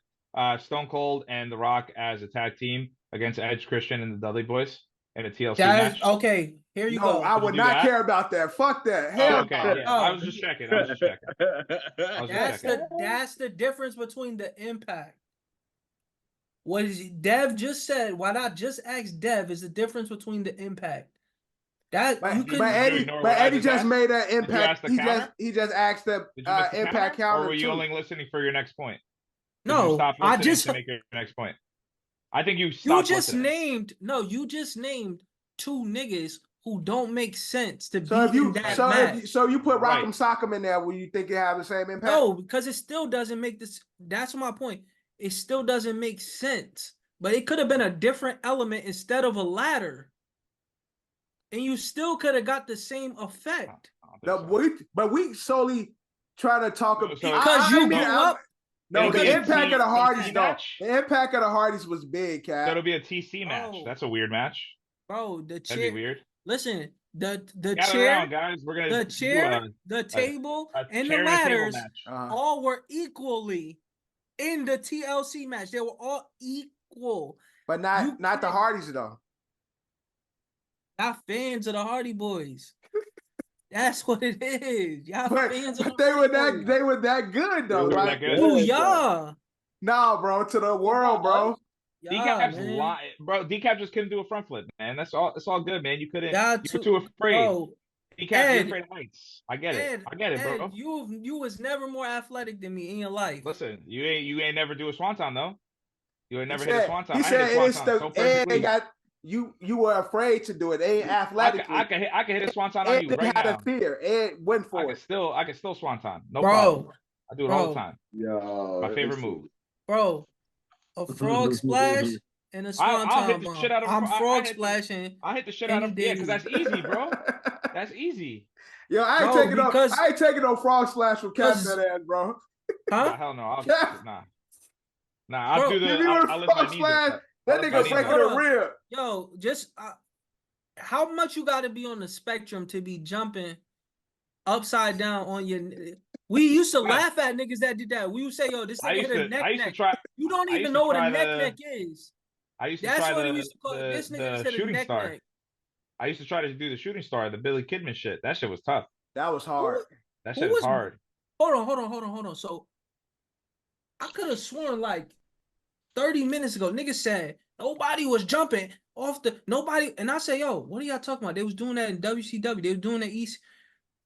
Stone Cold and The Rock as a tag team against Edge, Christian, and the Dudley Boys in a TLC match? Okay, here you go. I would not care about that. Fuck that. Hell okay. Yeah. I was just checking. That's the difference between the Impact. What is Dev just said? Why not just ask Dev? Is the difference between the Impact? That but, you could. But Eddie just made an Impact. He just asked the Impact counter. Or were you only listening for your next point? No, I just to make your next point. I think you stopped. You just named two niggas who don't make sense to be in that match. So you put Rock'em Sock'em in there, will you think it have the same impact? No, because it still doesn't make this. That's my point. It still doesn't make sense. But it could have been a different element instead of a ladder. And you still could have got the same effect. No, but we solely try to talk about because you grew up. No, the impact of the Hardys, though. The impact of the Hardys was big, Cat. So it'll be a TC match. That's a weird match. Bro, the chair. That'd be weird. Listen, the chair, around, guys. We're gonna the chair, the table, and the ladders all were equally in the TLC match. They were all equal. But not the Hardys, though. Y'all fans of the Hardy Boys. That's what it is. Y'all fans of the they were that good though, right? Oh yeah. Nah, bro, to the world, bro. Decap's lying, bro. Decap just couldn't do a front flip, man. That's all. It's all good, man. You couldn't. You were too afraid. Bro, Decap, you're afraid of heights. I get it. I get it, bro. You was never more athletic than me in your life. Listen, you ain't never do a swanton though. You ain't never hit a swanton. He said it's they got. You were afraid to do it. They ain't athletic. I can hit a swanton on you right now. Had a fear. Ed went for it. I can still swanton. No problem. I do it all the time. Yo, my favorite move. Bro, a frog splash and a swanton bomb. I'm frog splashing. I hit the shit out of because that's easy, bro. That's easy. Yo, I ain't taking no frog splash from Captain ass, bro. Huh? Hell no. I'll do the. I'll lift my knees up. That nigga breaking a rib. Yo, just how much you got to be on the spectrum to be jumping upside down on your? We used to laugh at niggas that did that. We would say, "Yo, this nigga hit a neck." You don't even know what a neck is. I used to try the shooting star. I used to try to do the shooting star, the Billy Kidman shit. That shit was tough. That was hard. That shit was hard. Hold on. So I could have sworn like 30 minutes ago, niggas said nobody was jumping off nobody, and I say, yo, what are y'all talking about? They was doing that in WCW. They were doing that East.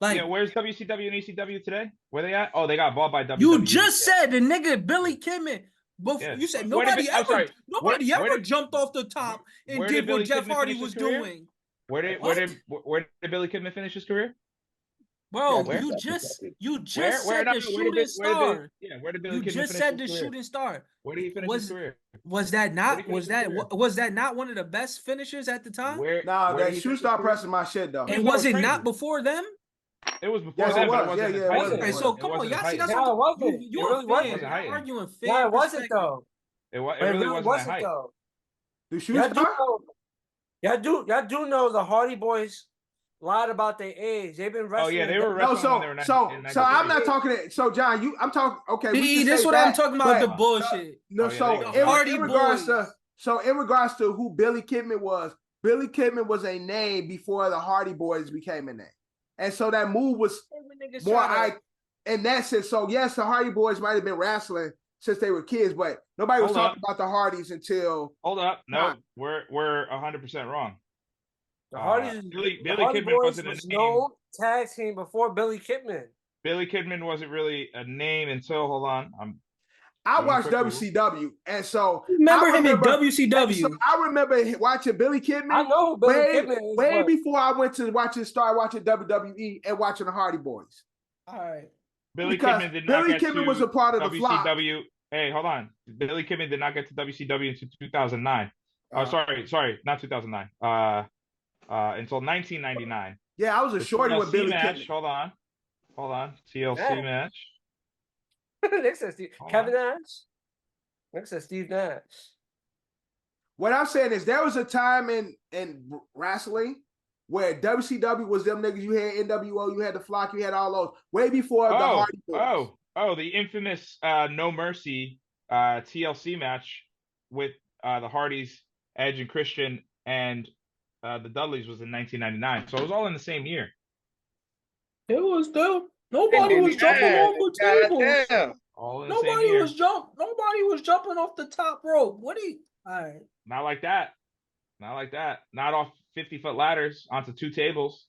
Like, yeah, where's WCW and ECW today? Where they at? Oh, they got bought by WWE. You just said the nigga Billy Kidman. Before you said nobody ever jumped off the top and did what Jeff Hardy was doing. Where did Billy Kidman finish his career? Bro, you just said the shooting star. Where did Billy Kidman finish his career? You just said the shooting star. Where did he finish his career? Was that not one of the best finishers at the time? That shooting star press is my shit though. And was it not before them? It was before them, but it wasn't. Yeah, it was. Okay, so come on, y'all see that's what it wasn't. You really wasn't arguing fair. Yeah, it wasn't though. It really wasn't that hype. The shooting star? Y'all do know the Hardy Boys lied about their age. They've been wrestling. Oh yeah, they were wrestling when they were 19. So I'm not talking. So John, I'm talking. Okay, this is what I'm talking about. The bullshit. In regards to who Billy Kidman was a name before the Hardy Boys became a name, and so that move was more. And that's it. So yes, the Hardy Boys might have been wrestling since they were kids, but nobody was talking about the Hardys until. Hold up, no, we're 100% wrong. The Hardys, Billy Kidman wasn't a name. No tag team before Billy Kidman. Billy Kidman wasn't really a name until I Doing watched quick Google. WCW, and so Remember I him in WCW? So I remember watching Billy Kidman. I know who Billy Kidman is, way but- before I went to start watching WWE and watching the Hardy Boys. All right. Billy Because Kidman did not Billy get Kidman to was a part of the flock. WCW. Hey, hold on. Billy Kidman did not get to WCW until 2009. Oh, sorry, not 2009. Until 1999. Yeah, I was a shorty with Billy match. Kidman. Hold on. TLC Yeah. match. Nick says Kevin Nash. Nick says Steve Nash. What I'm saying is there was a time in wrestling where WCW was them niggas. You had NWO, you had the Flock, you had all those way before the Hardy Boys. The infamous No Mercy TLC match with the Hardys, Edge and Christian, and the Dudleys was in 1999. So it was all in the same year. It was though. Nobody was jumping off the tables. Nobody was jumping off the top rope. What do you? All right. Not like that. Not off 50-foot ladders onto two tables.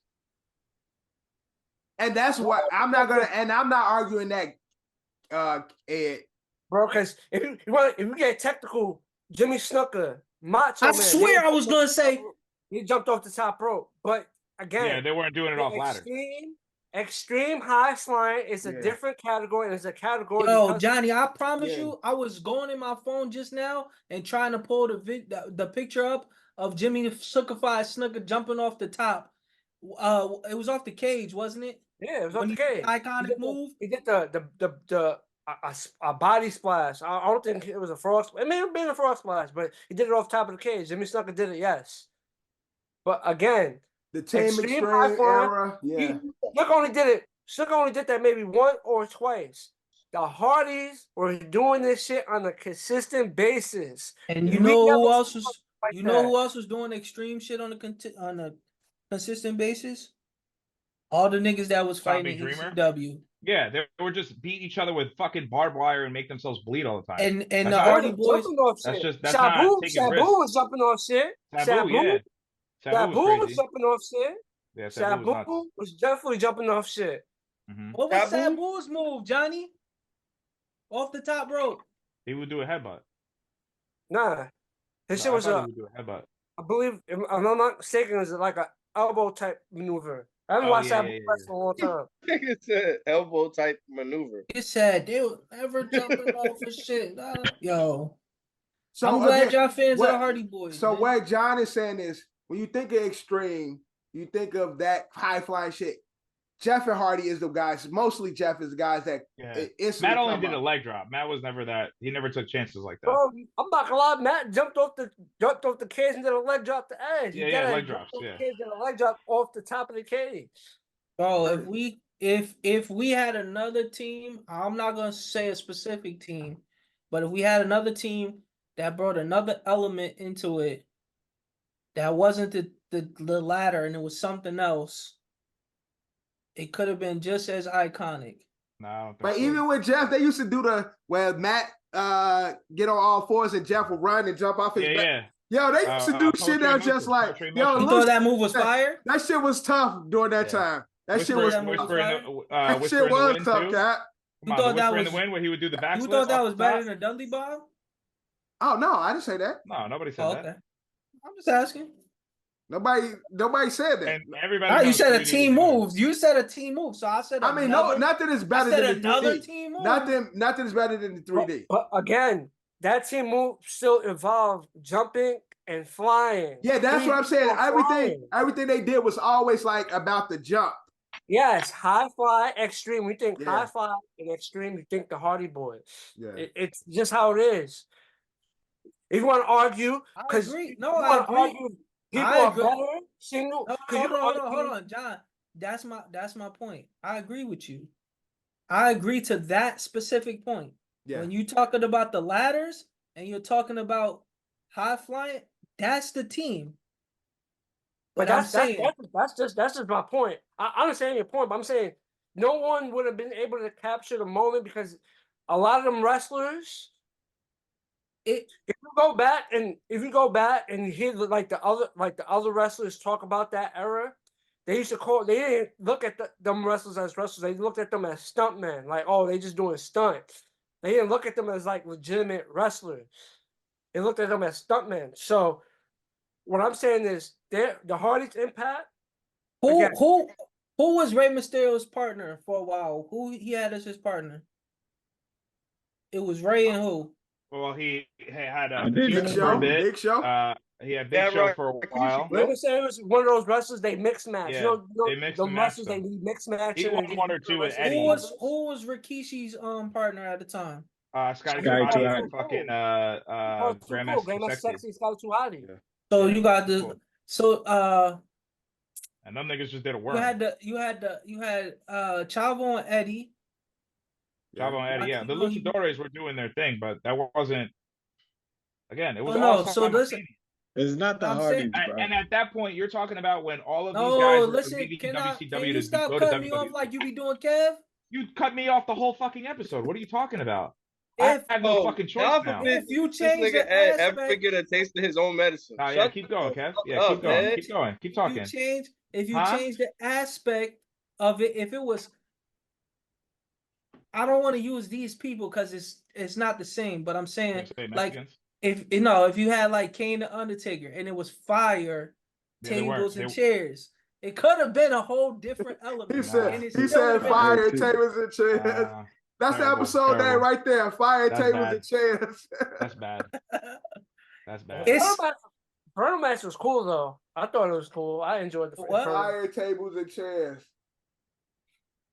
And that's what I'm not arguing that, Ed. Bro, because if you get technical, Jimmy Snuka, Macho I Man. swear I was gonna say he jumped off the top rope, but again, yeah, they weren't doing it off ladders. Extreme high flying is a different category. It's a category. Yo, Johnny, I promise you, I was going in my phone just now and trying to pull the picture up of Jimmy Snuka jumping off the top. It was off the cage, wasn't it? Yeah, it was off the cage. Iconic move. He did a body splash. I don't think it was a frog splash. It may have been a frog splash, but he did it off top of the cage. Jimmy Snuka did it, yes. But again, the Team Extreme era, yeah. Snuka only did that maybe once or twice. The Hardys were doing this shit on a consistent basis. And you know who else was? Who else was doing extreme shit on a consistent basis? All the niggas that was fighting in ECW. Yeah, they were just beat each other with fucking barbed wire and make themselves bleed all the time. And the Hardy Boys. Sabu was jumping off shit. Sabu was jumping off shit. Yeah, Sabu was definitely jumping off shit. Mm-hmm. What was Sabu's move, Johnny? Off the top rope. He would do a headbutt. Nah. His shit was a headbutt. I believe, if I'm not mistaken, it was like an elbow type maneuver. I haven't watched Sabu wrestle in a long time. It's an elbow type maneuver. It said they were ever jumping off of shit. Yo. So I'm glad y'all fans of the Hardy Boys. So what John is saying is, when you think of extreme, you think of that high flying shit. Jeff and Hardy is the guys. Mostly Jeff is the guys that. Matt only did a leg drop. Matt was never that. He never took chances like that. Bro, I'm not gonna lie. Matt jumped off the cage and did a leg drop to Edge. Yeah, leg drops. Yeah, did a leg drop off the top of the cage. Bro, if we had another team, I'm not gonna say a specific team, but if we had another team that brought another element into it, that wasn't the ladder and it was something else, it could have been just as iconic. No, but even with Jeff, they used to do where Matt get on all fours and Jeff would run and jump off his back. Yo, they used to do shit that just like, yo, you thought that move was fire? That shit was tough during that time. That shit was tough. That shit was tough, Cap. You thought that was in the wind where he would do the backflip? You thought that was better than a Dudley Bomb? Oh no, I didn't say that. No, nobody said that. Okay. I'm just asking. Nobody said that. And everybody. You said a team move. You said a team move. So I said. I mean, no, not that it's better than another 3D. Team move. Not that it's better than the 3D. But again, that team move still involved jumping and flying. Yeah, that's what I'm saying. Everything they did was always like about the jump. Yes, high fly, extreme. We think high fly and extreme. You think the Hardy Boys. Yeah, it's just how it is. If you want to argue, because I agree. People are better single. Hold on, John. That's my point. I agree with you. I agree to that specific point. Yeah. When you're talking about the ladders and you're talking about high flying, that's the team. But that's just my point. I understand your point, but I'm saying no one would have been able to capture the moment because a lot of them wrestlers. If you go back and you hear like the other wrestlers talk about that era, they didn't look at them wrestlers as wrestlers. They looked at them as stuntmen. Like, oh, they just doing stunts. They didn't look at them as like legitimate wrestlers. They looked at them as stuntmen. So what I'm saying is, the Hardys' impact. Who was Rey Mysterio's partner for a while? Who he had as his partner? It was Rey and who? Well, he had a Big Show. Big Show. He had Big Show for a while. Rey Mysterio was one of those wrestlers they mix match. Yeah, they mix the wrestlers they need mix match. He won one or two with Eddie. Who was Rikishi's partner at the time? Scotty Tuhati, fucking Grandmaster Sexy Scotty Tuhati. So you got the and them niggas just did a work. You had Chavo and Eddie. Chavo and Eddie, yeah. The Luchadores were doing their thing, but that wasn't. Again, it was it's not the Hardys, bro. And at that point, you're talking about when all of these guys were leaving WCW can you stop cutting me off like you be doing, Kev? You cut me off the whole fucking episode. What are you talking about? I have no fucking choice now. If you change the aspect, ever get a taste of his own medicine. Yeah, keep going, Kev. Yeah, keep going. Keep going. Keep talking. If you change the aspect of it, if it was, I don't want to use these people because it's not the same. But I'm saying like if you had like Kane the Undertaker and it was fire, tables and chairs. It could have been a whole different element. He said fire, tables and chairs. That's the episode name right there. Fire, tables, and chairs. That's bad. That's bad. Bruno match was cool though. I thought it was cool. I enjoyed the fire, tables, and chairs.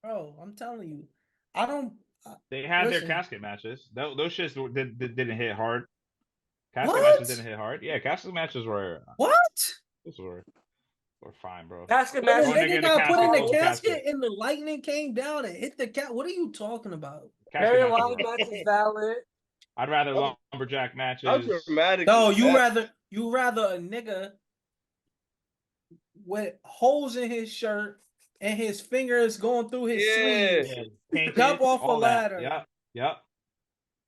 Bro, I'm telling you, I don't. They had their casket matches. Those shits didn't hit hard. Casket matches didn't hit hard. Yeah, casket matches were. What? Those were fine, bro. Casket match. They got put in the casket and the lightning came down and hit the cat. What are you talking about? Very long match is valid. I'd rather lumberjack matches. How dramatic? No, you rather a nigga with holes in his shirt and his fingers going through his sleeves. Jump off a ladder. Yep.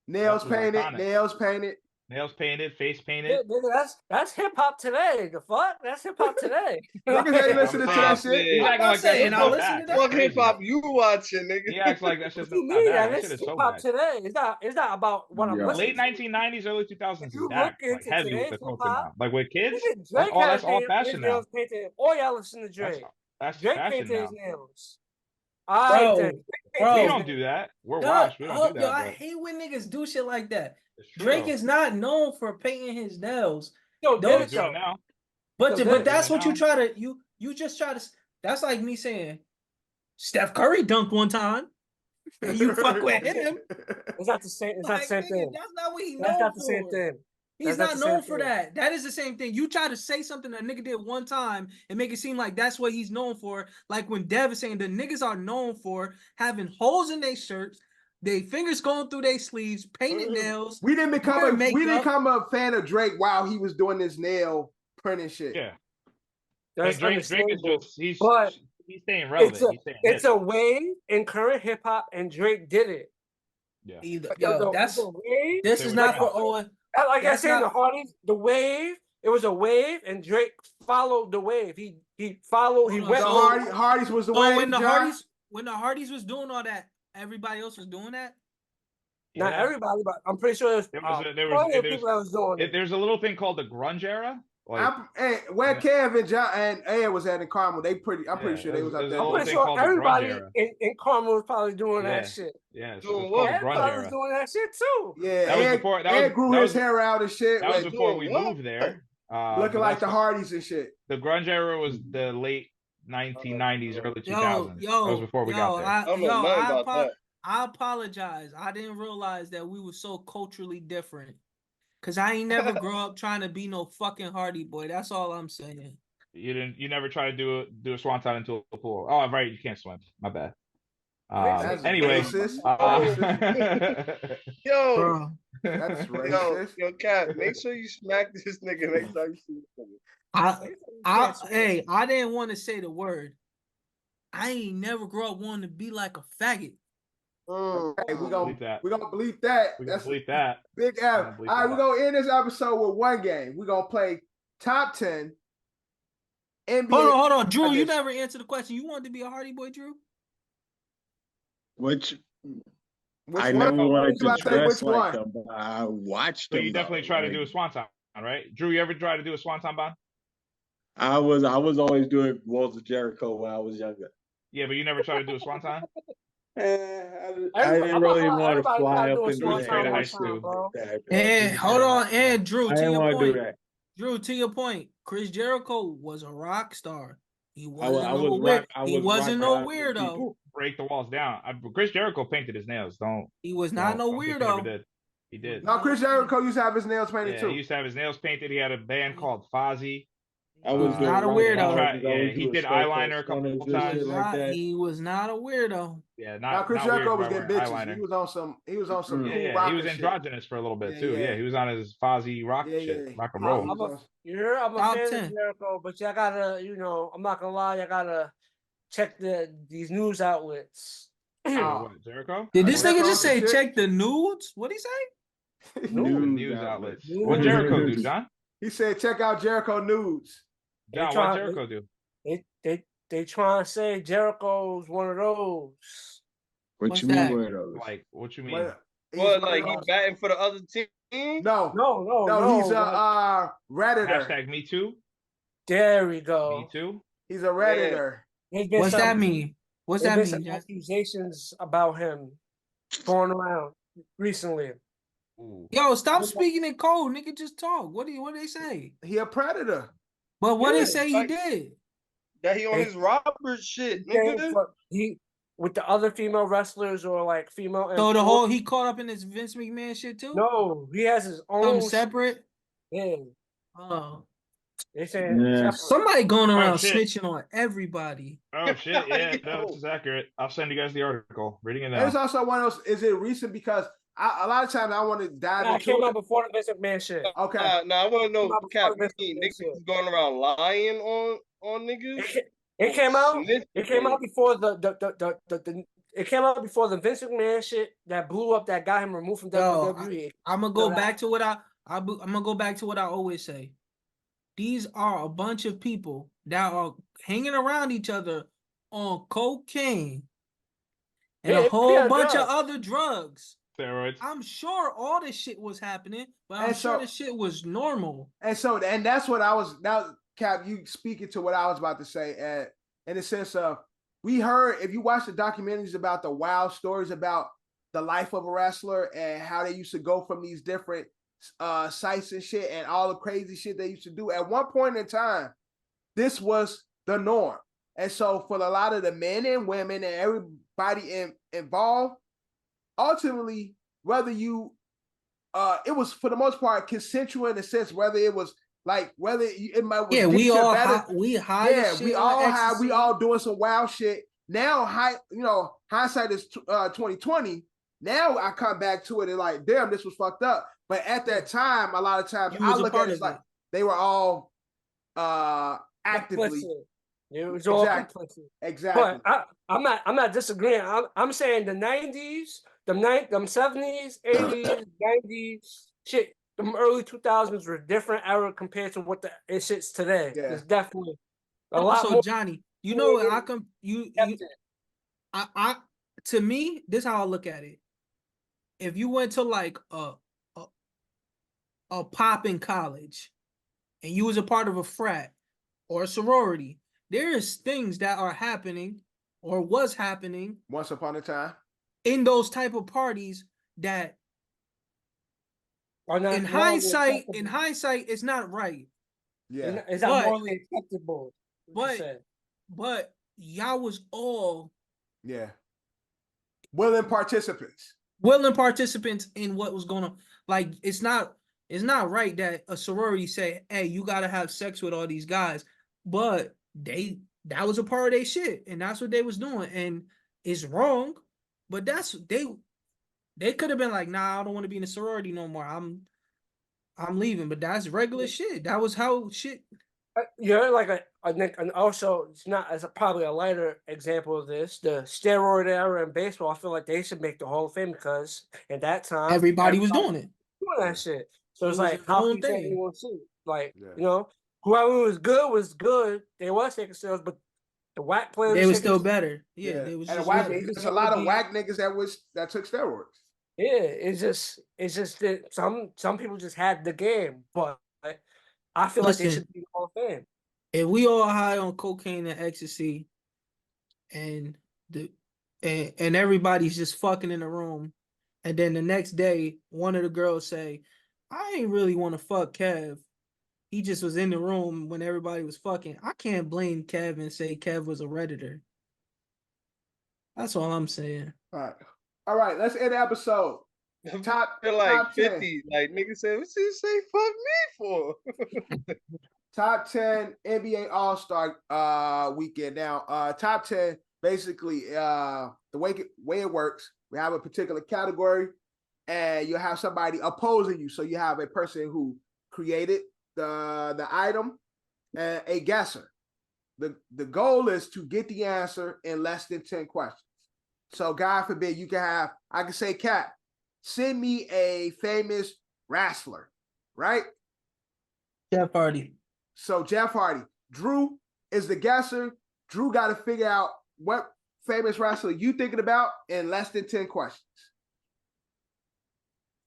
Nails painted. Nails painted, face painted. Yeah, that's hip hop today. The fuck? That's hip hop today. Niggas ain't listening to that shit. What hip hop you watching, nigga? He acts like that's just hip hop today. It's not about what I'm listening. Late 1990s, early 2000s. Like heavy with the culture now. Like with kids, that's all fashion now. Or y'all listen to Drake. That's Drake fashion painted now. his nails. We don't do that. We're washed. We don't do that. I hate when niggas do shit like that. Drake is not known for painting his nails. But that's what you try to you just try to. That's like me saying Steph Curry dunked one time. And you fuck with him. It's not the same. It's not the same thing. That's not what he's known for. That's not the same thing. He's not known for that. That is the same thing. You try to say something that nigga did one time and make it seem like that's what he's known for. Like when Dev is saying the niggas are known for having holes in their shirts, they fingers going through their sleeves, painted nails. We didn't become a fan of Drake while he was doing this nail printing shit. Yeah. Drake is just he's staying relevant. It's a wave in current hip hop, and Drake did it. Yeah. This is not for Owen. Like I said, the Hardys, the wave. It was a wave, and Drake followed the wave. He followed. He went. The Hardys was the wave. When the Hardys was doing all that, everybody else was doing that. Not everybody, but I'm pretty sure there was people that was doing it. There's a little thing called the grunge era. Like, where Kev and John and Ed was at in Carmel, I'm pretty sure they was out there. I'm pretty sure everybody in Carmel was probably doing that shit. Yeah, everybody was doing that shit too. Yeah, that was before. Ed grew his hair out and shit. That was before we moved there. Looking like the Hardys and shit. The grunge era was the late 1990s, early 2000s. That was before we got there. I apologize. I didn't realize that we were so culturally different. Cause I ain't never grow up trying to be no fucking Hardy boy. That's all I'm saying. You never try to do a swanton into a pool. Oh, right, you can't swim. My bad. Anyway, yo, that's racist. Yo, Cap, make sure you smack this nigga next time you see this nigga. I didn't want to say the word. I ain't never grow up wanting to be like a faggot. Okay, we're gonna bleep that. We're gonna bleep that. Big F. All right, we're gonna end this episode with one game. We're gonna play top 10 NBA. Hold on, Drew. You never answered the question. You wanted to be a Hardy boy, Drew? Which Which I one? never wanted You to about to say dress which like one? them, but I watched So them. you definitely though. try to Like, do a swanton, right? Drew, you ever try to do a swanton bond? I was always doing Walls of Jericho when I was younger. Yeah, but you never try to do a swanton? I didn't I'm not really gonna lie, want to everybody fly try to up do a in It was the straight swanton out of air high one and shit time, school. bro. like that. And hold on, and Drew, I to didn't your want to do point, that. Drew, to your point, Chris Jericho was a rock star. He I wasn't was no rock. weird. I He was rock wasn't no bottom weirdo. people. Break the walls down. Chris Jericho painted his nails. He was not no Don't think he never weirdo. did. He did. No, Chris Jericho used to have his nails painted Yeah, too. he used to have his nails painted. He had a band called Fozzy. I He was was doing not a rock weirdo. He did eyeliner a couple times. like that. He was not a weirdo. Yeah, Now not Chris not weird Jericho was by getting wearing bitches. eyeliner. He was on some Mm-mm. cool Yeah, he rocker was shit. androgynous for a little bit Yeah, too. yeah. Yeah, he was on his Fozzy rock Yeah, shit, yeah. rock and Yeah, roll. he was on- I'm a Top fan 10. of Jericho, but y'all gotta, I'm not gonna lie, y'all gotta check these news outlets. What, Jericho? Did this Jericho nigga on just some say shit? check the nudes? What'd he say? The news outlets. What News. Jericho do, John? He said, check out Jericho nudes. John, what Jericho do? They trying to say Jericho's one of those. What What's you mean, that? weirdos? Like, what you mean? But What, like he batting for the other team? No, No. he's a like, Redditor. Hashtag Me Too. there we go. Me Too. He's a Redditor. There's been What's some, that mean? What's there's that been mean, some Jack? accusations about him going around recently. Ooh. Yo, stop speaking in code, nigga. Just talk. What do they say? He a predator. But what they Yeah, say he like- did? That he on his Robert shit, nigga. He with the other female wrestlers or like female. So the employees. whole he caught up in this Vince McMahon shit too? No, he has his own. Something separate? Yeah, Oh. they saying Yeah. separate. Somebody going around shit. snitching on everybody. Oh shit! Yeah, no, Yo. this is accurate. I'll send you guys the article. Reading it And it's now. also one of those, is it recent? Because a lot of times I want to dive Nah, it into came it. out before the Vince McMahon shit. Okay. Nah, I want to know, Come out Cap, before you mean this niggas shit. is going around lying on niggas? It came out. Snitching? It came out before the. It came out before the Vince McMahon shit that blew up, that got him removed from Yo, WWE. I'm gonna go back to what I'm gonna go back to what I always say. These are a bunch of people that are hanging around each other on cocaine and a whole bunch of other drugs. Steroids. I'm sure all this shit was happening, but I'm And sure so- this shit was normal. And that's what I was now, Cap, you speaking to what I was about to say, in the sense of, we heard, if you watch the documentaries about the wild stories about the life of a wrestler and how they used to go from these different sites and shit and all the crazy shit they used to do, at one point in time, this was the norm. And so for a lot of the men and women and everybody involved, ultimately, whether you it was for the most part consensual in the sense, whether it was like it might was Yeah, we all better. we high. Yeah, as shit we on all ecstasy. we all doing some wild shit. Now, hindsight is 2020. Now I come back to it and like, damn, this was fucked up. But at that time, a lot of times You I was a look part at it of like it. they were all actively. It was all Exactly. complicit. Exactly. But I'm not disagreeing. I'm saying the 90s, the 70s, 80s, 90s, shit, the early 2000s were a different era compared to what it shits today. Yeah. It's definitely a lot So more. Johnny, you know what I to me, this is how I look at it. If you went to like a pop in college and you was a part of a frat or a sorority, there's things that are happening or was happening Once upon a time. in those type of parties that in hindsight, it's not right. Yeah. It's not morally acceptable. But y'all was all willing participants in what was going on. Like it's not right that a sorority say, hey, you gotta have sex with all these guys. But that was a part of their shit, and that's what they was doing. And it's wrong, but that's they could have been like, nah, I don't want to be in a sorority no more. I'm leaving. But that's regular shit. That was how shit. You're like and also it's not as probably a lighter example of this. The steroid era in baseball, I feel like they should make the Hall of Fame because at that time Everybody was doing it. Doing that shit. So it's It was like a how whole can you say thing. anyone see? Like, whoever was good. They was taking steroids, but The whack players. They were still better. Yeah, Yeah. they was And just whack, better. there's a lot of whack niggas that took steroids. Yeah, it's just that some people just had the game, but I feel like they Listen, should be Hall of Fame. if we all high on cocaine and ecstasy, and and everybody's just fucking in the room, and then the next day one of the girls say, "I ain't really want to fuck Kev. He just was in the room when everybody was fucking." I can't blame Kev and say Kev was a redditor. That's all I'm saying. All right. Let's end the episode. Top, They're like top 50. 10. Like niggas said, what's he say fuck me for? Top 10 NBA All-Star weekend. Now, top 10, basically, the way it works, we have a particular category, and you have somebody opposing you. So you have a person who created the item and a guesser. The goal is to get the answer in less than 10 questions. So God forbid I can say, Cat, send me a famous wrestler, right? Jeff Hardy. So Jeff Hardy. Drew is the guesser. Drew got to figure out what famous wrestler you thinking about in less than 10 questions.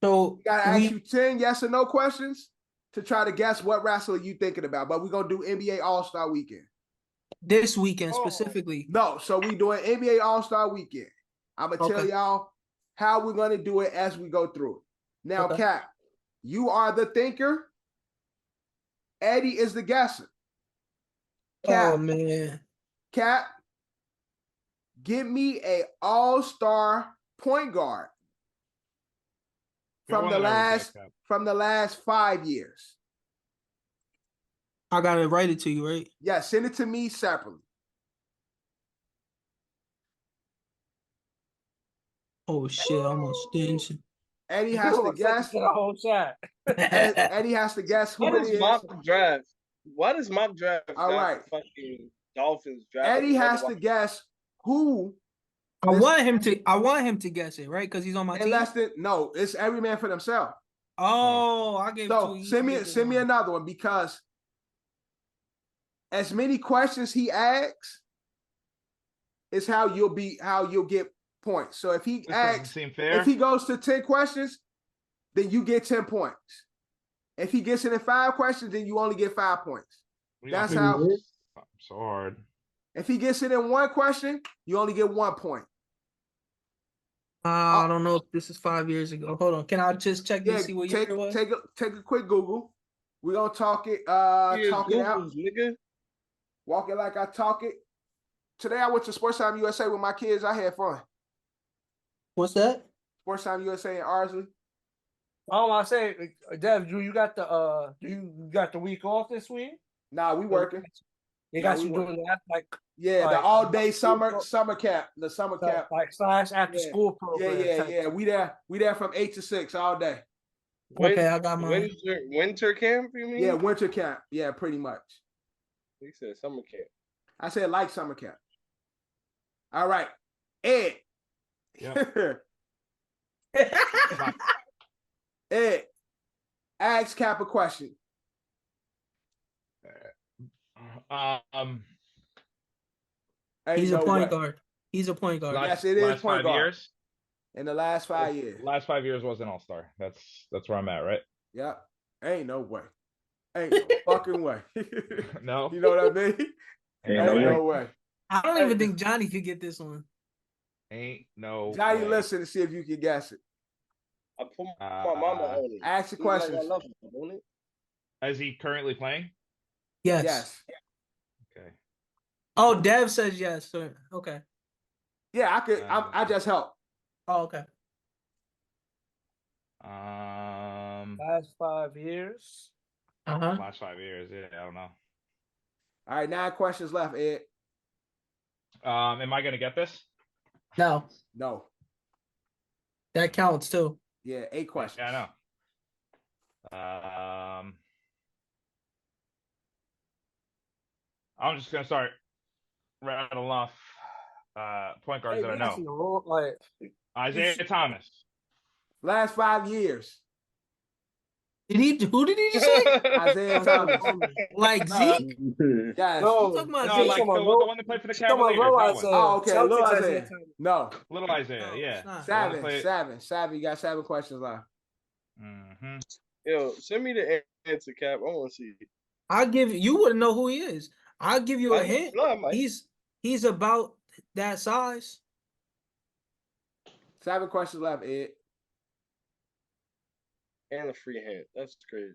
So we got to ask you 10 yes or no questions to try to guess what wrestler you thinking about. But we're going to do NBA All-Star Weekend. This weekend specifically. No, so we doing NBA All-Star Weekend. I'm going to tell y'all how we're going to do it as we go through it. Now, Kat, you are the thinker. Eddie is the guesser. Kat, oh, man. Kat, give me a all-star point guard from the last 5 years. I gotta write it to you, right? Yeah, send it to me separately. Oh shit, almost stinged. Eddie has to guess. The whole chat. Eddie has to guess who it is. Mock draft? Why does mock draft? All right. Fucking Dolphins draft. Eddie has to guess who. I want him to guess it, right? Because he's on my team. No, it's every man for themselves. Oh, I gave so it to you. Send me another one, because as many questions he asks is how you'll get points. So if he if he goes to 10 questions, then you get 10 points. If he gets it in 5 questions, then you only get 5 points. That's how. So hard. If he gets it in 1 question, you only get 1 point. I don't know if this is 5 years ago. Hold on. Can I just check to see what year it was? Take a quick Google. We're gonna talk it talk it out. Nigga. Walk it like I talk it. Today I went to Sports Time USA with my kids. I had fun. What's that? Sports Time USA in Ardsley. Oh, I say, Dev, you got the week off this week? Nah, we working. They got you doing that, the all day summer camp, the summer camp, like / after school program. Yeah. We there from 8 to 6 all day. Okay, I got mine. Winter camp, you mean? Yeah, winter camp. Yeah, pretty much. He said summer camp. I said like summer camp. All right, Ed. Yep. Ed, ask Cap a question. He's a point guard. He's a point guard. Yes, it is point guard. Years? In the last 5 years. Last 5 years was an all-star. That's where I'm at, right? Yeah. Ain't no way. Ain't no fucking way. No. You know what I mean? Ain't no way. I don't even think Johnny could get this one. Ain't no Johnny, way. listen to see if you can guess it. I put my mama on it. Ask the questions. Like I love him, don't it? Is he currently playing? Yes. Okay. Oh, Dev says yes, sir. Okay. Yeah, I could. I just help. Oh, okay. Last 5 years. Last 5 years. Yeah, I don't know. All right, 9 questions left, Ed. Am I gonna get this? No. That counts too. Yeah, 8 questions. Yeah, I know. I'm just gonna start rattling off point guards that I know. Isaiah Thomas. Last 5 years. Who did he just say? Isaiah Thomas. Like Zeke? Yes. No, talking about I No, think like talking the about one that played for the talking about Cavaliers. Low That Isaiah. one. Oh, okay. Little Celtics Isaiah. Thomas. No. Little Isaiah. No, Yeah. it's not. The one that Seven. played- You got 7 questions left. Mhm. Yo, send me the answer, Cap. I want to see. I'll give you wouldn't know who he is. I'll give you a hint. No, I might. He's about that size. 7 questions left, Ed. And a free hand. That's crazy.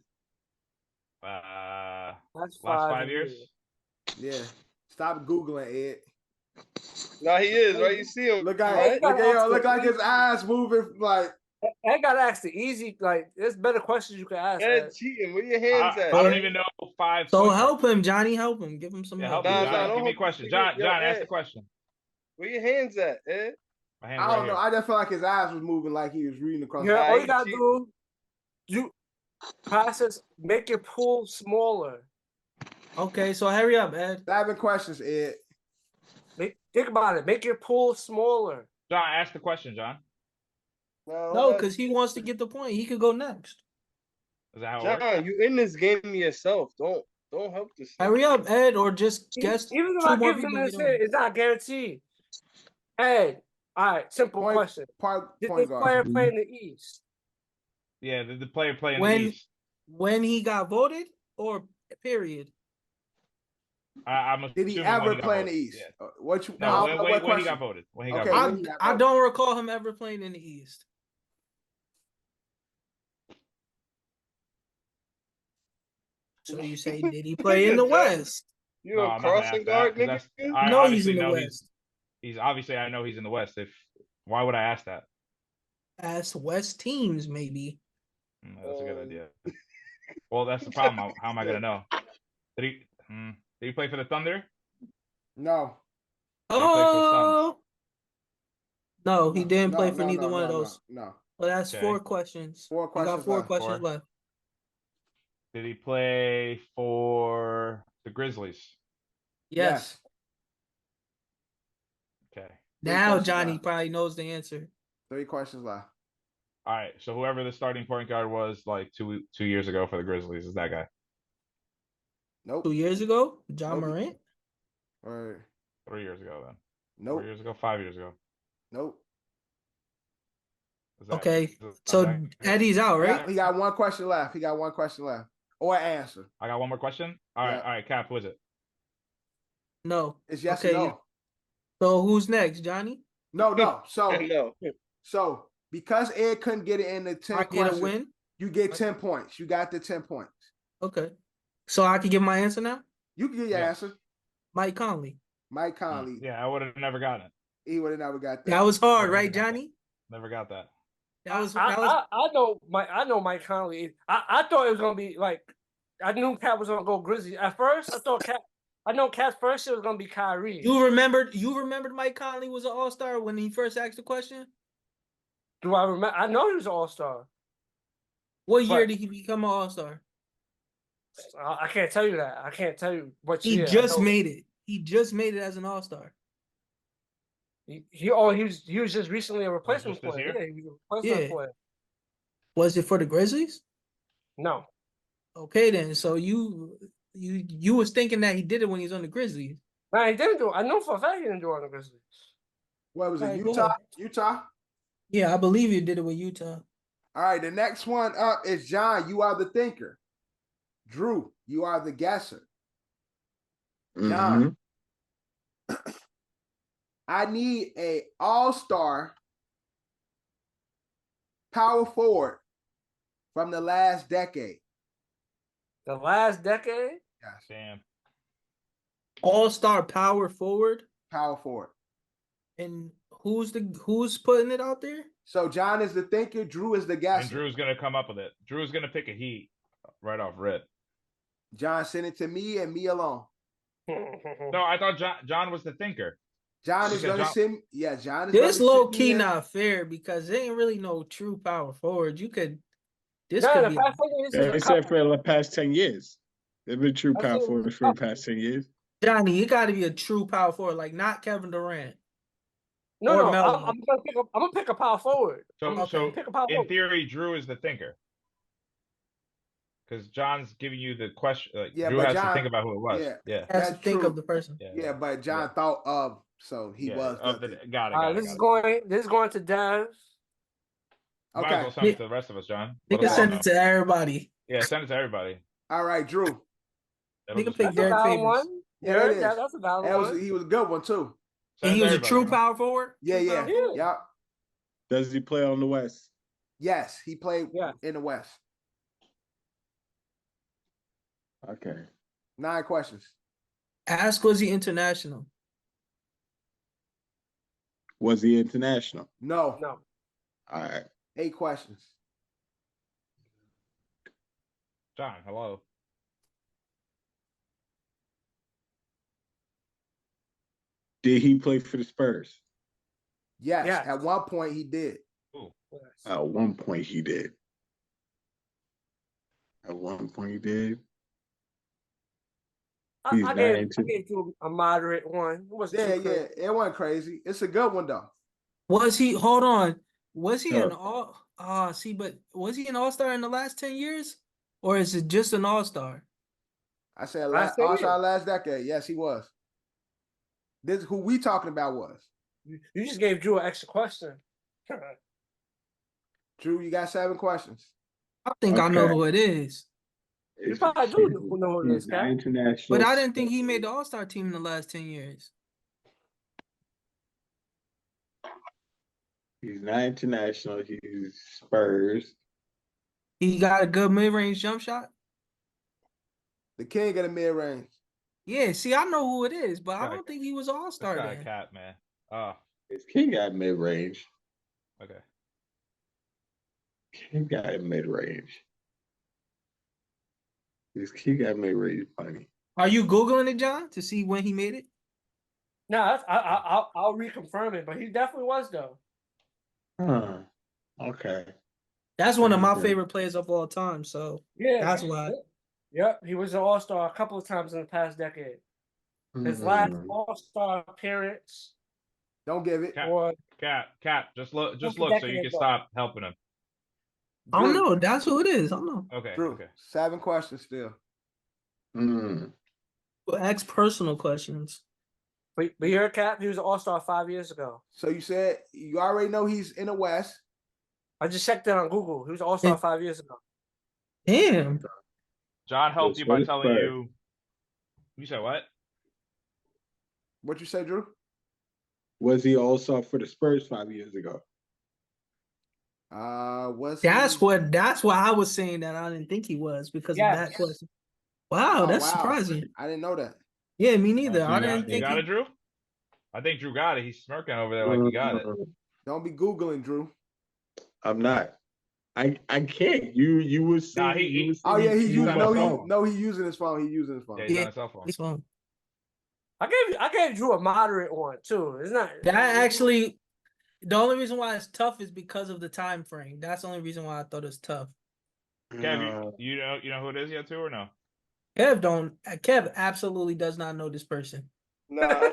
That's Last 5 years. Yeah. Stop Googling, Ed. Nah, he is, right? You see him. Look right? look like his eyes moving like. I gotta ask the easy, like, there's better questions you can ask. Ed cheating. Where your hands at? I don't even know 5. So point help him, Johnny. Help him. Give him some Yeah, help. help me, Nah, John. don't Give me a help question. me. John, Yo, ask Ed. the question. Where your hands at, Ed? My hand's I right don't know. here. I just feel like his eyes was moving like he was reading across. Yeah, all he you gotta cheating. do, you process, make your pool smaller. Okay, so hurry up, Ed. 7 questions, Ed. Think about it. Make your pool smaller. John, ask the question, John. No, because he wants to get the point. He could go next. Is that how it works? John, you in this game yourself. Don't help this. Hurry up, Ed, or just guess Even if 2 I more give people. them Get this on. hit, it's not guaranteed. Hey, all right, simple question. Did this Point guard. player play in the East? Yeah, the player playing When- the East. When he got voted, or period? I'm Did he assuming when ever got play in the voted. East? Yeah. What you? No, what when he question? got voted. When he got Okay, voted. when he got I voted. don't recall him ever playing in the East. So you say, did he play in the West? You No, a I'm not gonna crossing ask guard, that, 'cause nigga? that's- I No, he's obviously in the know West. he's obviously I know he's in the West. Why would I ask that? As West teams, maybe. That's a good idea. Well, that's the problem. How am I gonna know? Did he play for the Thunder? No. Did he play for the Suns? Oh, no, he didn't play for no, neither no, one of no, those. No. Well, that's Okay. 4 questions. 4 You got questions 4 left. questions 4. left. Did he play for the Grizzlies? Yes. Okay. Now questions Johnny left. probably knows the answer. 3 questions left. All right. So whoever the starting point guard was like two years ago for the Grizzlies is that guy. Nope. 2 years ago, John Nope. Morant. Or 3 years ago then. nope. 4 years ago. 5 years ago. Nope. Is that- Okay, is that so guy? Eddie's out, right? He got 1 question left. Or an answer. I got one more question. All right. Yeah. All right. Cap, who is it? No. It's yes Okay, or no. So who's next, Johnny? No. So No. so because Ed couldn't get it in the 10 I get a questions, win. you get 10 points. You got the 10 points. Okay, so I can give my answer now. You can get your Yes. answer. Mike Conley. Mike Conley. Yeah, I would have never gotten it. He would have never got that. That was hard, Never right, got that. Johnny? Never got that. That was. I know Mike Conley. I thought it was gonna be like, I knew Cat was gonna go Grizzlies. At first, I know Cat's first shit was gonna be Kyrie. You remembered Mike Conley was an All-Star when he first asked the question? Do I remember? I know he was an All-Star. What year But- did he become an All-Star? I can't tell you that. I can't tell you what He year. just made it. He just made it as an All-Star. He was just recently a replacement just this player. year? Yeah, he was a replacement Yeah. player. Was it for the Grizzlies? No. Okay, then. So you was thinking that he did it when he was on the Grizzlies. No, he didn't do it. I know for a fact he didn't do it on the Grizzlies. What was it? Alright, go Utah? ahead. Utah? Yeah, I believe you did it with Utah. All right, the next one up is John. You are the thinker. Drew, you are the guesser. John, I need a all-star power forward from the last decade. The last decade? Yes, Damn. All-Star power forward. power forward. And who's putting it out there? So John is the thinker. Drew is the guesser. And Drew's gonna come up with it. Drew's gonna pick a Heat right off rip. John sent it to me and me alone. No, I thought John was the thinker. John is Okay, going to John- send. Yeah, John is. This gonna low send me key in- not fair because there ain't really no true power forward. You could. This No, could the be. past 10 years is a Except couple. for the past 10 years. They've been true I power think- forwards for the past 10 years. Johnny, you got to be a true power forward, like not Kevin Durant. No, or no, Melo. I'm gonna pick a power forward. So I'm gonna so pick a power in forward. theory, Drew is the thinker. because John's giving you the question. Yeah, Drew but has to John- think about who it was. yeah. Yeah. Has to That's think true. of the person. Yeah, but John thought of, so he was of the. got it. This is going to Dev. Might as Okay. well send it to the rest of us, John. They Let can us all send know. it to everybody. Yeah, send it to everybody. All right, Drew. It'll They can just pick be- Derek Valid Favors. one. Yeah, Derek, that is. that's a valid That was one. he was a good one too. Send And it he to was a everybody, true man. power forward? Yeah, True yeah, power forward? yeah. Does he play on the West? Yes, he played Yeah. in the West. Okay. 9 questions. Ask, was he international? Was he international? No. No. All right. 8 questions. John, hello. Did he play for the Spurs? Yes, Yes. at one point he did. Ooh. At one point he did. At one point he did. He's I gave you a moderate one. It wasn't Yeah, too crazy. yeah. It wasn't crazy. It's a good one though. Was he, hold on, was he Yeah. an all, but was he an all-star in the last 10 years? Or is it just an all-star? I said Last 10 all-star years. last decade. Yes, he was. This is who we talking about was. You just gave Drew an extra question. Drew, you got 7 questions. I think I know Okay. who it is. You probably do know who it is, He's not Cat. international. But I didn't think he made the all-star team in the last 10 years. He's not international. He's Spurs. He got a good mid-range jump shot? The king of the mid-range. Yeah, see, I know who it is, but I Got it. don't think he was an This all-star guy then. cat, man. Oh, His king got mid range. okay. King got mid range. His king got mid range funny. Are you Googling it, John, to see when he made it? No, I'll reconfirm it, but he definitely was though. Huh. Okay. That's one of my Okay. favorite players of all time, so Yeah, that's why. Yep, he was an all-star a couple of times in the past decade. His last Mhm. all-star appearance Don't give it. Cat, was cat. Just look Just a so you decade can ago. stop helping him. I don't Drew, know. That's who it is. I don't know. Okay, Drew, okay. 7 questions still. Mm. Well, ask personal questions. but you're a Cap, he was an all-star 5 years ago. So you said you already know he's in the West. I just checked it on Google. He was an all-star 5 years ago. Damn. John helped you by Spurs. telling you. You said what? What you say, Drew? Was he also for the Spurs 5 years ago? That's why I was saying that I didn't think he was because of that question. Wow, that's surprising. I didn't know that. Yeah, me neither. So I didn't think you got it, Drew? I think Drew got it. He's smirking over there like he got it. Don't be Googling, Drew. I'm not. I can't. You was Nah, saying. he- Oh yeah, he's He's using on his phone. he's using his phone. He's using his phone. Yeah, he's on Yeah. his cell phone. It's fine. I gave Drew a moderate one too. It's not That actually, the only reason why it's tough is because of the time frame. That's the only reason why I thought it's tough. Kev, you know who it is yet too or no? Kev absolutely does not know this person. Nah, I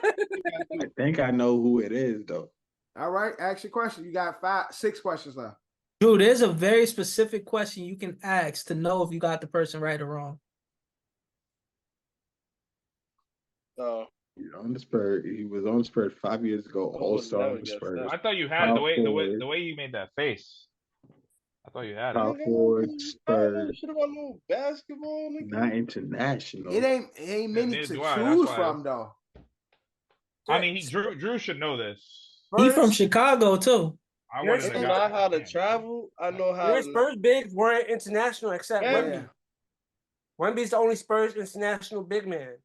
think I know who it is though. All right, ask your question. You got 6 questions left. Dude, there's a very specific question you can ask to know if you got the person right or wrong. He's on the Spurs. He was on the Spurs 5 years ago. Also on the Spurs. I thought you had the way you made that face. I thought you had it. Power forward, Spurs. Should have won no basketball. Nigga. Not international. It ain't many neither to do I, that's choose why. from though. I mean, Drew should know this. He from Chicago too. I You're wouldn't I have know got how to it. travel. I know how Your to. Spurs bigs weren't international except Yeah. Wemby. Wemby's the only Spurs international big man.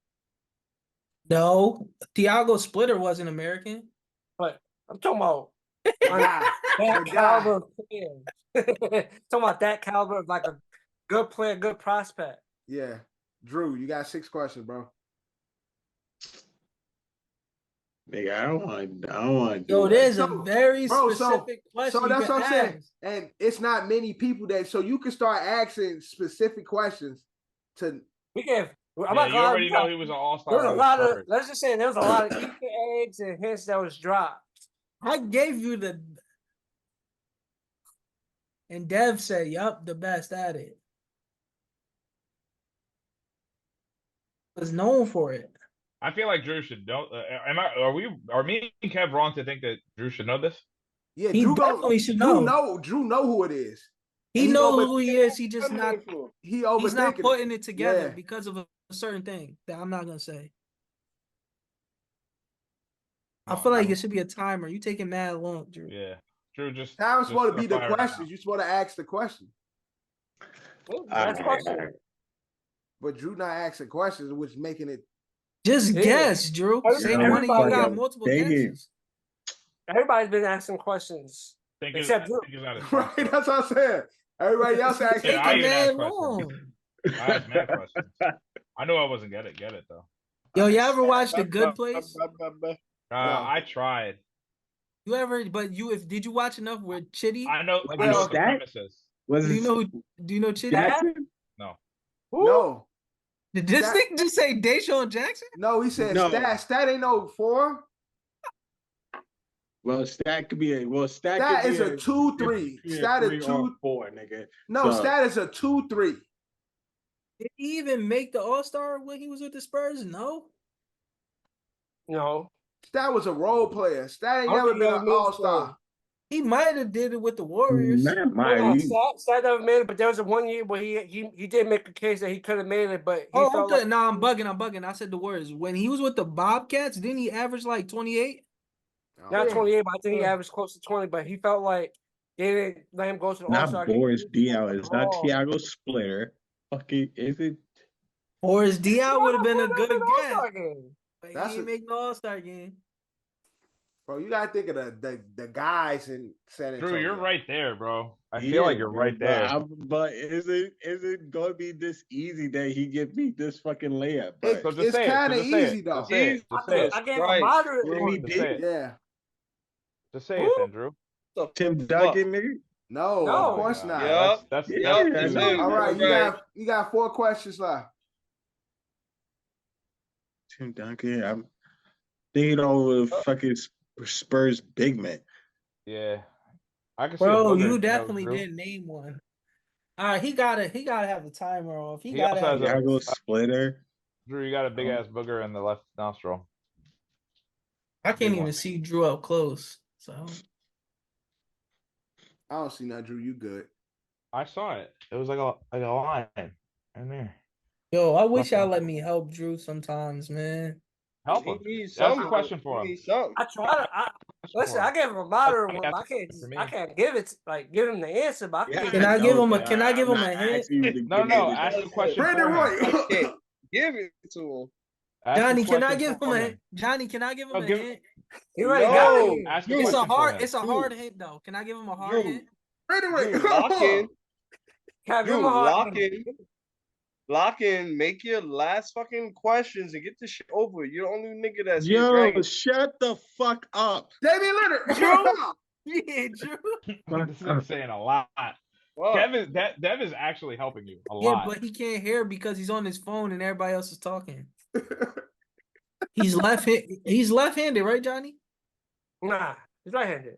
No, Thiago Splitter wasn't American. But I'm talking about on Nah, that the caliber of player. Talking about that caliber of like a good player, good prospect. Yeah. Drew, you got 6 questions, bro. Nigga, I don't want to. Yo, there's a So, very bro, specific question. So that's you can what I'm saying. ask. And it's not many people so you can start asking specific questions to We can. I'm Yeah, not you gonna already lie, know he was an all-star. There was a on the lot of. Spurs. Let's just say there was a lot of Easter eggs and hints that was dropped. I gave you the, and Dev said, "Yup, the best at it." was known for it. I feel like Drew should know. Are me and Kev wrong to think that Drew should know this? Yeah, He definitely should know. Drew know who it is. He knows who he is. He just not. He's not putting it together Yeah. because of a certain thing that I'm not gonna say. I feel like it should be a timer. You taking mad long, Drew. Yeah, Drew just. Time's supposed to be the fire it questions. out. You're supposed to ask the question. That's question. But Drew not asking questions, which is making it. Just guess, Drew. Say one of you got multiple guesses. Everybody's been asking questions. Except Drew. Right, that's what I said. Everybody else asking. Yeah, I even asked wrong. questions. I asked mad questions. I knew I wasn't get it though. Yo, you ever watched The Good Place? I tried. You ever? But did you watch enough with Chitty? I know. What I know is what the that? premise is. Do you know Chitty? Jackson? No. No. Did this thing just say Deshaun Jackson? No, he said No. Stat ain't no 4. Well, Stat could be a Stat is a 2-3. Stat is 2 4, nigga. No, So- Stat is a 2-3. Did he even make the All-Star when he was with the Spurs? No. No. Stat was a role player. Stat ain't How never could been he an have missed all-star. He might have did it with the Warriors. Stat never made it, but there was a 1 year where he did make a case that he could have made it, but he Oh, felt okay. like No, I'm bugging. I said the words. When he was with the Bobcats, didn't he average like 28? not 28, but I think he averaged close to 20. But he felt like they didn't let him go to the All-Star Not Boris game. Diaw. It's not Thiago Splitter. Fucking is it? Boris Diaw would have been a good All-Star guess. game. But That's he didn't make no All-Star game. Bro, you gotta think of the guys in San Antonio. Drew, you're right there, bro. I feel like you're right there. But is it going to be this easy that he give me this fucking layup? It- But it's kind of easy though. Just say it. Just say it. I gave a moderate Really one. Just say it. Yeah. Just say it then, Drew. Tim Duncan, nigga. No, No. of course not. Yup. That's Yeah, that's that's it. All right, Right. you got 4 questions left. Tim Duncan. I'm thinking over fucking Spurs big man. Yeah. I can see Bro, a booger, you definitely Drew. didn't name one. All right, he gotta have the timer off. He He gotta also have has a- Thiago Splitter. Drew, you got a big ass booger in the left nostril. I can't even see Drew up close. So I don't see nothing, Drew. You good. I saw it. It was like a line in there. yo, I wish y'all let me help Drew sometimes, man. Help He him. needs That's something. a question for He him. needs something. I tried. Listen, I gave him a moderate one. But I can't give it give him the answer. But I Can I give him a hint? No. Ask the question Brandon for him. Roy. I can't give it to him. Ask the Johnny, can I question give him for a hint? Johnny, can I give him No, a give- hint? He already got No. it. Ask the It's question for him. it's a hard hint though. Can I give him a hard Drew. hint? Brandon Roy. Dude, lock in. Can I give Dude, him a hard lock hint? in. Lock in. Make your last fucking questions and get this shit over with. You're the only nigga that's Yo, dragging. shut the fuck up. Damian Leonard. Yeah, Drew. This is saying a lot. Fuck. Dev is actually helping you a Yeah, lot. but he can't hear because he's on his phone and everybody else is talking. He's left-handed, right, Johnny? Nah, he's right-handed.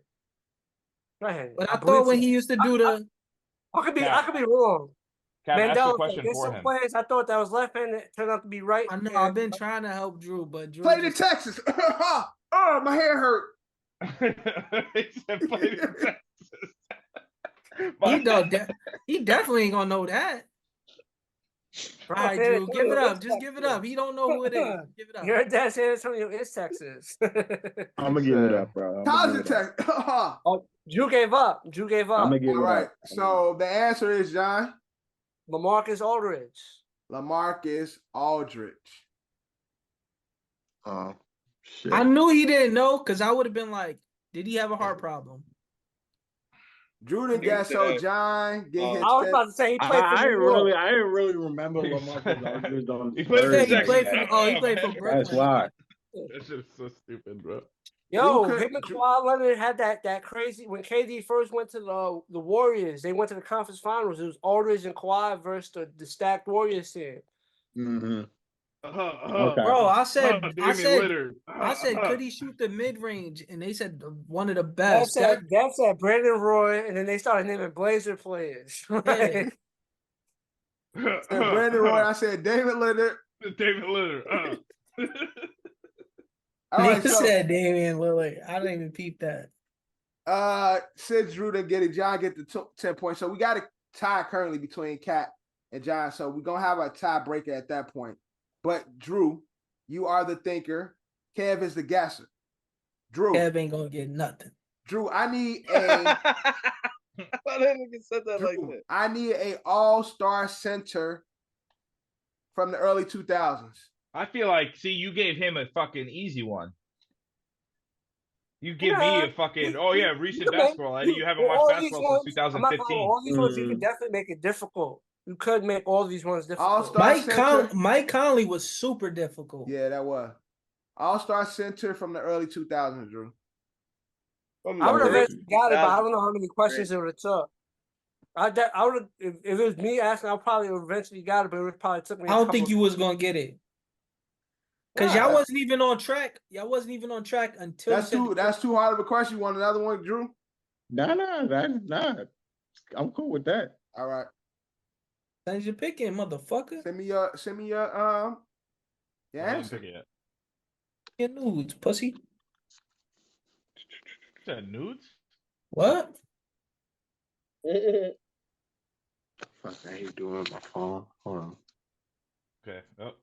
Right-handed. But I believe thought when so. he used to do the I could be wrong. Cap, ask the Mandela, question there's for some him. players I thought that was left-handed turned out to be right. I know I've been trying to help Drew, but Drew Played in just, Texas. Oh, my hair hurt. He said played in Texas. he definitely ain't gonna know that. All right, Drew, give it up. Just give it up. He don't know who it is. Give it up. Your dad San Antonio is Texas. I'm gonna give it up, bro. How's it Texas? Oh, Drew gave up. Drew gave I'm up. gonna give All it right. up. So the answer is John LaMarcus Aldridge. LaMarcus Aldridge. Oh shit. I knew he didn't know because I would have been like, did he have a heart problem? Drew didn't guess, so John get his I was about to say he played for New York. I didn't really remember LaMarcus Aldridge on He played for Spurs. He played Texas. for he played for Brooklyn. That's why. That shit is so stupid, bro. Yo, Drew him and Kawhi Leonard had that crazy when KD first went to the Warriors. They went to the conference finals. It was Aldridge and Kawhi versus the stacked Warriors team. Mm-hmm. Okay. Bro, I said, Lillard. could he shoot the mid range? And they said one of the best. That said Brandon Roy, and then they started naming Blazer players. Yeah. And Brandon Roy, I said David Leonard. David Lillard. All right, Nigga so said Damian Lillard. I didn't even peep that. since Drew didn't get it, John get the 10 points. So we got a tie currently between Cat and John. So we're gonna have a tiebreaker at that point. But Drew, you are the thinker. Kev is the guesser. Drew. Kev ain't gonna get nothing. Drew, I need Why that nigga said that like Drew, that? I need a all-star center from the early 2000s. I feel like, see, you gave him a fucking easy one. You give me a fucking, recent basketball. Eddie, you haven't watched basketball since 2015. All these ones, you can definitely make it difficult. You could make all these ones difficult. All-star Mike Conley was super difficult. Yeah, that was. All-star center from the early 2000s, Drew. I would have eventually got it, but I don't know how many questions it would have took. I would have, if it was me asking, I probably eventually got it, but it probably took me. I don't think you was gonna get it. Cause y'all wasn't even on track. Y'all wasn't even on track until that's too hard of a question. You want another one, Drew? Nah. I'm cool with that. All right. Send your pick in, motherfucker. Send me your answer. Your nudes, pussy. Is that nudes? What? Fuck, I hate doing my phone. Hold on. Okay. Oh.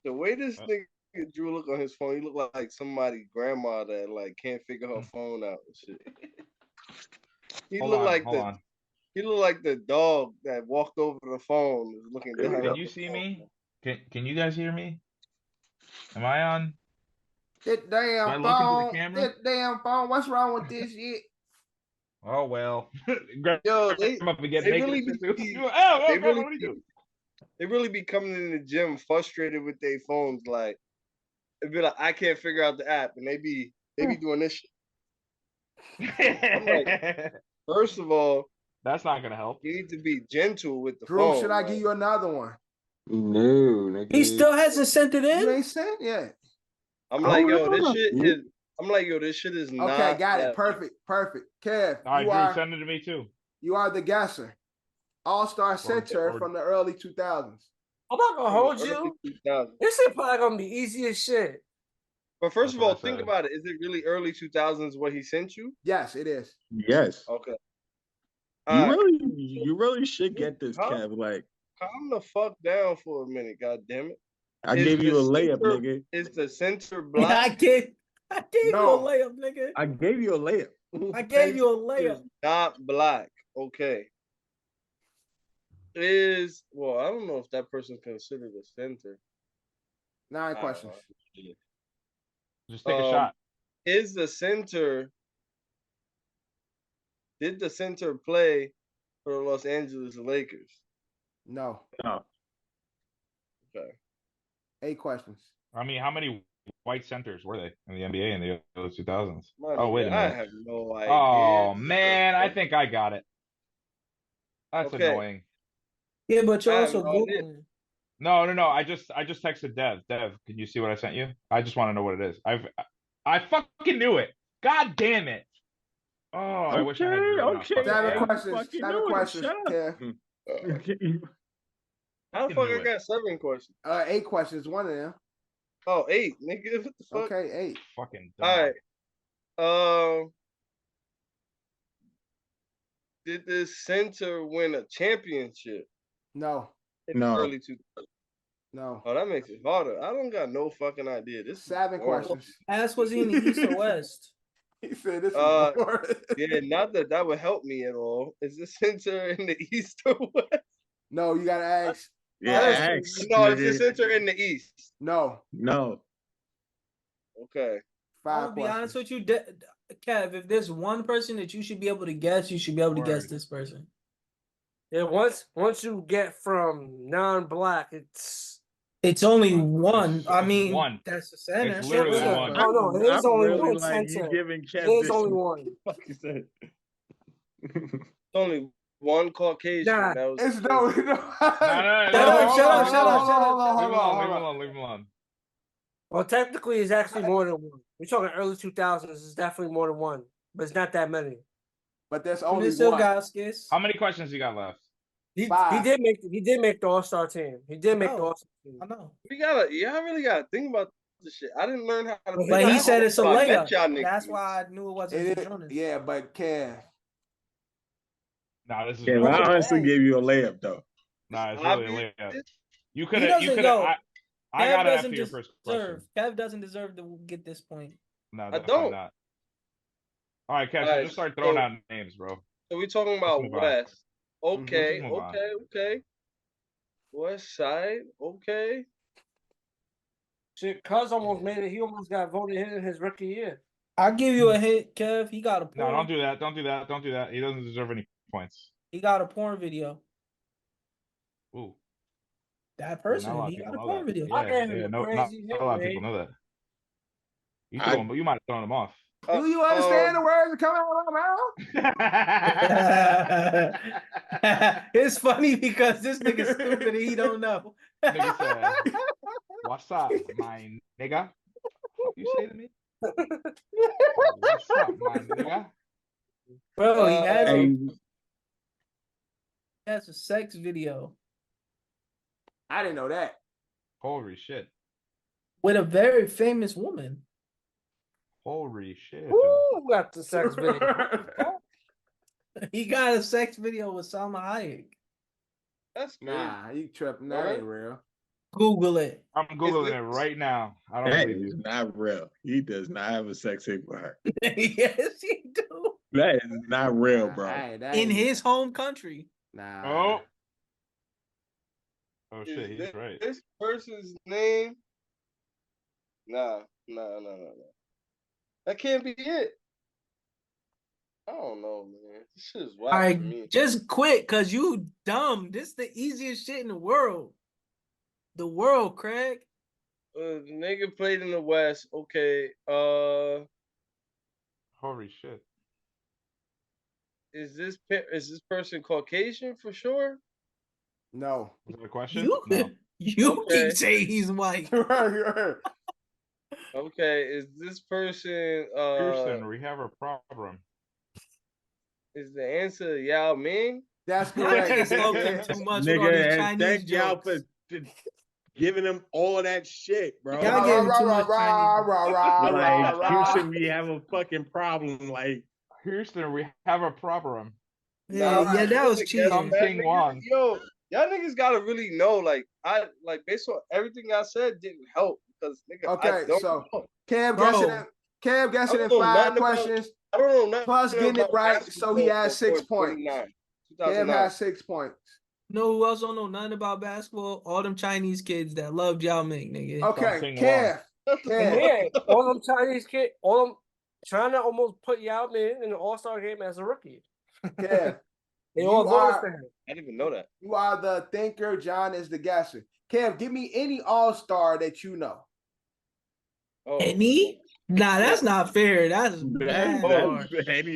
The way this nigga Drew look on his phone, he look like somebody grandma that like can't figure her phone out and shit. He look like the dog that walked over the phone looking down. Can you see me? Can you guys hear me? Am I on? That damn phone. That damn phone. What's wrong with this shit? Oh well. Yo, they really be coming in the gym frustrated with their phones. Like, they be like, I can't figure out the app, and they be doing this shit. I'm like, first of all, that's not gonna help. You need to be gentle with the Drew, phone. should I give you another one? No, nigga. He still hasn't sent it in. You ain't sent yet. I'm like, yo, this shit is not. Okay, got it. Perfect. Kev, all right, Drew, send it to me too. You are the guesser. All-star center from the early 2000s. I'm not gonna hold you. This is probably gonna be easy as shit. But first of all, think about it. Is it really early 2000s what he sent you? Yes, it is. Yes. Okay. You really should get this, Kev. Like, calm the fuck down for a minute, god damn it. I gave you a layup, nigga. Is the center black? I gave you a layup, nigga. I gave you a layup. I gave you a layup. Not black. Okay. I don't know if that person's considered a center. 9 questions. Just take a shot. Did the center play for the Los Angeles Lakers? No. Okay. 8 questions. I mean, how many white centers were they in the NBA in the early 2000s? Man, oh, wait a minute. I have no idea. Oh, man. I think I got it. That's annoying. Yeah, but you're also Googling. No. I just texted Dev. Dev, can you see what I sent you? I just want to know what it is. I fucking knew it. God damn it. Oh, I wish I had Okay. 7 questions. 7 questions. How the fuck I got 7 questions? 8 questions. One of them. Oh, 8, nigga. What the fuck? Okay, 8. Fucking dumb. All right. Did this center win a championship? No. Early 2000s. No. Oh, that makes it harder. I don't got no fucking idea. This 7 questions. Ask was he in the East or West? He said this is yeah, not that would help me at all. Is the center in the East or West? No, you gotta ask. No, is the center in the East? No. Okay. 5 I'll be honest with you, Kev. If there's one person that you should be able to guess, you should be able to guess this person. Yeah, once you get from non-black, it's only one. I mean, that's the center. It's literally one. Oh no, it is only one like center. It is only one. Fuck you said. Only one Caucasian. Nah, that was it's no. Shut up. Leave him alone. Well, technically, it's actually more than one. We're talking early 2000s. It's definitely more than one, but it's not that many. But there's only one. How many questions you got left? He 5. did make the All-Star team. He did make the All-Star team. I know. Y'all really gotta think about this shit. I didn't learn how to think. But he said it's a until I met layup. y'all niggas. That's why I knew it wasn't It Jim is, Jonas. yeah, but Kev. Nah, this is Yeah, really, I honestly gave you a layup though. nah, it's really a Obvious. layup. You He could have. You doesn't could go. have. I Kev got it doesn't after your first question. deserve. Kev doesn't deserve to get this point. No, I definitely don't. not. All right, Kev, so Alright, just start throwing so- out names, bro. So we talking about move on. West. Okay, Let's move on. okay. West Side, okay. Shit, Cuz almost made it. He almost got voted in his rookie year. I'll give you a hit, Kev. He got a porn. No, don't do that. Don't do that. Don't do that. He doesn't deserve any points. He got a porn video. Ooh. That Not a person. lot of He people got a know porn that. video. I Yeah, gave him yeah, a no, not crazy a lot of hit, people know that. You I- threw him, you might have thrown him off. Do you understand the words that come out of my mouth? It's funny because this nigga stupid and he don't know. Nigga said, "What's up, my nigga?" What you say to me? What's up, my nigga? Bro, he Hey, has a sex video I didn't know that. Holy shit! with a very famous woman. Holy shit! Who got the sex video? He got a sex video with Salma Hayek. That's crazy. Nah, you tripping. That ain't real. Google it. I'm googling it right now. I don't that believe is you. not real. He does not have a sex tape with her. Yes, he do. That is not real, Nah, bro. that In ain't- his home country. Nah. Oh. Oh Is shit, he's right. This person's name? Nah. That can't be it. I don't know, man. This shit is wild All right, for me. just quit because you dumb. This is the easiest shit in the world. The world, Craig. Nigga played in the West. Okay. Holy shit! Is this person Caucasian for sure? No. Was that a question? You, No. you Okay. keep saying he's white. Okay. Is this person Houston, we have a problem. is the answer Yao Ming? That's Y'all correct. niggas smoking too much with all Nigga, these and Chinese thank y'all jokes. for giving him all of that shit, bro. Y'all giving too much Chinese. Like, Houston, we have a fucking problem. Like, Houston, we have a problem. Yeah, yeah, that was cheating. Something wrong. Yo, y'all niggas gotta really know. Like, based on everything I said, didn't help because nigga. Okay, I don't so know. Cam Bro. guessing in I don't know 5 nothing about- questions. I don't know nothing Plus getting it about right, so basketball he has 6 before points. 29, Cam 2009. has 6 points. No, who else don't know nothing about basketball? All them Chinese kids that love Yao Ming, nigga. Okay, Something Cam. Cam. Yeah, all them Chinese kids, all them China almost put Yao Ming in the All-Star game as a rookie. Cam. They You all voted are- for him. I didn't even know that. You are the thinker. John is the guesser. Cam, give me any all-star that you know. Oh, Any? Nah, that's not fair. That's bad. hard.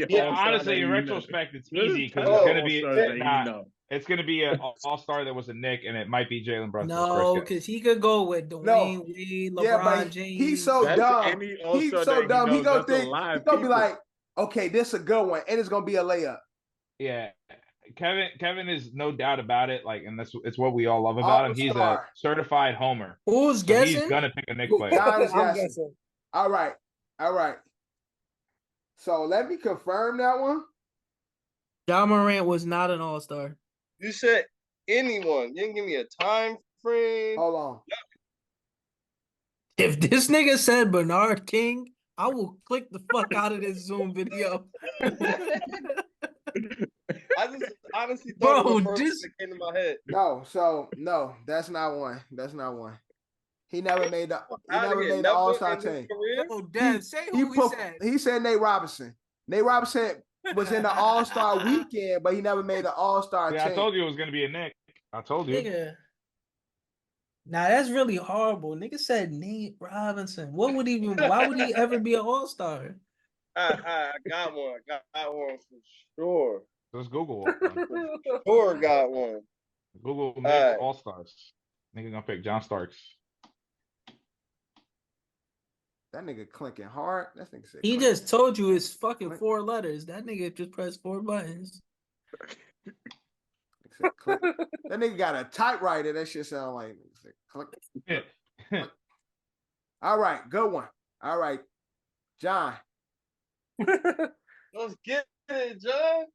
Yeah, honestly, in retrospect, it's easy because Oh, it's gonna be know. it's gonna be an all-star that was a Nick, and it might be Jalen Brunson's No, first guess. because he could go with Dwayne Wade, LeBron Yeah, but James. he's so That's dumb. any He's all-star so that he dumb. He knows. gonna That's a think lot he's of gonna be people. like, okay, this a good one, and it's gonna be a layup. Yeah, Kevin is no doubt about it. Like, and it's what we all love about him. He's a All-star. certified homer. Who's So guessing? he's gonna pick a Knicks player. John is I'm guessing. guessing. All right. So let me confirm that one. John Morant was not an all-star. you said anyone. You didn't give me a time frame. Hold on. If this nigga said Bernard King, I will click the fuck out of this Zoom video. I just honestly thought Bro, of the first this- that came to my head. No, that's not one. That's not one. He never made the Outta here. the All-Star in his team. career? Oh, Dev, say who he said. He said Nate Robinson. Nate Robinson was in the All-Star weekend, but he never made the All-Star Yeah, team. I told you it was gonna be a Nick. I told you. Nigga. Nah, that's really horrible. Nigga said Nate Robinson. Why would he ever be an all-star? I got one. Got one for sure. Just Google one. Sure got one. Google Nick Alright. All Stars. Nigga gonna pick John Starks. That nigga clinking hard. That nigga said He clink. just told you it's fucking 4 letters. That nigga just pressed 4 buttons. Click. That nigga got a typewriter. That shit sound like click. Click. All right, good one. All right, John. Let's get it, John.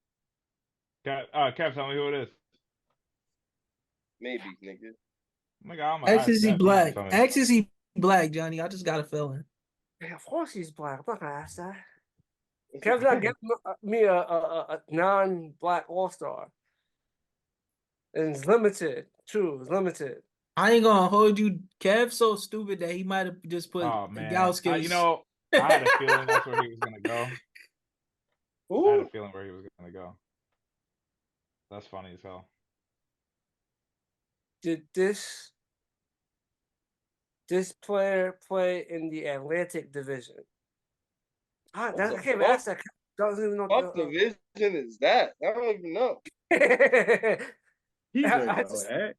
Cap, tell me who it is. Maybe, nigga. Oh my God, I'm X is he Cap, black? tell me. X is he black, Johnny? I just got a feeling. Yeah, of course he's black. I'm not gonna ask that. Kev's not giving me a non-black all-star. And it's limited, too. It's limited. I ain't gonna hold you. Kev's so stupid that he might have just put Oh man, Gauskas. you know, I had a feeling that's where he was gonna go. Ooh. I had a feeling where he was gonna go. That's funny as hell. Did this player play in the Atlantic Division? I can't even ask that. Doesn't even know what division is that? I don't even know. He's gonna know that.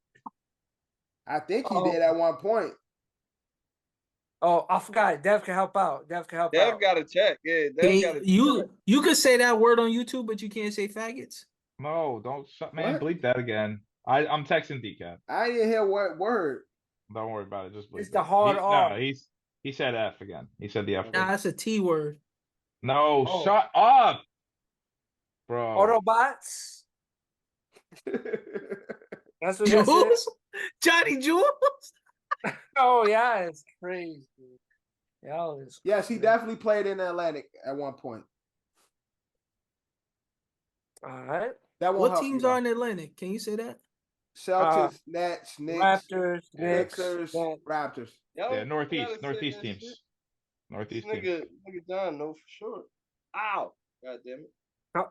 I think he did at one point. Oh, I forgot. Dev can help out. Dev can help Dev out. got to check. Yeah, Dev got to You could say that word on YouTube, but you can't say faggots. No, don't man, What? bleep that again. I'm texting Decap. I didn't hear what word. Don't worry about it. Just bleep It's it. the hard R. No, he said F again. He said the F word. Nah, that's a T word. No, Oh. shut up, bro. Autobots. That's what that said. Jules? Johnny Jules? Oh yeah, it's crazy. Y'all is Yes, he definitely played in the Atlantic at one point. all right. That won't What help teams you, are in Atlantic? Can you say that? Celtics, Nets, Knicks, Raptors, Knicks, Sixers, Nets. Raptors. Yeah, Northeast gotta say that teams. shit. Northeast This teams. nigga John know for sure. Ow. God damn it.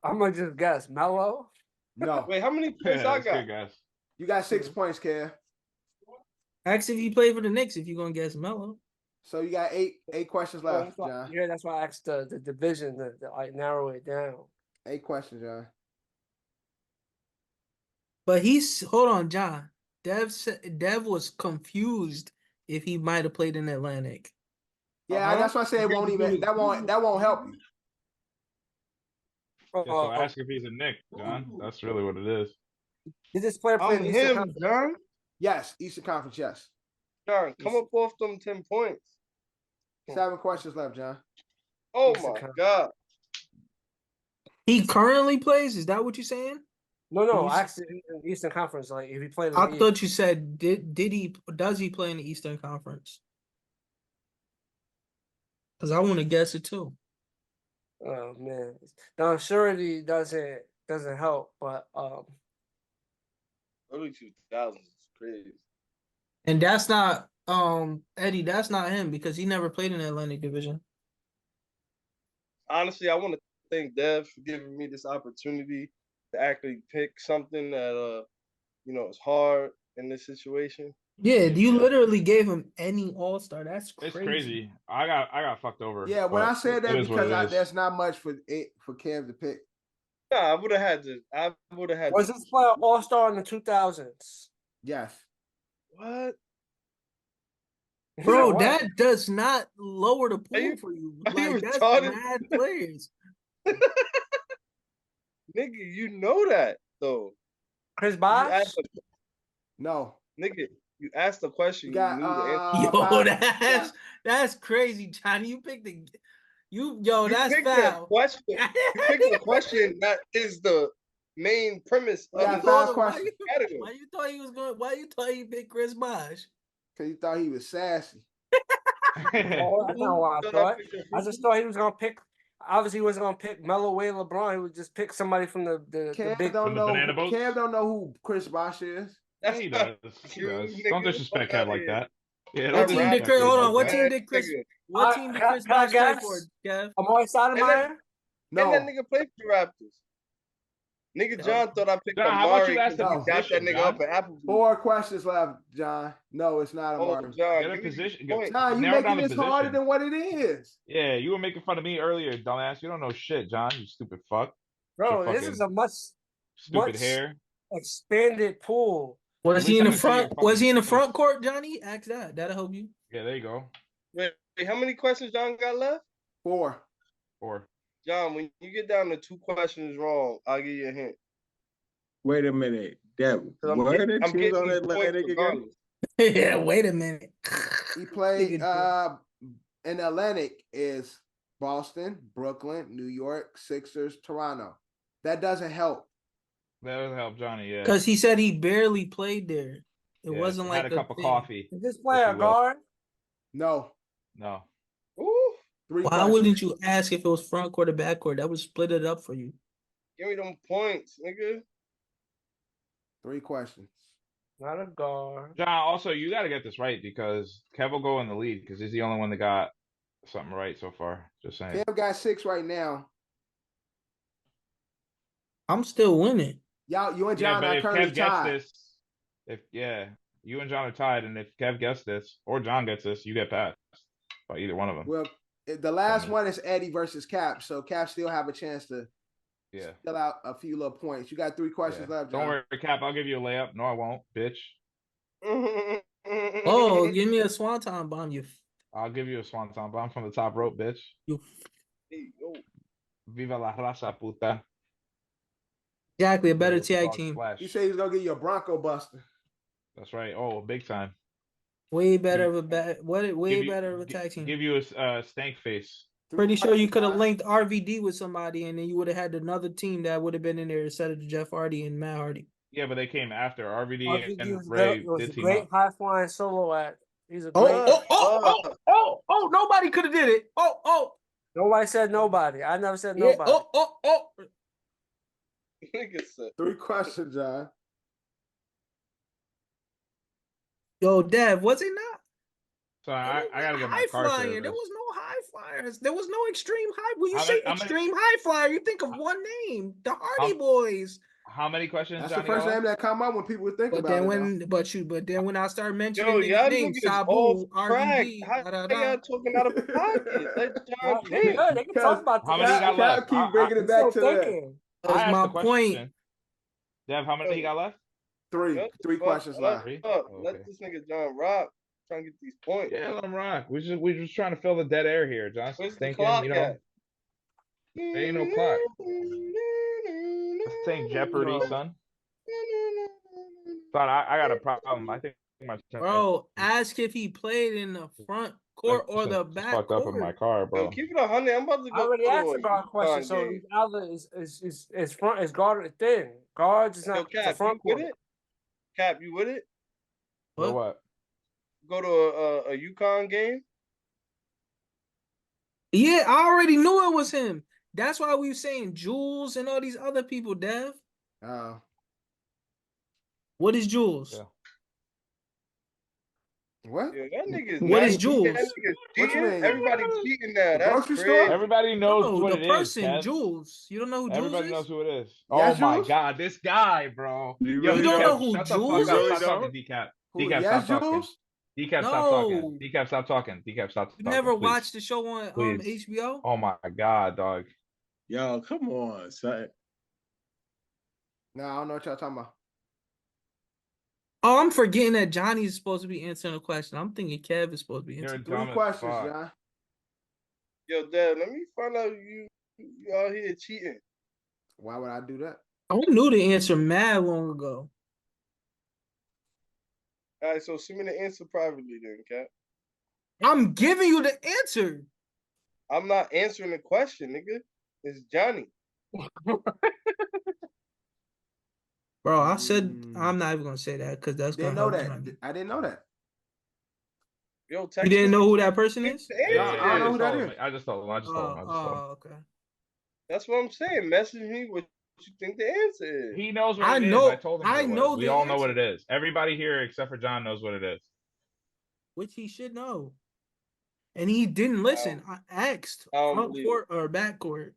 I'm gonna just guess Melo. No. Wait, how many points Yeah, I that's got? good, guys. You got 6 points, Kev. Ask if he played for the Knicks if you're gonna guess Melo. So you got eight questions left, John. Yeah, that's why I asked the division to like narrow it down. 8 questions, John. But hold on, John. Dev was confused if he might have played in Atlantic. Yeah, that's why I say it won't even that won't help you. Yeah, so ask if he's a Nick, John. That's really what it is. Did this player play in Eastern him, Conference? John. Yes, Eastern Conference, yes. John, come up off them 10 points. 7 questions left, John. Oh my God. He currently plays? Is that what you're saying? No, actually in the Eastern Conference, like if he played in I the thought you said does he play in the Eastern Conference? Because I want to guess it too. Oh man. The uncertainty doesn't help, but early 2000s is crazy. And that's not Eddie, that's not him because he never played in the Atlantic Division. Honestly, I want to thank Dev for giving me this opportunity to actually pick something that is hard in this situation. Yeah, you literally gave him any all-star. That's crazy. It's crazy. I got fucked over. Yeah, when I said that because there's not much for Kev to pick. Nah, I would have had to. Was this player all-star in the 2000s? Yes. What? Bro, that does not lower the pool for you. Like, that's mad players. Nigga, you know that, though. Chris Bosh? No. Nigga, you asked the question. You got, you knew the answer. That's crazy, Johnny. You picked that's picked foul. You picked the question that is the main premise of the 5 questions. Why you thought he picked Chris Bosh? Because you thought he was sassy. That's not what I thought. I just thought he was gonna pick. Obviously, he wasn't gonna pick Melo Way LeBron. He would just pick somebody from the big. Kev don't know who Chris Bosh is. Yeah, he does. He does. Don't disrespect Kev like that. Yeah, What team did Chris? Hold on. What team did Chris? What team did Chris Bosh play for, Kev? Amari Stoudemire? No. And that nigga played for the Raptors. Nigga John thought I picked Amari because he got that nigga up at Apple. 4 questions left, John. No, it's not Amari. John, get a position. John, you making this harder than what it is. Yeah, you were making fun of me earlier, dumbass. You don't know shit, John. You stupid fuck. Bro, this is a much hair expanded pool. Was he in the front? Was he in the front court, Johnny? Ask that. That'll help you. Yeah, there you go. Wait, how many questions John got left? 4. John, when you get down to 2 questions wrong, I'll give you a hint. Wait a minute. Yeah, where the I'm teams getting on these points Atlantic again? regardless. Yeah, wait a minute. He played Nigga, in Atlantic is Boston, Brooklyn, New York, Sixers, Toronto. That doesn't help. That doesn't help Johnny, yeah. Because he said he barely played there. It Yeah, wasn't like had a cup of thing. coffee. Is this player a guard? No. No. Ooh, 3 Why questions. wouldn't you ask if it was front court or back court? That would split it up for you. give me them points, nigga. 3 questions. Not a guard. John, also, you got to get this right because Kev will go in the lead because he's the only one that got something right so far. Just saying. Kev got 6 right now. I'm still winning. Y'all, you and Yeah, John but are if currently Kev gets tied. this, you and John are tied, and if Kev gets this or John gets this, you get passed by either one of them. Well, the last one is Eddie versus Cap, so Cap still have a chance to fill out a few little points. You got 3 questions left, John. Don't worry, Cap. I'll give you a layup. No, I won't, bitch. Oh, give me a swanton bomb, you. I'll give you a swanton bomb from the top rope, bitch. You. Viva la raza, puta. Exactly, a better tag team. He said he's gonna get you a Bronco Buster. That's right. Oh, big time. Way better of a better of a tag team. Give you a stank face. Pretty sure you could have linked RVD with somebody, and then you would have had another team that would have been in there instead of Jeff Hardy and Matt Hardy. Yeah, but they came after RVD RVD and was Ray. was a Did team great up. high flying solo act. He's a great. Nobody could have did it. Nobody said nobody. I never said nobody. Nigga said 3 questions, John. Yo, Dev, was it not? So I gotta get my high car flyer. serviced. There was no high flyers. There was no extreme high. When you How say many- extreme high flyer, you think of one name, the Hardy Boys. How many questions? That's Johnny the first got name left? that come up when people think But about then it. but then when I start mentioning yo, y'all names, niggas off Sabu, track. RVD, How y'all talking out of pocket? Let John They good. They can talk about How many he got left? Keep bringing it back to that. I asked my the question. point. Dev, how many he got left? 3 questions left. Let this nigga John rock. Trying to get these points. Yeah, let him rock. We just trying to fill the dead air here, John. Where's the Thinking, clock you know, at? there ain't no clock. This ain't Jeopardy, son. Son, I got a problem. I think my Bro, ask if he played in the front court or the back fucked up in court. my car, bro. Yo, keep it 100. I'm about to go. I already asked to a guard question, so game. either is front is guard or thin. Guards is Yo, not Cap, front you court. with it? Cap, you with it? What? Go to a UConn game? Yeah, I already knew it was him. That's why we were saying Jules and all these other people, Dev. What is Jules? Yeah. What? Yeah, that nigga's What is nasty. Jules? That nigga's cheating. Everybody cheating now. That's grocery crazy. store? Everybody knows what the it is, person, Kev. Jules. You don't know who Everybody Jules knows is? who it is. Yes, Oh my Jules? god, this guy, bro. You Yo, really don't Decap, know who shut Jules the fuck up. is? Stop talking, Decap. Who, Decap, yes, stop talking. Jules? Decap, stop No. talking. Decap, stop talking. Decap, stop You talking. never please. watched the show on Please. HBO? Oh my god, dog. Yo, come on, son. No, I don't know what y'all talking about. Oh, I'm forgetting that Johnny's supposed to be answering a question. I'm thinking Kev is supposed to be You're answering. dumb 3 as questions, fuck. John. Yo, Dad, let me find out you out here cheating. Why would I do that? I knew the answer mad long ago. All right, so send me the answer privately then, Cap. I'm giving you the answer. I'm not answering the question, nigga. It's Johnny. Bro, I said I'm not even gonna say that because that's Didn't gonna know help that. Johnny. I didn't know that. Yo, You didn't know who that person is? I don't know who that is. I just told him. I just told him. Okay. That's what I'm saying. Message me what you think the answer is. He knows what I it is. know- I told him. I what it know was. We the all know what it answer. is. Everybody here except for John knows what it is. Which he should know. And he didn't listen. I asked I don't front believe court or back court.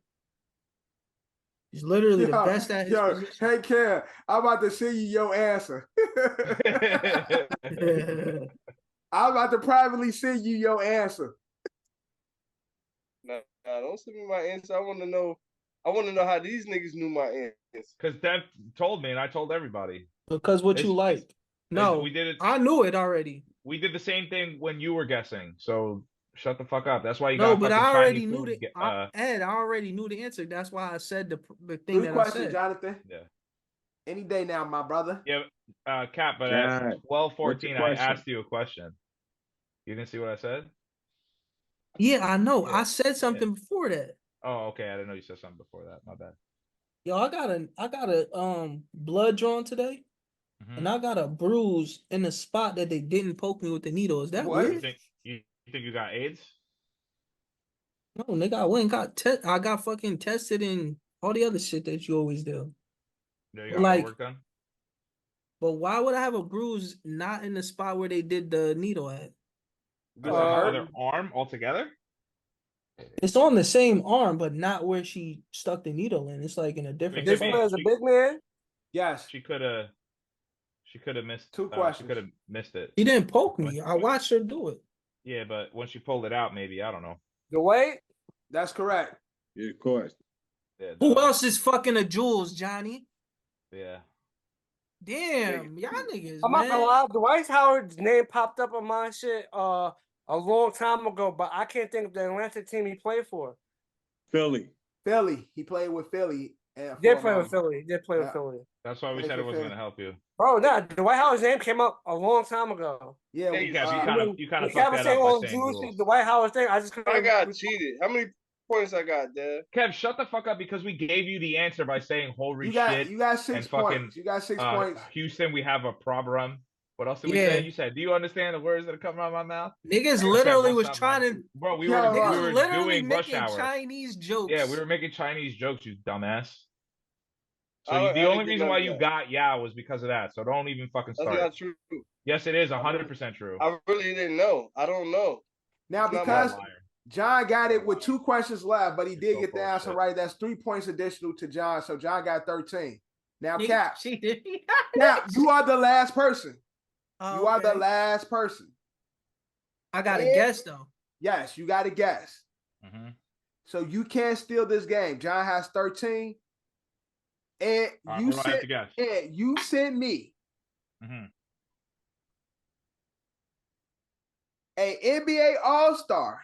He's literally the best at his position. Hey, Kev, I'm about to send you your answer. I'm about to privately send you your answer. Nah, don't send me my answer. I want to know how these niggas knew my answer. Because Dev told me, and I told everybody. Because what you It's- like. No, we did it. I knew it already. We did the same thing when you were guessing. So shut the fuck up. That's why you No, got. but fucking I already Chinese knew food, Ed, I already knew the answer. That's why I said the thing 3 that I questions, said. Jonathan. Yeah. Any day now, my brother. Yeah, Cap, but John, at 12:14, I question? asked you a question. You didn't see what I said? Yeah, I know. Yeah, I said something before that. Oh, okay. I didn't know you said something before that. My bad. Yo, I got a blood drawn today, and I got a bruise in the spot that they didn't poke me with the needle. Is that What? weird? You think you got AIDS? No, nigga, I went and I got fucking tested and all the other shit that you always do. No, you But got like, work done? but why would I have a bruise not in the spot where they did the needle at? That's on the other arm altogether? It's on the same arm, but not where she stuck the needle in. It's like in a different This spot. man's a big man. Yes. She could have missed 2 She questions. could have missed it. She didn't poke me. I watched her do it. Yeah, but when she pulled it out, maybe I don't know. The weight. That's correct. Yeah, of course. Yeah, Who dog. else is fucking a Jules, Johnny? Yeah. Damn, y'all niggas, I'm not gonna man. lie. Dwight Howard's name popped up on my shit a long time ago, but I can't think of the Atlanta team he played for. Philly. Philly. He played with Philly. Did play with Philly. Did play with Yeah. Philly. That's why we Play said for it wasn't Philly. gonna help you. Bro, nah, Dwight Howard's name came up a long time ago. Yeah, Yeah, you kind of The fucked Cap that saying up all by the saying Jewish rules. Dwight Howard thing. I just couldn't. I got cheated. How many points I got, Dad? Kev, shut the fuck up because we gave you the answer by saying holy you got shit. you got and 6 fucking, points. You got 6 points. Houston, we have a problem. What else did we Yeah. say? You said, do you understand the words that are coming out of my mouth? Niggas Kev, literally what's was up, trying man? to. Bro, we Yeah, were right. Niggas literally doing rush making hour. Chinese jokes. Yeah, we were making Chinese jokes, you dumbass. So I the didn't only get reason none why of you that. got was because of that. So don't even fucking That's start. not true. Yes, it is 100% true. I really didn't know. I don't know. Now, It's not because my- Liar. John got You're it a with liar. 2 questions left, but he You're did so get the answer bullshit. right. That's 3 points additional to John. So John got 13. Now, Nigga Cap. cheated. Cap, you are the last person. Oh, You are the okay. last person. I got to And- guess though. Yes, you got to guess. Mm-hmm. So you can't steal this game. John has 13. And All right, you what do I have to sent guess? and you sent me Mm-hmm. a NBA All-Star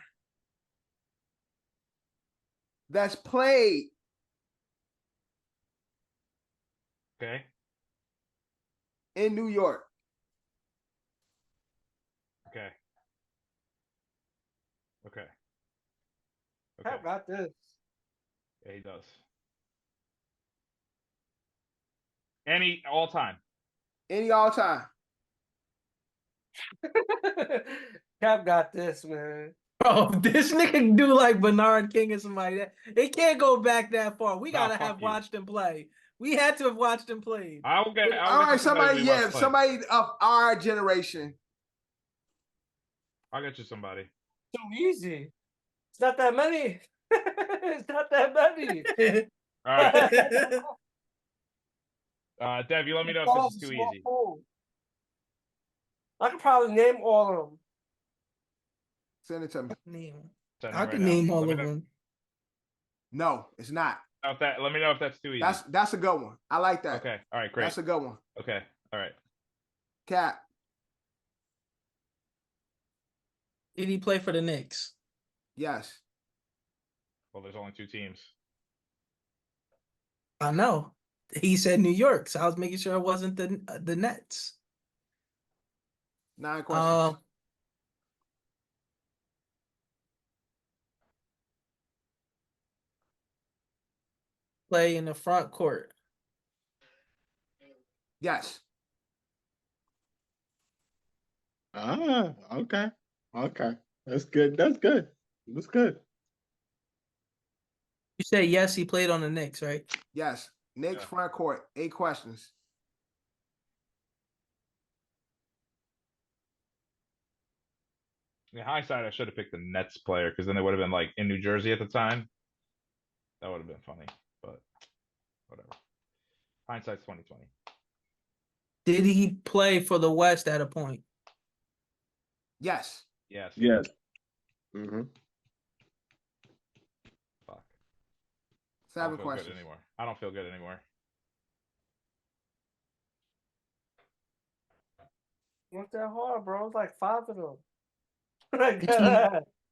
that's played Okay. in New York. Okay. Okay. Cap Okay. got this. Yeah, he does. Any all time. Any all-time. Cap got this, man. Bro, this nigga can do like Bernard King or somebody. It can't go back that far. We Nah, gotta fuck have you. watched him play. We had to have watched him play. I'll get All right, you somebody, we watched yeah, play. somebody of our generation. I'll get you somebody. Too easy. It's not that many. It's not that many. All right. Dev, you let me know if this is too easy. I could probably name all of them. Send it to me. Name. Send it I right can now. name all Let me of know- them. No, it's not. Let me know if that's too easy. That's a good one. I like that. Okay. All right. Great. That's a good one. Okay. All right. Cap. Did he play for the Knicks? Yes. Well, there's only 2 teams. I know. He said New York, so I was making sure it wasn't the Nets. 9 questions. Play in the front court. Yes. Okay. Okay. That's good. That's good. That's good. You say yes, he played on the Knicks, right? Yes. Knicks Yeah. front court. 8 questions. In hindsight, I should have picked the Nets player because then they would have been like in New Jersey at the time. That would have been funny, but whatever. Hindsight's 2020. Did he play for the West at a point? Yes. Yes. Yes. Mm-hmm. Fuck. I 7 don't feel questions. good anymore. I don't feel good anymore. Not that hard, bro. It's like 5 of them. Like,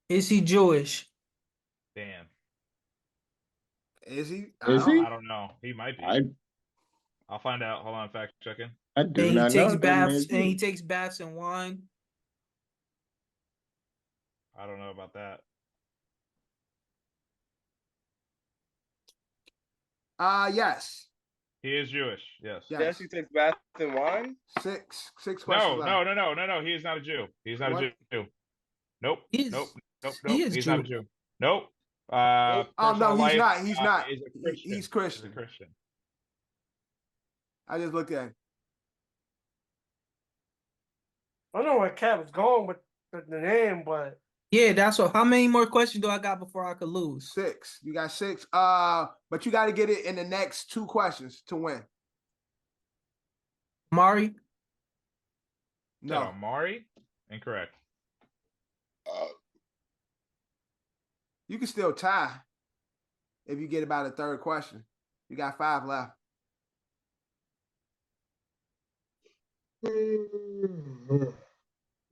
Is he Jewish? Damn. Is he? Is he? I don't know. He might be. I I'll find out. Hold on, fact checking. I do And he not takes know. baths. And he takes baths in wine. I don't know about that. Yes. He is Jewish. Yes. Yes, he takes bath in wine. Six questions No, left. no. He is not a Jew. He's not What? a Jew. Nope. Nope. He is He's Jew. not a Jew. Nope. Oh no, Personal he's life, not. He's not. Is a Christian. He's Christian. He's a Christian. I just looked at him. I don't know where Cat was going with the name, but Yeah, that's what. How many more questions do I got before I could lose? 6. You got 6. But you got to get it in the next 2 questions to win. Mari? No, Amari? Incorrect. You can still tie if you get about a third question. You got 5 left.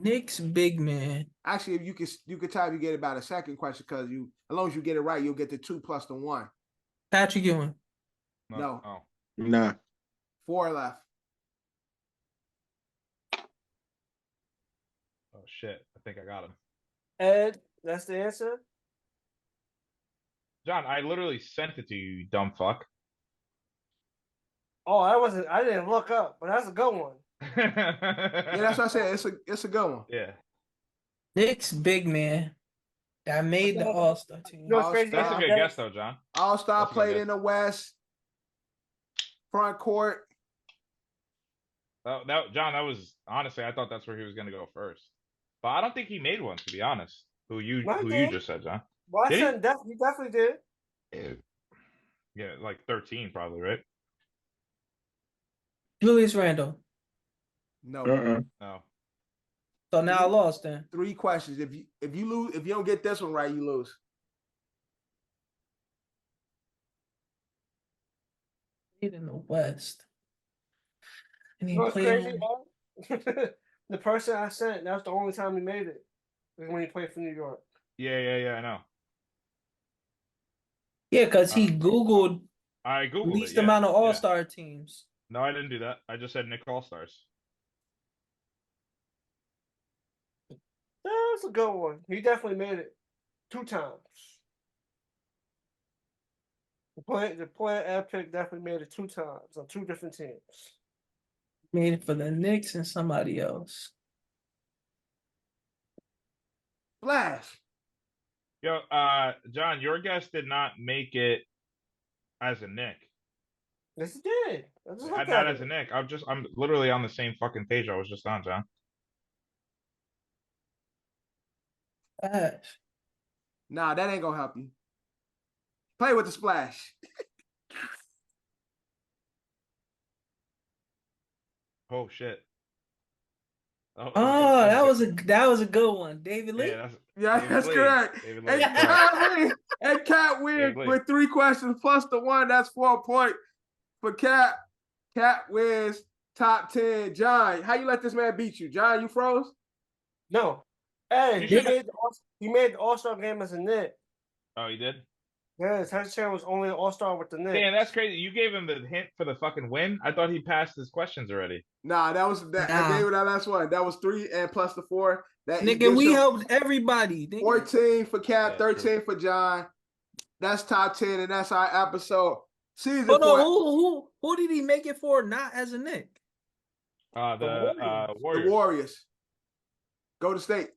Knicks big man. Actually, if you could tie if you get about a second question, because as long as you get it right, you'll get the 2 plus the 1. Patrick Ewing. No. Oh. Nah. 4 left. Oh shit. I think I got him. Ed, that's the answer. John, I literally sent it to you, you dumb fuck. Oh, I didn't look up, but that's a good one. Yeah, that's what I said. It's a good one. Yeah. Knicks big man. That made the All-Star team. You know what's crazy? That's a All-Star. good guess though, John. All-Star That's a good played guess. in the West. Front court. John, that was honestly, I thought that's where he was gonna go first. But I don't think he made one, to be honest. Who you just said, John. Well, I Did he? said he definitely did. Yeah, like 13 probably, right? Julius Randle. No. No. So now I lost then. 3 questions. If you lose, if you don't get this one right, you lose. Played in the West. And he You know what's played crazy? on- The person I sent, that's the only time he made it. When he played for New York. Yeah, I know. Yeah, because he Googled I Googled least it, yeah. amount of All-Star teams. No, I didn't do that. I just said Nick All-Stars. That's a good one. He definitely made it 2 times. The player Ed picked definitely made it 2 times on 2 different teams. Made it for the Knicks and somebody else. Flash. Yo, John, your guess did not make it as a Nick. Yes, he did. Not as a Nick. I'm literally on the same fucking page I was just on, John. Flash. Nah, that ain't gonna help you. Play with the splash. Oh shit. Oh, that was a good one. David Lee? Yeah, that's correct. David And Lee, Cat win. And Cat win with 3 questions plus the 1. That's 4 points for Cat. Cat wins top 10. John, how you let this man beat you? John, you froze? No. Hey, he made the All-Star game as a Knick. Oh, he did? Yeah, Terry was only an All-Star with the Knicks. Damn, that's crazy. You gave him the hint for the fucking win? I thought he passed his questions already. Nah, that was that. I gave it that last one. That was 3 and plus the 4. That nigga, we helped everybody. Nigga. 14 for Cat, Yeah, 13 true. for John. That's top 10, and that's our episode. Season Hold 4. on, who did he make it for? Not as a Knick. The Warriors. The Warriors. Go to state.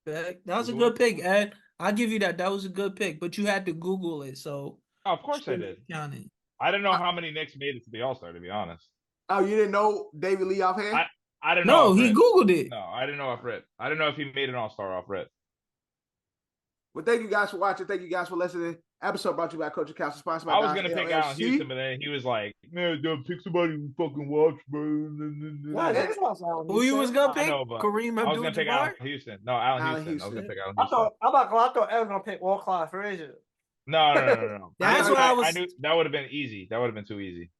That was a good pick, Ed. I'll give you that. That was a good pick, but you had to Google it, so. Oh, of course I did. I didn't know how many Knicks made it to the All-Star, to be honest. Oh, you didn't know David Lee offhand? I didn't know. No, he Googled it. No, I didn't know off rip. I didn't know if he made an All-Star off rip. Well, thank you guys for watching. Thank you guys for listening. Episode brought to you by Coach Capsule, sponsored by I was going to pick LLC. Allen Houston, but then he was like, man, don't pick somebody who fucking watch, bro. Who you was going to pick? I know, but Kareem I was going to pick Allen Abdul-Jabbar? Houston. No, Allen Houston. I was going to pick Allen I Houston. thought Ed was going to pick Wall-Clock Frazier. No. That's what I was. I knew that would have been easy. That would have been too easy.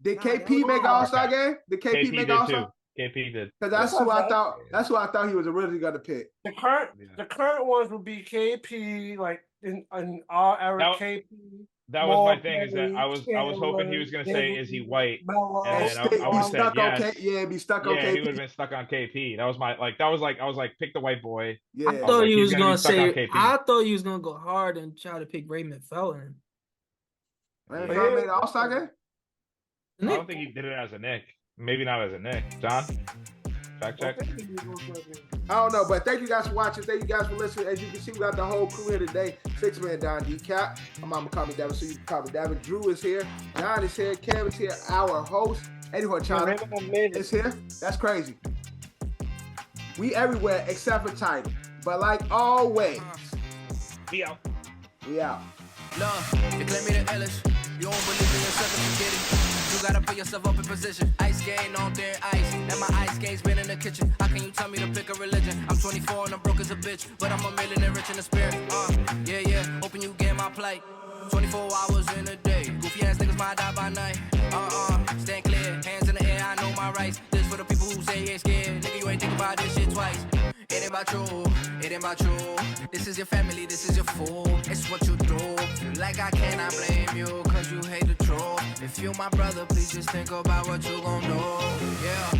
Did KP make an All-Star game? Did KP make an All-Star? Too. KP did. Because that's who I thought. That's who I thought he was originally going to pick. The current ones would be KP, like in our era, KP. That was my thing. Is that I was hoping he was gonna say, "Is he white?" And then I would have said yes. Be stuck on Yeah, KP. he would have been stuck on KP. That was my I was like, pick the white boy. Yeah. I thought he was gonna be stuck on say. KP. I thought he was gonna go hard and try to pick Raymond Felton. Raymond Felton made an All-Star game? I don't think he did it as a Nick. Maybe not as a Nick. John, fact check. I don't know, but thank you guys for watching. Thank you guys for listening. As you can see, we got the whole crew here today. 6-man Don D-Cap. I'm Mama Call Me Davin, so you can call me Davin. Drew is here. John is here. Cam is here. Our host. Anyone, China is here. That's crazy. We everywhere except for Title. But like always, We out. we out. Love, you claim me the illest. You don't believe in yourself if you get it. You gotta put yourself up in position. Ice skating on thin ice, and my ice skate's been in the kitchen. How can you tell me to pick a religion? I'm 24 and I'm broke as a bitch, but I'm a millionaire rich in the spirit. Yeah, hoping you get my plight. 24 hours in a day. Goofy ass niggas might die by night. Stand clear, hands in the air, I know my rights. This for the people who say you ain't scared. Nigga, you ain't think about this shit twice. It ain't about you, it ain't about you. This is your family, this is your fool. It's what you do. Like I cannot blame you, cause you hate the truth. If you my brother, please just think about what you gon' do. Yeah.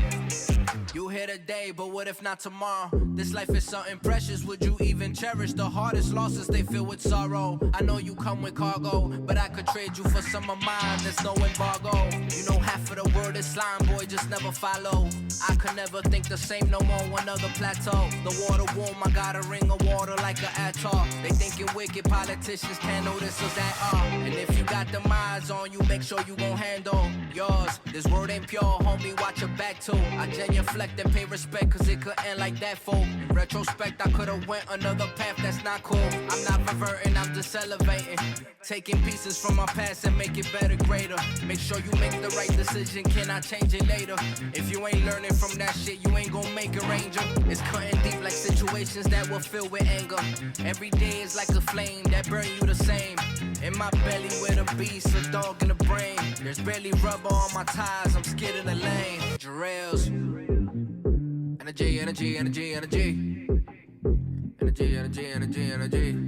You here today, but what if not tomorrow? This life is something precious, would you even cherish? The hardest losses, they fill with sorrow. I know you come with cargo, but I could trade you for some of mine, there's no embargo. You know half of the word is slime, boy, just never follow. I could never think the same no more, one other plateau. The water warm, I got a ring of water like an atoll. They thinking wicked politicians can't notice us at all. And if you got them eyes on you, make sure you gon' handle yours. This word ain't pure, homie, watch your back too. I genuflect and pay respect, cause it could end like that, fool. In retrospect, I could've went another path that's not cool. I'm not reverting, I'm just elevating. Taking pieces from my past and make it better, greater. Make sure you make the right decision, can I change it later? If you ain't learning from that shit, you ain't gon' make a ranger. It's cutting deep like situations that will fill with anger. Every day is like a flame that burn you the same. In my belly with a beast, a dog in the brain. There's barely rubber on my tires, I'm scared in the lane. Jerellz. Energy, energy, energy, energy. Energy, energy, energy, energy.